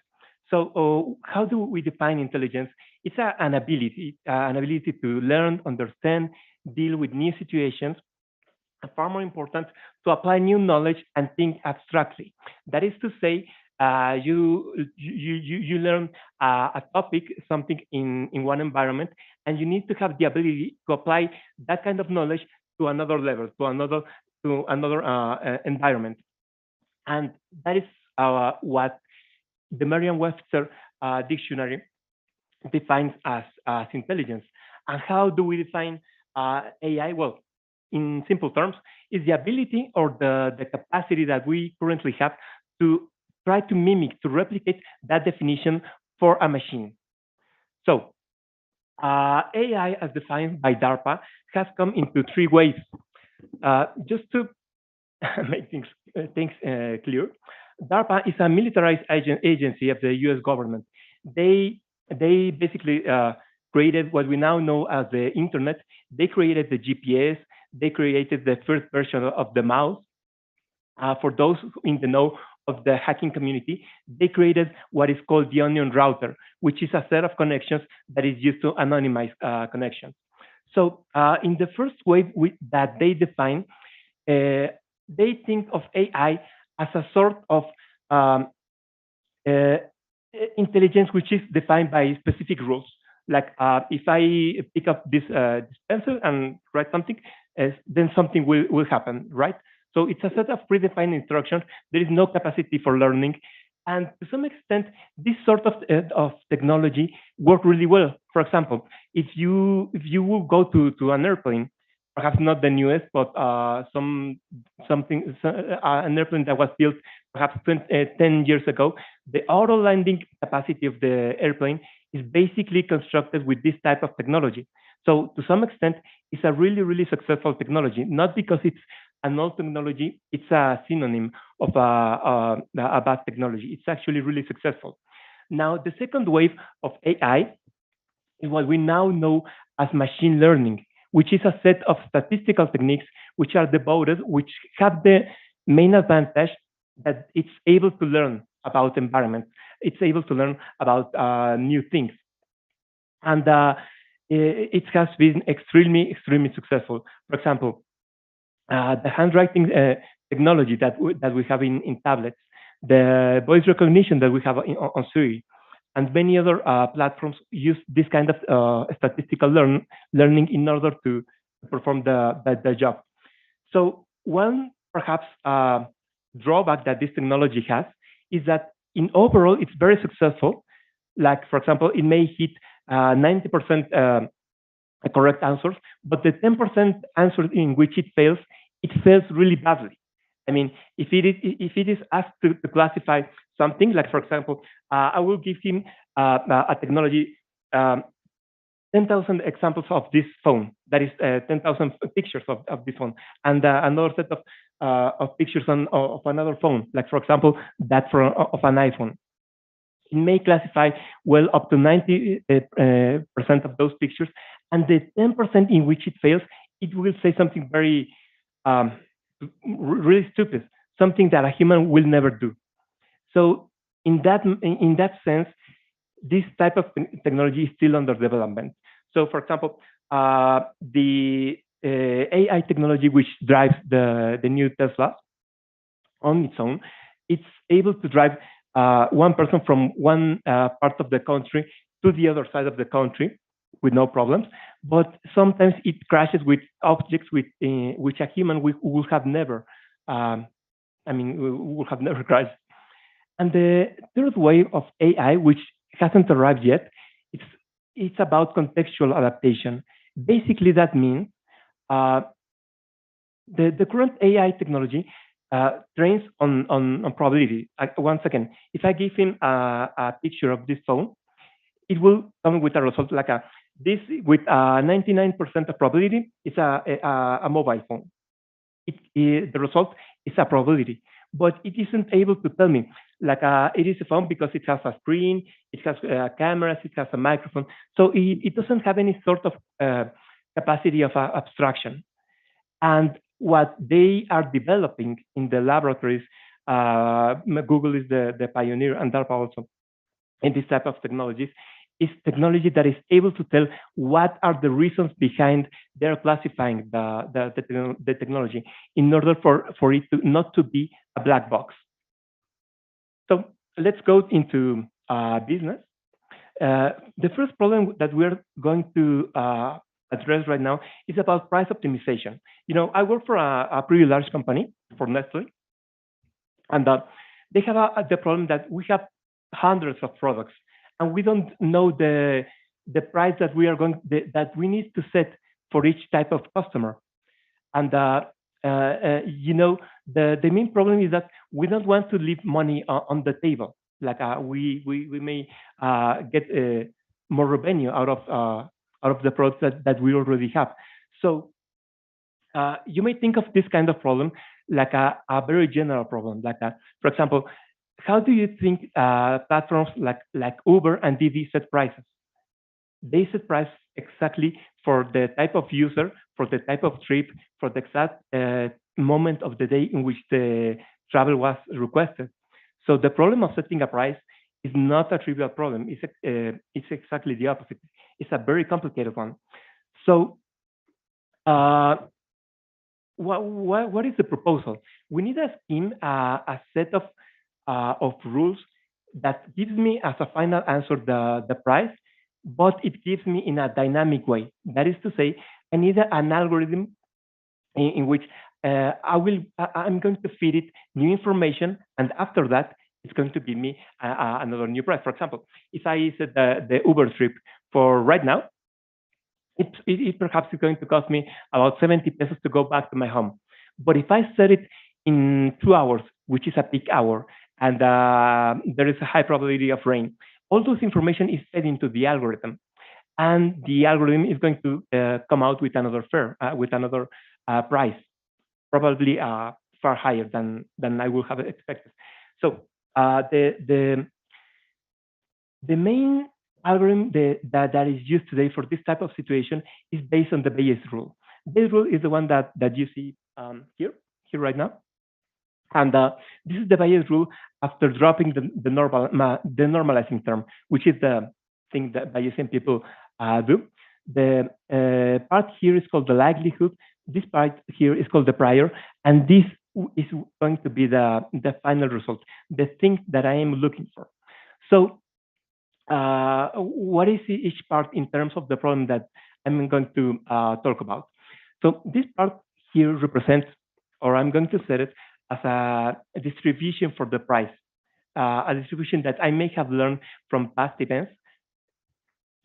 So how do we define intelligence? It's an ability to learn, understand, deal with new situations, and far more important, to apply new knowledge and think abstractly. That is to say, you learn a topic, something in one environment, and you need to have the ability to apply that kind of knowledge to another level, to another environment. And that is what the Merriam-Webster dictionary defines as intelligence. And how do we define AI? Well, in simple terms, is the ability or the capacity that we currently have to try to mimic, to replicate that definition for a machine. So AI, as defined by DARPA, has come into three ways. Just to make things clear, DARPA is a militarized agency of the U.S. government. They basically created what we now know as the internet. They created the GPS. They created the first version of the mouse. For those in the know of the hacking community, they created what is called the onion router, which is a set of connections that is used to anonymize connections. So in the first wave that they define, they think of AI as a sort of intelligence which is defined by specific rules. Like if I pick up this pencil and write something, then something will happen, right? So it's a set of predefined instructions. There is no capacity for learning. And to some extent, this sort of technology work really well. For example, if you will go to an airplane, perhaps not the newest, but an airplane that was built perhaps 10 years ago, the auto landing capacity of the airplane is basically constructed with this type of technology. So to some extent, it's a really, really successful technology, not because it's an old technology, it's a synonym of a bad technology. It's actually really successful. Now, the second wave of AI is what we now know as machine learning, which is a set of statistical techniques which are devoted, which have the main advantage that it's able to learn about environment. It's able to learn about new things. And it has been extremely, extremely successful. For example, the handwriting technology that we have in tablets, the voice recognition that we have on Siri, and many other platforms use this kind of statistical learning in order to perform the job. So one perhaps drawback that this technology has is that in overall it's very successful. Like, for example, it may hit 90% correct answers, but the 10% answers in which it fails really badly. I mean, if it is asked to classify something, like, for example, I will give him a technology, 10,000 examples of this phone. That is 10,000 pictures of this phone, and another set of pictures of another phone, like, for example, that of an iPhone. It may classify well up to 90% of those pictures, And the 10% in which it fails, it will say something very really stupid, something that a human will never do. So in that sense, this type of technology is still under development. So for example, the AI technology which drives the new Tesla on its own, it's able to drive one person from one part of the country to the other side of the country with no problems. But sometimes it crashes with objects which a human would have never, would have never crashed. And the third wave of AI, which hasn't arrived yet, it's about contextual adaptation. Basically, that means the current AI technology trains on probability. Once again, if I give him a picture of this phone, it will come with a result like this with 99% of probability is a mobile phone. The result is a probability, but it isn't able to tell me like it is a phone because it has a screen, it has cameras, it has a microphone. So it doesn't have any sort of capacity of abstraction. And what they are developing in the laboratories, Google is the pioneer, and DARPA also in this type of technologies, is technology that is able to tell what are the reasons behind their classifying the technology in order for it not to be a black box. So let's go into business. The first problem that we're going to address right now is about price optimization. You know, I work for a pretty large company, for Nestle, and they have the problem that we have hundreds of products, and we don't know the price that that we need to set for each type of customer. And you know, the main problem is that we don't want to leave money on the table. Like we may get more revenue out of the products that we already have. So you may think of this kind of problem like a very general problem, like for example, how do you think platforms like Uber and Didi set prices? They set price exactly for the type of user, for the type of trip, for the exact moment of the day in which the travel was requested. So the problem of setting a price is not a trivial problem. It's exactly the opposite. It's a very complicated one. So what is the proposal? We need a scheme, a set of rules that gives me as a final answer the price, but it gives me in a dynamic way. That is to say, I need an algorithm in which I'm going to feed it new information, and after that, it's going to give me another new price. For example, if I set the Uber trip for right now, it perhaps is going to cost me about 70 pesos to go back to my home. But if I set it in 2 hours, which is a peak hour, and there is a high probability of rain, all those information is fed into the algorithm, and the algorithm is going to come out with another fare, with another price, probably far higher than I would have expected. So the main algorithm that is used today for this type of situation is based on the Bayes rule. Bayes rule is the one that you see here right now. And this is the Bayes rule after dropping the normalizing term, which is the thing that Bayesian people do. The part here is called the likelihood. This part here is called the prior, and this is going to be the final result, the thing that I am looking for. So what is each part in terms of the problem that I'm going to talk about? So this part here represents, or I'm going to set it as a distribution for the price, a distribution that I may have learned from past events.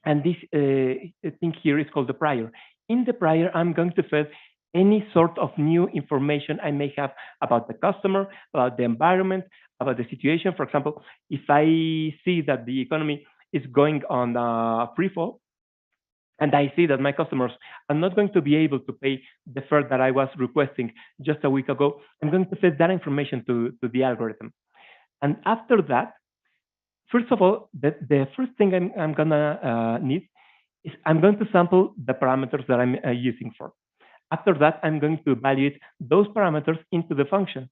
And this thing here is called the prior. In the prior, I'm going to feed any sort of new information I may have about the customer, about the environment, about the situation. For example, if I see that the economy is going on free fall, and I see that my customers are not going to be able to pay the fare that I was requesting just a week ago, I'm going to feed that information to the algorithm. And after that, first of all, the first thing I'm gonna need is I'm going to sample the parameters that I'm using for. After that, I'm going to evaluate those parameters into the function.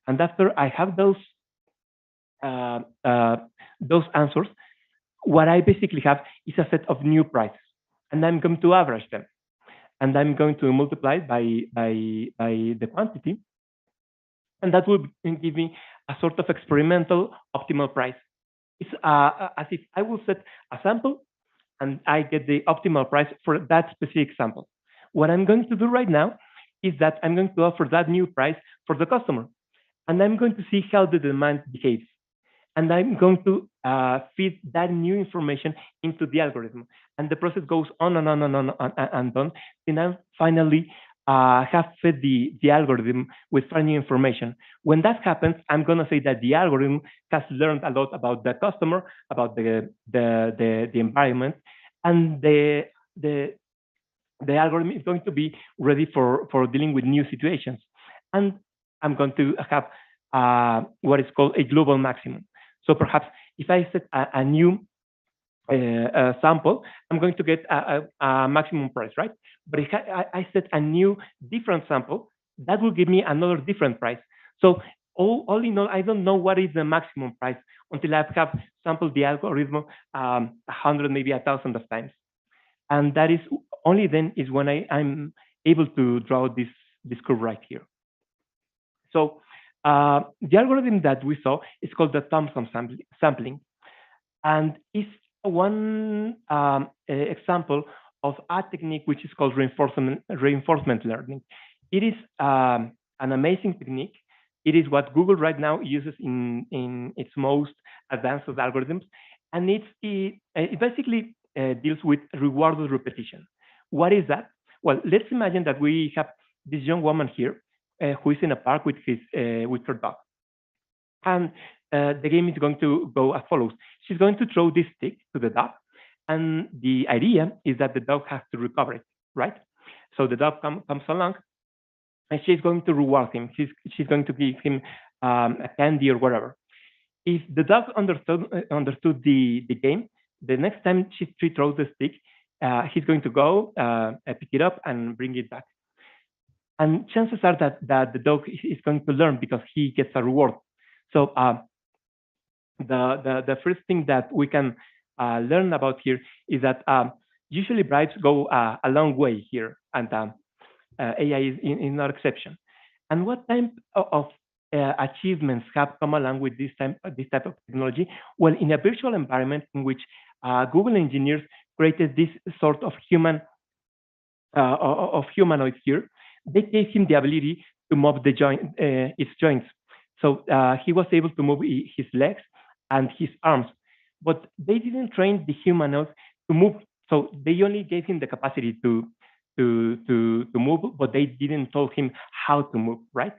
And after I have those answers, what I basically have is a set of new prices, and I'm going to average them, and I'm going to multiply by the quantity, and that will give me a sort of experimental optimal price. It's as if I will set a sample, and I get the optimal price for that specific sample. What I'm going to do right now is that I'm going to offer that new price for the customer, and I'm going to see how the demand behaves. And I'm going to feed that new information into the algorithm. And the process goes on and on and on and on. And I finally have fed the algorithm with further new information. When that happens, I'm going to say that the algorithm has learned a lot about the customer, about the environment, and the algorithm is going to be ready for dealing with new situations. And I'm going to have what is called a global maximum. So perhaps if I set a new sample, I'm going to get a maximum price, right? But if I set a new different sample, that will give me another different price. So all in all, I don't know what is the maximum price until I have sampled the algorithm 100, maybe 1,000 of times. And that is only then is when I'm able to draw this curve right here. So the algorithm that we saw is called the Thompson sampling, and is one example of a technique which is called reinforcement learning. It is an amazing technique. It is what Google right now uses in its most advanced of algorithms, and it basically deals with rewarded repetition. What is that? Well, let's imagine that we have this young woman here who is in a park with her dog, and the game is going to go as follows. She's going to throw this stick to the dog, and the idea is that the dog has to recover it, right? So the dog comes along, and she's going to reward him. She's going to give him a candy or whatever. If the dog understood the game, the next time she throws the stick, he's going to go pick it up and bring it back. And chances are that the dog is going to learn because he gets a reward. So the first thing that we can learn about here is that usually bribes go a long way here, and AI is not exception. And what type of achievements have come along with this type of technology? Well, in a virtual environment in which Google engineers created this sort of humanoid here, they gave him the ability to move its joints. So he was able to move his legs and his arms, but they didn't train the humanoid to move. So they only gave him the capacity to move, but they didn't tell him how to move, right?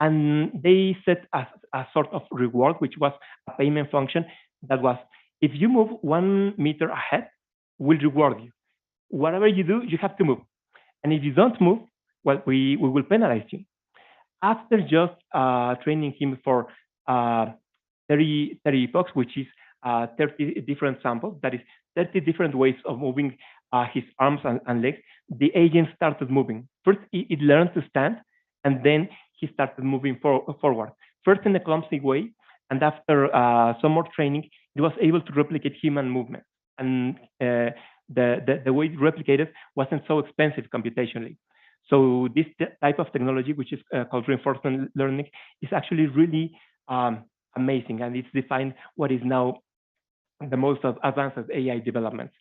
And they set a sort of reward, which was a payment function that was, if you move 1 meter ahead, we'll reward you. Whatever you do, you have to move. And if you don't move, well, we will penalize you. After just training him for 30 bucks, which is 30 different samples, that is 30 different ways of moving his arms and legs, the agent started moving. First, it learned to stand, and then he started moving forward. First in a clumsy way, and after some more training, it was able to replicate human movement. And the way it replicated wasn't so expensive computationally. So this type of technology, which is called reinforcement learning, is actually really amazing, and it's defined what is now the most advanced AI developments.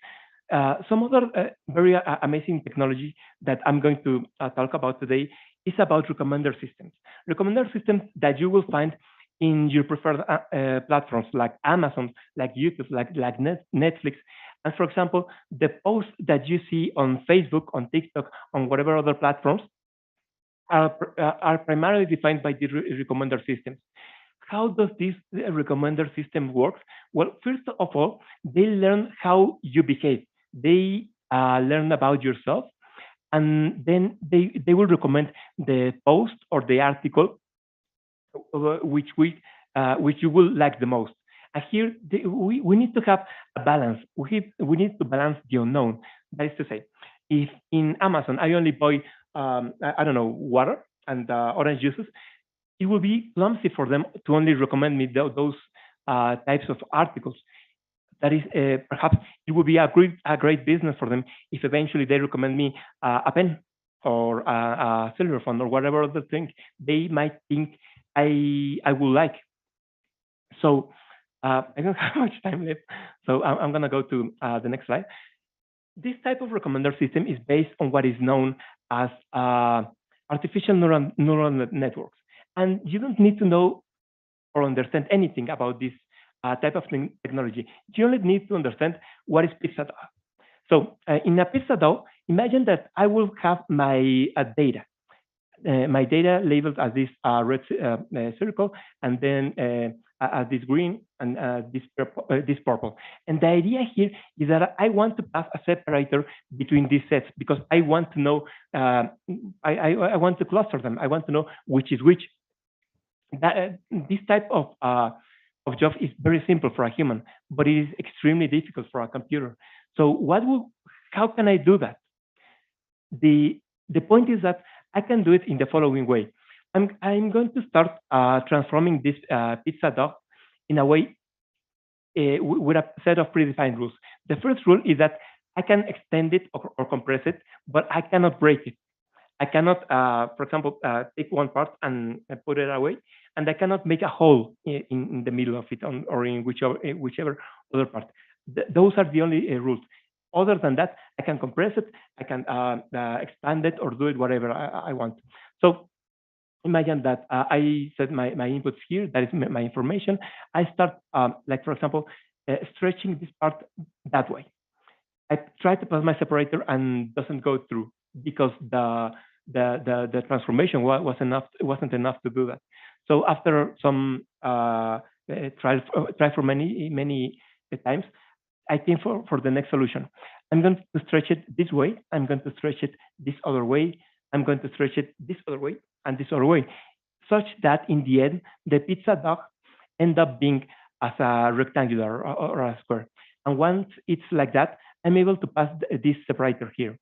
Some other very amazing technology that I'm going to talk about today is about recommender systems. Recommender systems that you will find in your preferred platforms like Amazon, like YouTube, like Netflix. And for example, the posts that you see on Facebook, on TikTok, on whatever other platforms are primarily defined by the recommender systems. How does this recommender system work? Well, first of all, they learn how you behave. They learn about yourself, and then they will recommend the post or the article which you will like the most. And here, we need to have a balance. We need to balance the unknown. That is to say, if in Amazon I only buy, I don't know, water and orange juices, it will be clumsy for them to only recommend me those types of articles. That is, perhaps it would be a great business for them if eventually they recommend me a pen or a cellular phone or whatever other thing they might think I would like. So I don't have much time left, so I'm going to go to the next slide. This type of recommender system is based on what is known as artificial neural networks. And you don't need to know or understand anything about this type of technology. You only need to understand what is pizza dough. So in a pizza dough, imagine that I will have my data. My data labeled as this red circle, and then as this green and this purple. And the idea here is that I want to pass a separator between these sets because I want to know, I want to cluster them. I want to know which is which. This type of job is very simple for a human, but it is extremely difficult for a computer. So how can I do that? The point is that I can do it in the following way. I'm going to start transforming this pizza dough in a way with a set of predefined rules. The first rule is that I can extend it or compress it, but I cannot break it. I cannot, for example, take one part and put it away, and I cannot make a hole in the middle of it or in whichever other part. Those are the only rules. Other than that, I can compress it, I can expand it, or do it whatever I want. So imagine that I set my inputs here, that is my information. I start, like for example, stretching this part that way. I try to pass my separator and doesn't go through because the transformation wasn't enough to do that. So after some try for many times, I came for the next solution. I'm going to stretch it this way. I'm going to stretch it this other way. I'm going to stretch it this other way and this other way, such that in the end, the pizza dough end up being as a rectangular or a square. And once it's like that, I'm able to pass this separator here.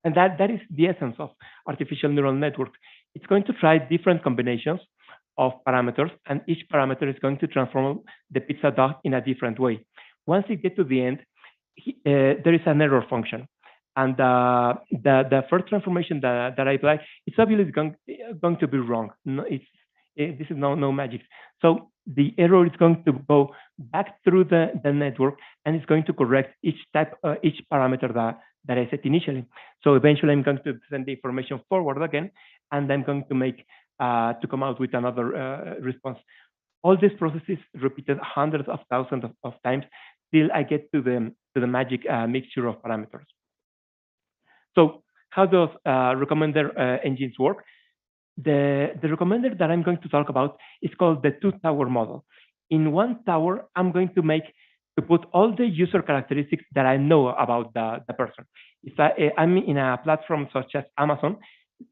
And that is the essence of artificial neural network. It's going to try different combinations of parameters, and each parameter is going to transform the pizza dough in a different way. Once you get to the end, there is an error function. And the first transformation that I apply, it's obviously going to be wrong. No, this is no magic. So the error is going to go back through the network, and it's going to correct each parameter that I set initially. So eventually I'm going to send the information forward again, and I'm going to make to come out with another response. All this process is repeated hundreds of thousands of times till I get to the magic mixture of parameters. So how does recommender engines work? The recommender that I'm going to talk about is called the two-tower model. In one tower, I'm going to put all the user characteristics that I know about the person. If I'm in a platform such as Amazon,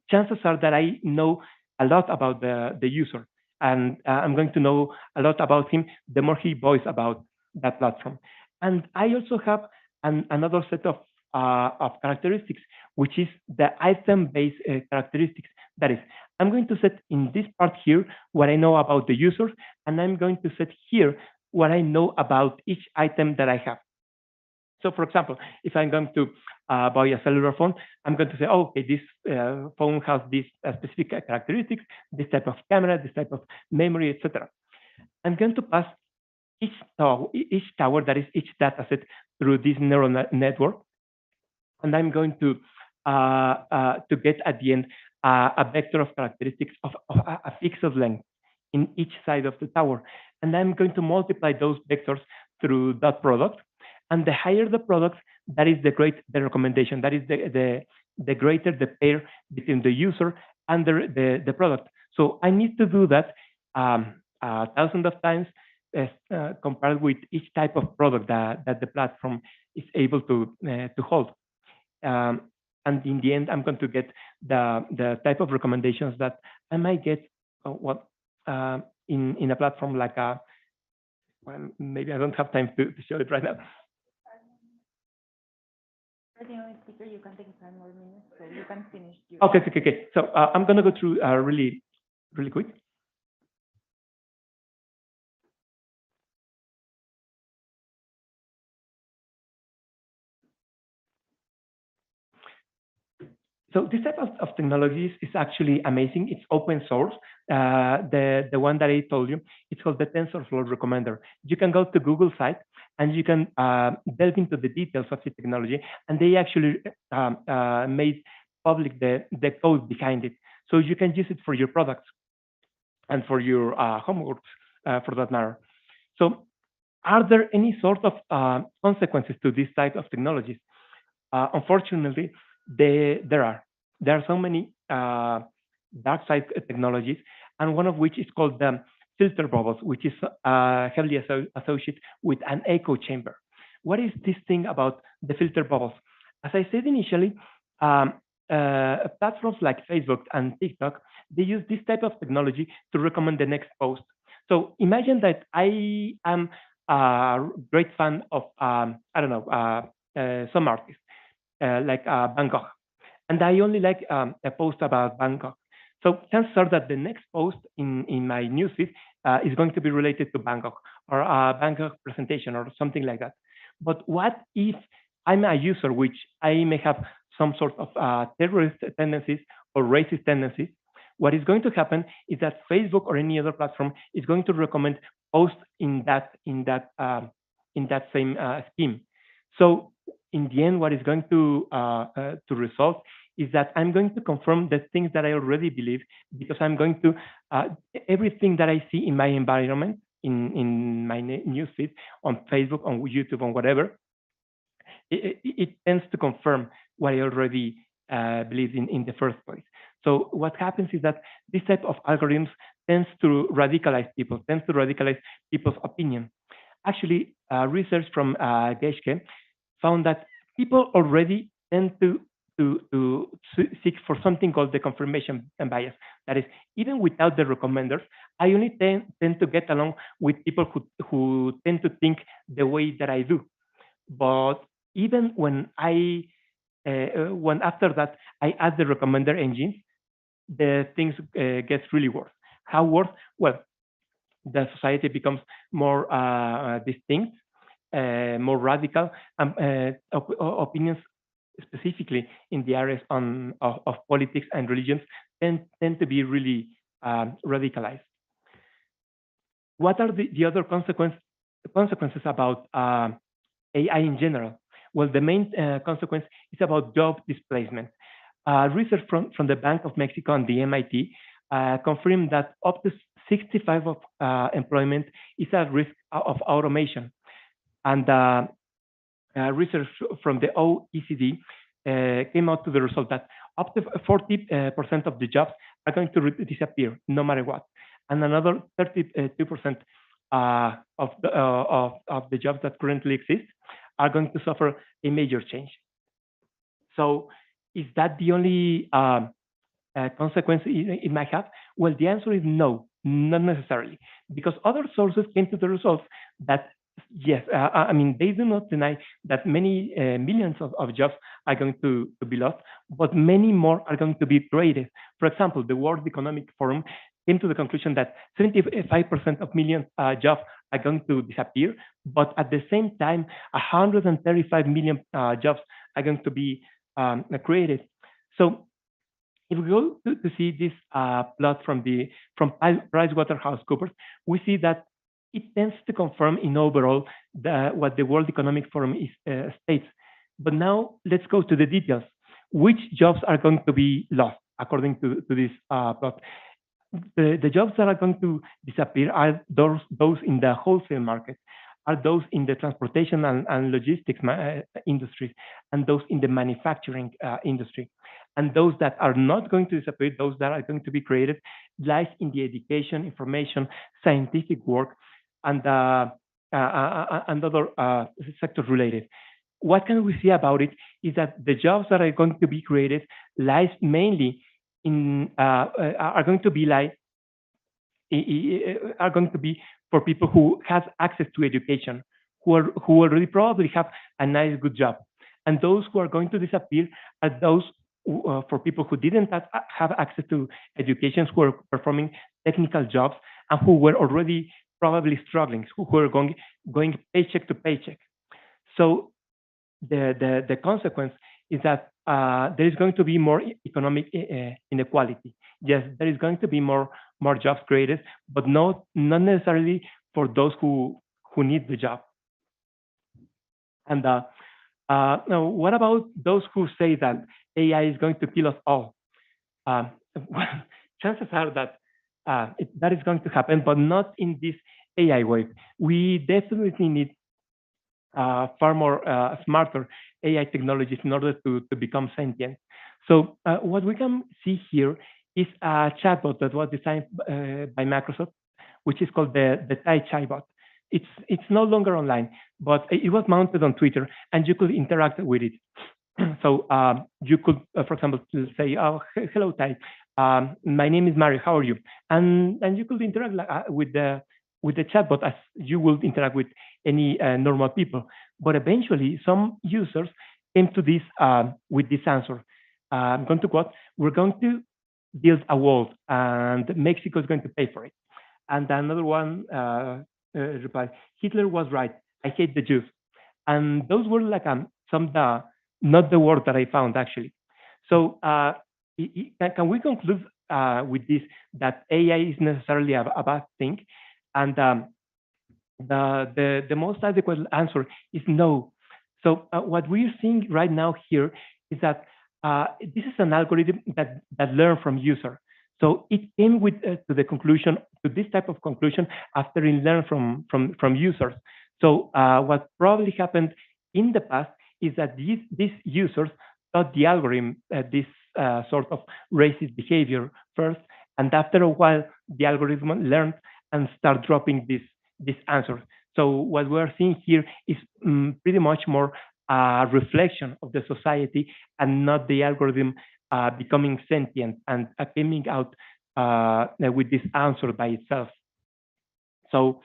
chances are that I know a lot about the user, and I'm going to know a lot about him the more he voices about that platform. And I also have another set of characteristics, which is the item-based characteristics. That is, I'm going to set in this part here what I know about the user, and I'm going to set here what I know about each item that I have. So, for example, if I'm going to buy a cellular phone, I'm going to say, oh, okay, this phone has these specific characteristics, this type of camera, this type of memory, etc. I'm going to pass each tower, that is each data set, through this neural network, and I'm going to get at the end a vector of characteristics of a pixel length in each side of the tower, and I'm going to multiply those vectors through that product. And the higher the product, that is the recommendation. That is the greater the pair between the user and the product. So I need to do that thousands of times compared with each type of product that the platform is able to hold. And in the end, I'm going to get the type of recommendations that I might get in a platform like well, maybe I don't have time to show it right now. For the only speaker, you can take 5 more minutes, so you can finish. Okay. So I'm going to go through really quick. So this type of technologies is actually amazing. It's open source. The one that I told you, it's called the TensorFlow Recommender. You can go to Google site and you can delve into the details of the technology, and they actually made public the code behind it. So you can use it for your products and for your homeworks, for that matter. So are there any sort of consequences to this type of technologies? Unfortunately, there are. There are so many dark side technologies, and one of which is called the filter bubbles, which is heavily associated with an echo chamber. What is this thing about the filter bubbles? As I said initially, platforms like Facebook and TikTok, they use this type of technology to recommend the next post. So imagine that I am a great fan of, some artist, like Van Gogh, and I only like a post about Van Gogh. So chances are that the next post in my newsfeed is going to be related to Van Gogh or a Van Gogh presentation or something like that. But what if I'm a user which I may have some sort of terrorist tendencies or racist tendencies? What is going to happen is that Facebook or any other platform is going to recommend posts in that same scheme. So in the end, what is going to result is that I'm going to confirm the things that I already believe, because I'm going to everything that I see in my environment, in my newsfeed, on Facebook, on YouTube, on whatever, it tends to confirm what I already believed in the first place. So what happens is that this type of algorithms tends to radicalize people's opinion. Actually, research from Geschke found that people already tend to seek for something called the confirmation bias. That is, even without the recommenders, I only tend to get along with people who tend to think the way that I do. But even when when after that I add the recommender engines, the things gets really worse. How worse? Well, the society becomes more distinct, more radical, and opinions, specifically in the areas of politics and religions, tend to be really radicalized. What are the other consequences about AI in general? Well, the main consequence is about job displacement. Research from the Bank of Mexico and the MIT confirmed that up to 65% of employment is at risk of automation. And research from the OECD came out to the result that up to 40% of the jobs are going to disappear, no matter what. And another 32% of the jobs that currently exist are going to suffer a major change. So is that the only consequence it might have? Well, the answer is no, not necessarily, because other sources came to the result that yes, I mean, they do not deny that many millions of jobs are going to be lost, but many more are going to be created. For example, the World Economic Forum came to the conclusion that 75% of million jobs are going to disappear, but at the same time, 135 million jobs are going to be created. So if we go to see this plot from PricewaterhouseCoopers, we see that it tends to confirm in overall what the World Economic Forum states. But now let's go to the details. Which jobs are going to be lost according to this plot? The jobs that are going to disappear are those in the wholesale market, are those in the transportation and logistics industries, and those in the manufacturing industry. And those that are not going to disappear, those that are going to be created, lies in the education, information, scientific work, and other sectors related. What can we see about it is that the jobs that are going to be created lies mainly in are going to be like are going to be for people who have access to education, who already probably have a nice, good job. And those who are going to disappear are those for people who didn't have access to education, who are performing technical jobs, and who were already probably struggling, who were going paycheck to paycheck. So the consequence is that there is going to be more economic inequality. Yes, there is going to be more jobs created, but not necessarily for those who need the job. And now, what about those who say that AI is going to kill us all? Well, chances are that that is going to happen, but not in this AI wave. We definitely need far more smarter AI technologies in order to become sentient. So what we can see here is a chatbot that was designed by Microsoft, which is called the Tai chatbot. It's no longer online, but it was mounted on Twitter, and you could interact with it. So you could, for example, say, "Oh, hello, Tai. My name is Mario. How are you?" And you could interact with the chatbot as you would interact with any normal people. But eventually, some users came to this with this answer. I'm going to quote: "We're going to build a wall, and Mexico is going to pay for it." And another one replied, "Hitler was right. I hate the Jews." And those were like some not the word that I found actually. So can we conclude with this that AI is necessarily a bad thing? And the most adequate answer is no. So what we're seeing right now here is that this is an algorithm that learns from user. So it came to the conclusion, to this type of conclusion, after it learned from users. So what probably happened in the past is that these users taught the algorithm this sort of racist behavior first, and after a while, the algorithm learned and start dropping this answer. So what we're seeing here is pretty much more a reflection of the society and not the algorithm becoming sentient and coming out with this answer by itself. So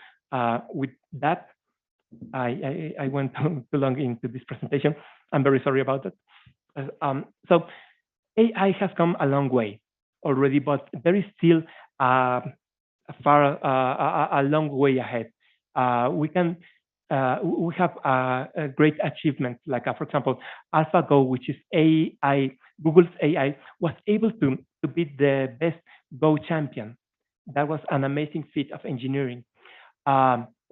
with that, I went too long into this presentation. I'm very sorry about that. So AI has come a long way already, but there is still a long way ahead. We have a great achievement, like for example, AlphaGo, which is AI, Google's AI, was able to beat the best Go champion. That was an amazing feat of engineering.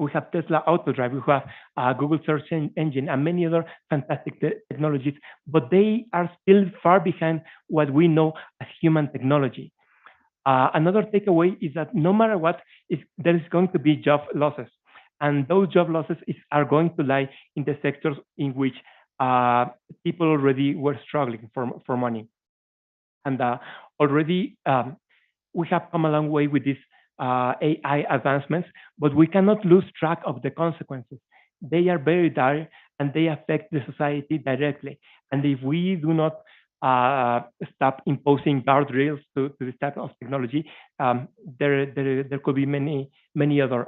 We have Tesla Autodrive, we have Google Search Engine, and many other fantastic technologies, but they are still far behind what we know as human technology. Another takeaway is that no matter what, there is going to be job losses. And those job losses are going to lie in the sectors in which people already were struggling for money. And already we have come a long way with these AI advancements, but we cannot lose track of the consequences. They are very dire and they affect the society directly. And if we do not stop imposing guardrails to this type of technology, there could be many other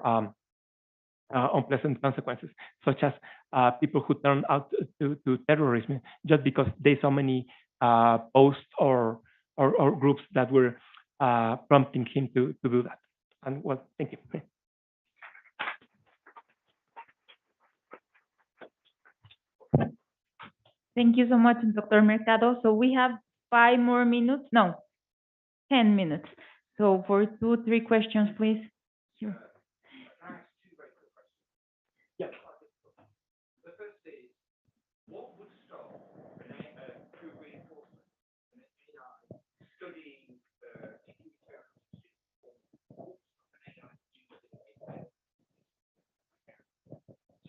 unpleasant consequences, such as people who turn out to terrorism just because they saw many posts or groups that were prompting him to do that. And well, thank you. Thank you so much, Dr. Mercado. So we have 5 more minutes. No, 10 minutes. So for 2-3 questions, please. Sure.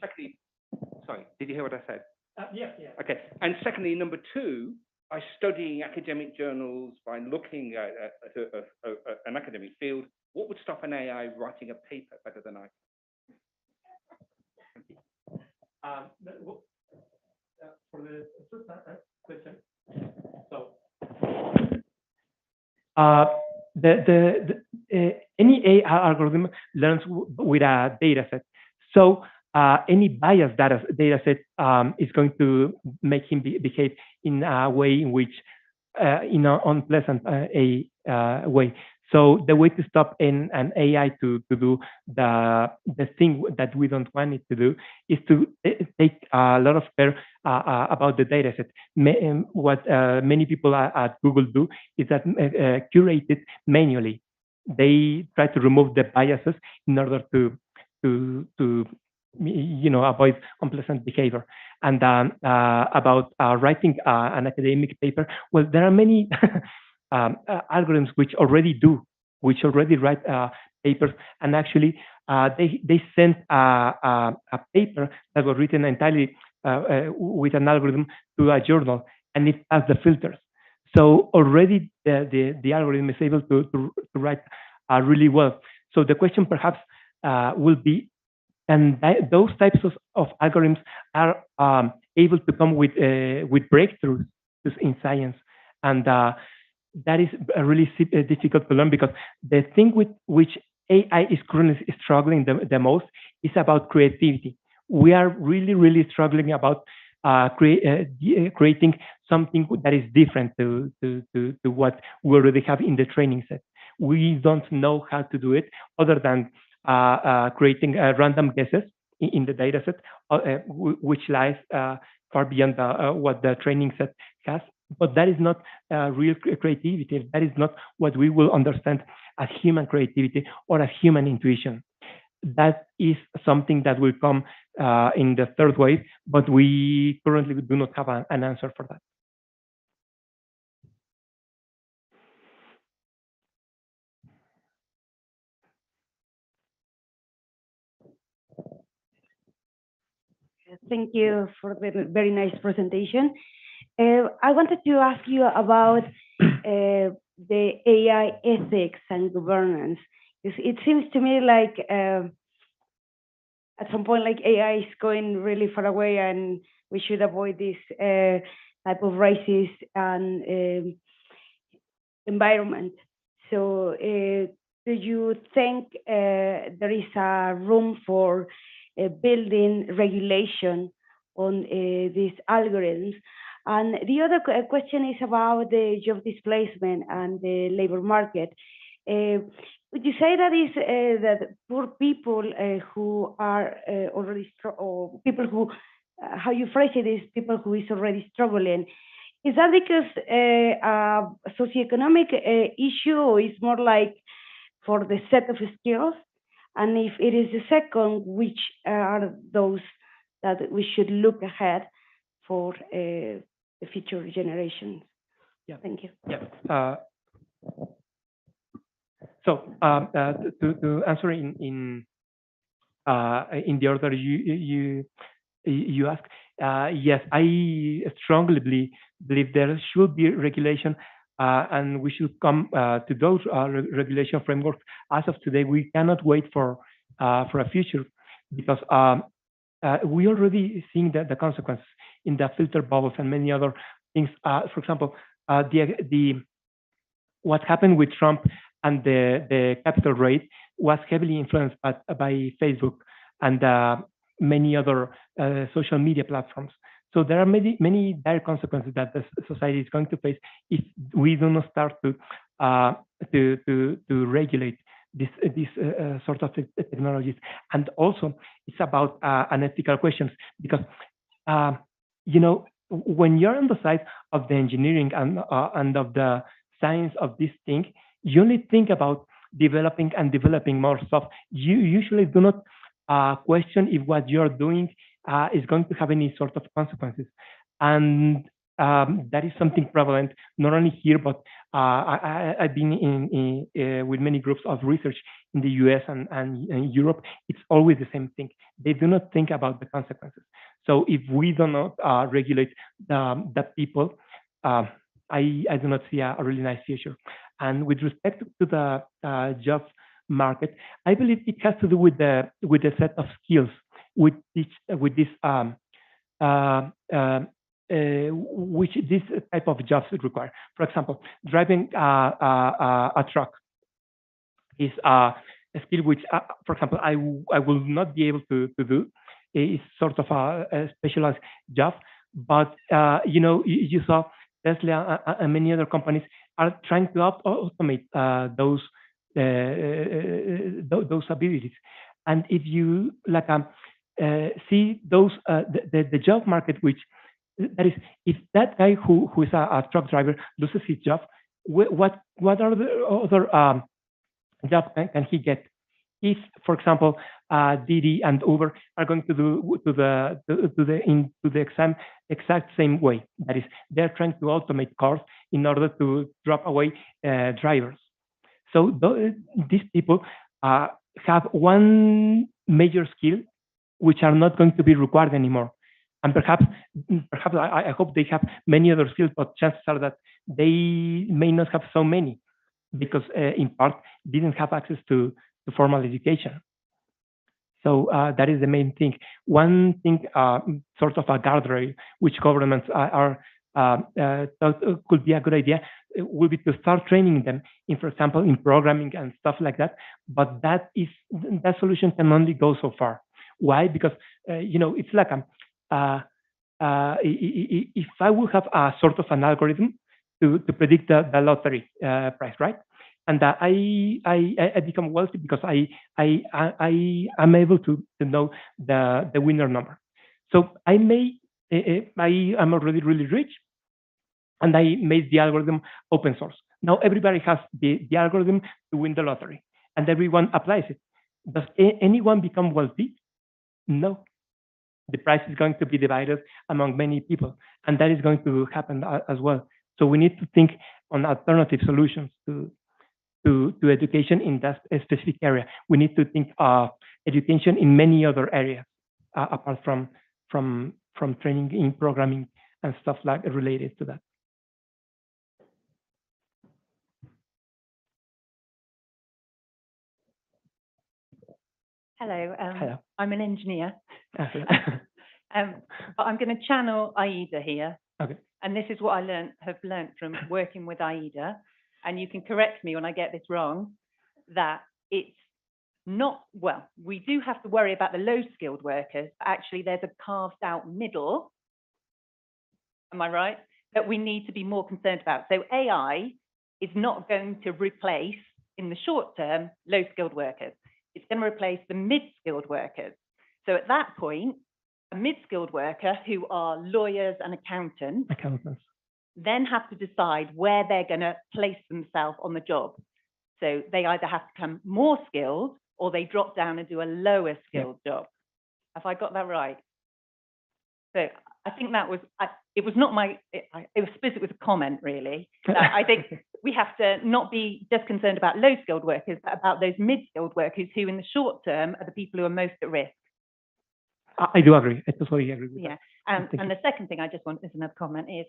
Secondly, sorry, did you hear what I said? Yeah. Okay. And secondly, number 2, by studying academic journals, by looking at an academic field, what would stop an AI writing a paper better than I? For the first question, so any AI algorithm learns with a data set. So any biased data set is going to make him behave in a way in which, in an unpleasant way. So the way to stop an AI to do the thing that we don't want it to do is to take a lot of care about the data set. What many people at Google do is that curate it manually. They try to remove the biases in order to avoid unpleasant behavior. And about writing an academic paper, well, there are many algorithms which already write papers, and actually they sent a paper that was written entirely with an algorithm to a journal, and it passed the filters. So already the algorithm is able to write really well. So the question perhaps will be, and those types of algorithms are able to come with breakthroughs in science, and that is really difficult to learn, because the thing with which AI is currently struggling the most is about creativity. We are really struggling about creating something that is different to what we already have in the training set. We don't know how to do it other than creating random guesses in the data set, which lies far beyond what the training set has. But that is not real creativity. That is not what we will understand as human creativity or as human intuition. That is something that will come in the third wave, but we currently do not have an answer for that. Thank you for the very nice presentation. I wanted to ask you about the AI ethics and governance. It seems to me like at some point, like AI is going really far away, and we should avoid this type of racist and environment. So, do you think there is a room for building regulation on these algorithms? And the other question is about the job displacement and the labor market. Would you say that is that poor people who are already or people who, how you phrase it, is people who is already struggling? Is that because a socioeconomic issue, or is more like for the set of skills? And if it is the second, which are those that we should look ahead for the future generations? Yeah. Thank you. Yeah. So to answer in the order you ask, yes, I strongly believe there should be regulation, and we should come to those regulation frameworks. As of today, we cannot wait for a future, because we already seeing the consequences in the filter bubbles and many other things. For example, what happened with Trump and the capital raid was heavily influenced by Facebook and many other social media platforms. So there are many direct consequences that the society is going to face if we do not start to regulate this sort of technologies. And also, it's about unethical questions, because when you're on the side of the engineering and of the science of this thing, you only think about developing more stuff. You usually do not question if what you're doing is going to have any sort of consequences. And that is something prevalent, not only here, but I've been in with many groups of research in the US and in Europe. It's always the same thing. They do not think about the consequences. So if we do not regulate the people, I do not see a really nice future. And with respect to the job market, I believe it has to do with the set of skills which this type of jobs require. For example, driving a truck. is a skill which, for example, I will not be able to do. It's sort of a specialized job, but you saw Tesla and many other companies are trying to automate those abilities. And if you see those the job market, which that is, if that guy who is a truck driver loses his job, what are the other jobs can he get? If, for example, Didi and Uber are going to do the exact same way, that is, they're trying to automate cars in order to drop away drivers. So these people have one major skill which are not going to be required anymore. And perhaps I hope they have many other skills, but chances are that they may not have so many because in part didn't have access to formal education. So that is the main thing. One thing, sort of a guardrail, which governments thought could be a good idea, would be to start training them in, for example, in programming and stuff like that. But that solution can only go so far. Why? Because it's like if I would have a sort of an algorithm to predict the lottery price, right? And I become wealthy because I am able to know the winner number. So I am already really rich, and I made the algorithm open source. Now everybody has the algorithm to win the lottery, and everyone applies it. Does anyone become wealthy? No. The price is going to be divided among many people, and that is going to happen as well. So we need to think on alternative solutions to education in that specific area. We need to think of education in many other areas apart from training in programming and stuff like related to that. Hello. Hello. I'm an engineer. But I'm going to channel Aída here. Okay. And this is what I have learned from working with Aída. And you can correct me when I get this wrong, that it's not, well, we do have to worry about the low-skilled workers, but actually there's a carved out middle, am I right, that we need to be more concerned about. So AI is not going to replace, in the short term, low-skilled workers. It's going to replace the mid-skilled workers. So at that point, a mid-skilled worker who are lawyers and accountants then have to decide where they're going to place themselves on the job. So they either have to become more skilled or they drop down and do a lower skilled job. Have I got that right? So I think that was, it was not my, it was a comment really. I think we have to not be just concerned about low skilled workers, but about those mid-skilled workers who in the short term are the people who are most at risk. I do agree. I totally agree with that. And the second thing I just want, as another comment, is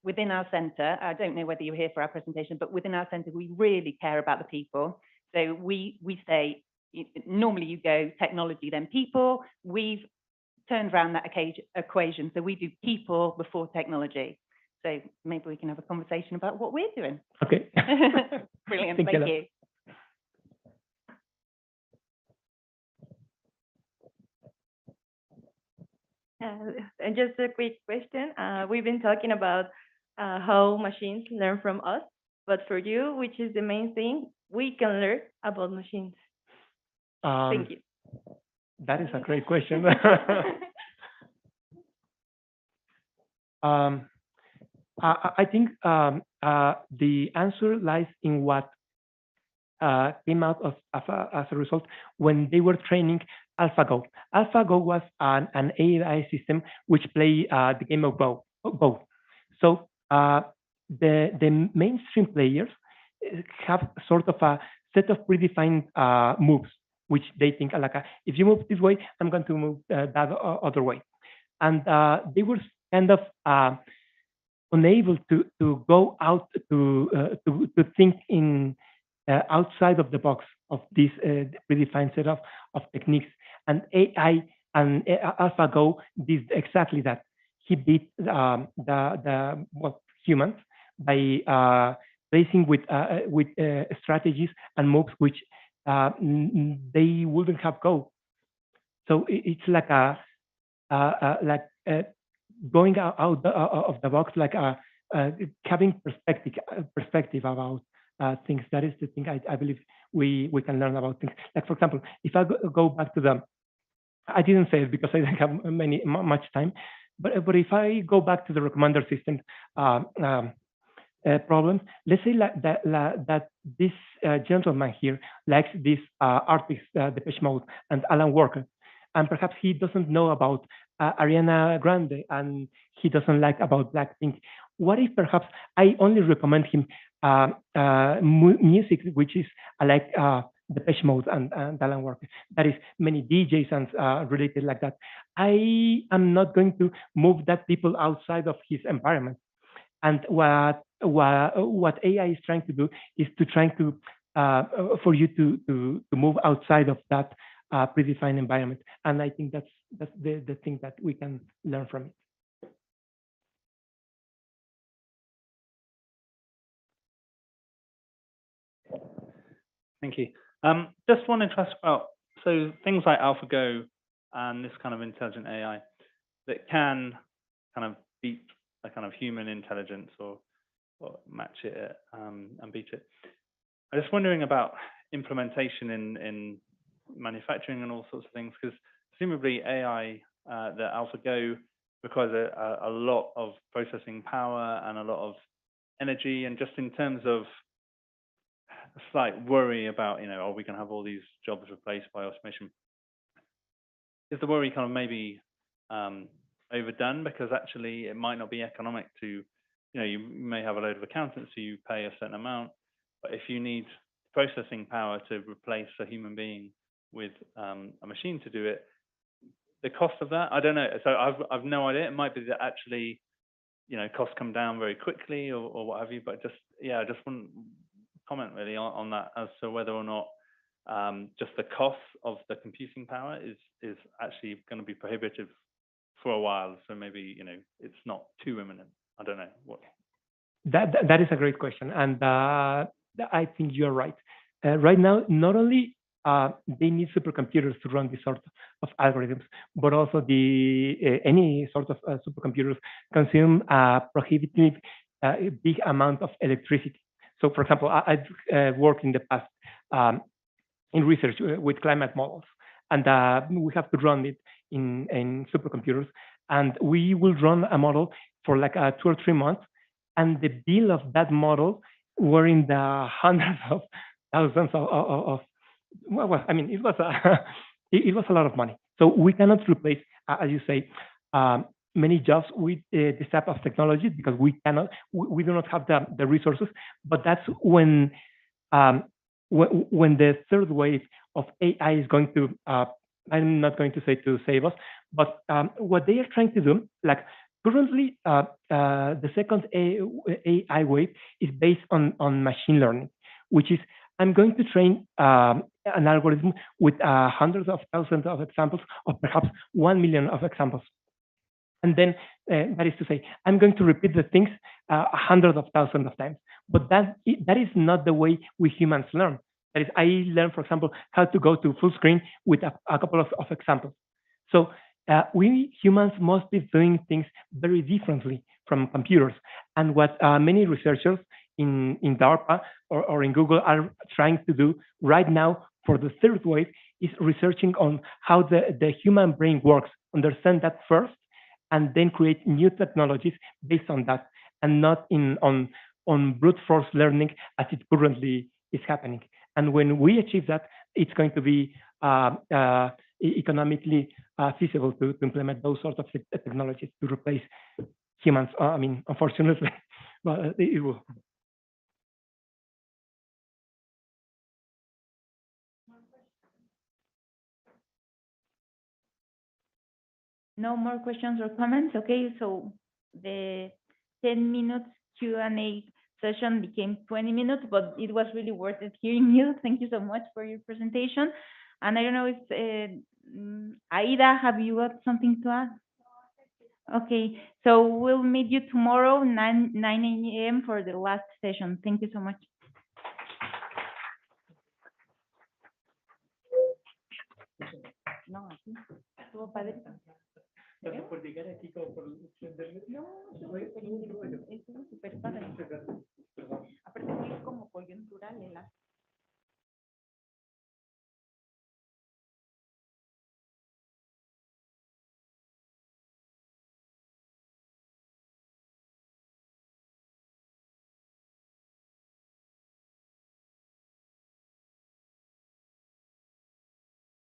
within our centre, I don't know whether you're here for our presentation, but within our centre, we really care about the people. So we say, normally you go technology, then people. We've turned around that equation. So we do people before technology. So maybe we can have a conversation about what we're doing. Okay. Brilliant. Thank you. And just a quick question. We've been talking about how machines learn from us, but for you, which is the main thing we can learn about machines? Thank you. That is a great question. I think the answer lies in what came out as a result when they were training AlphaGo. AlphaGo was an AI system which play the game of Go. So the mainstream players have sort of a set of predefined moves, which they think like, if you move this way, I'm going to move that other way. And they were kind of unable to go out to think in outside of the box of this predefined set of techniques. And AI and AlphaGo did exactly that. He beat humans by placing with strategies and moves which they wouldn't have go. So it's like going out of the box, like having perspective about things. That is the thing I believe we can learn about things. Like, for example, if I go back to the, I didn't say it because I didn't have much time, but if I go back to the recommender system problem, let's say that this gentleman here likes this artist, Depeche Mode, and Alan Walker, and perhaps he doesn't know about Ariana Grande, and he doesn't like about Blackpink. What if perhaps I only recommend him music which is like Depeche Mode and Alan Walker? That is many DJs and related like that. I am not going to move that people outside of his environment. And what AI is trying to do is to trying to for you to move outside of that predefined environment. And I think that's the thing that we can learn from it. Thank you. Just wanted to ask about, so things like AlphaGo and this kind of intelligent AI that can kind of beat a kind of human intelligence or match it and beat it. I'm just wondering about implementation in manufacturing and all sorts of things, because presumably AI, the AlphaGo requires a lot of processing power and a lot of energy, and just in terms of a slight worry about, are we going to have all these jobs replaced by automation? Is the worry kind of maybe overdone, because actually it might not be economic to, you may have a load of accountants who you pay a certain amount, but if you need processing power to replace a human being with a machine to do it, the cost of that, I don't know. So I've no idea. It might be that actually, costs come down very quickly or what have you, but just, I just want comment really on that as to whether or not just the cost of the computing power is actually going to be prohibitive for a while. So maybe, it's not too imminent. I don't know what. That is a great question, and I think you're right. Right now, not only they need supercomputers to run this sort of algorithms, but also any sort of supercomputers consume a prohibitive big amount of electricity. So, for example, I've worked in the past in research with climate models, and we have to run it in supercomputers, and we will run a model for like 2 or 3 months, and the bill of that model were in the hundreds of thousands of well, I mean, it was a lot of money. So we cannot replace, as you say, many jobs with this type of technology, because we do not have the resources. But that's when the third wave of AI is going to, I'm not going to say to save us, but what they are trying to do, like currently, the second AI wave is based on machine learning, which is I'm going to train an algorithm with hundreds of thousands of examples, or perhaps 1 million of examples. And then that is to say, I'm going to repeat the things hundreds of thousands of times. But that is not the way we humans learn. That is, I learn, for example, how to go to full screen with a couple of examples. So we humans must be doing things very differently from computers. And what many researchers in DARPA or in Google are trying to do right now for the third wave is researching on how the human brain works, understand that first, and then create new technologies based on that, and not on brute force learning as it currently is happening. And when we achieve that, it's going to be economically feasible to implement those sorts of technologies to replace humans. I mean, unfortunately, but it will. No more questions or comments? Okay, so the 10 minutes Q&A session became 20 minutes, but it was really worth it hearing you. Thank you so much for your presentation. And I don't know if Aída, have you got something to add? Okay, so we'll meet you tomorrow, 9 a.m. for the last session. Thank you so much. No, estuvo padre. Tanto por llegar aquí como por... No,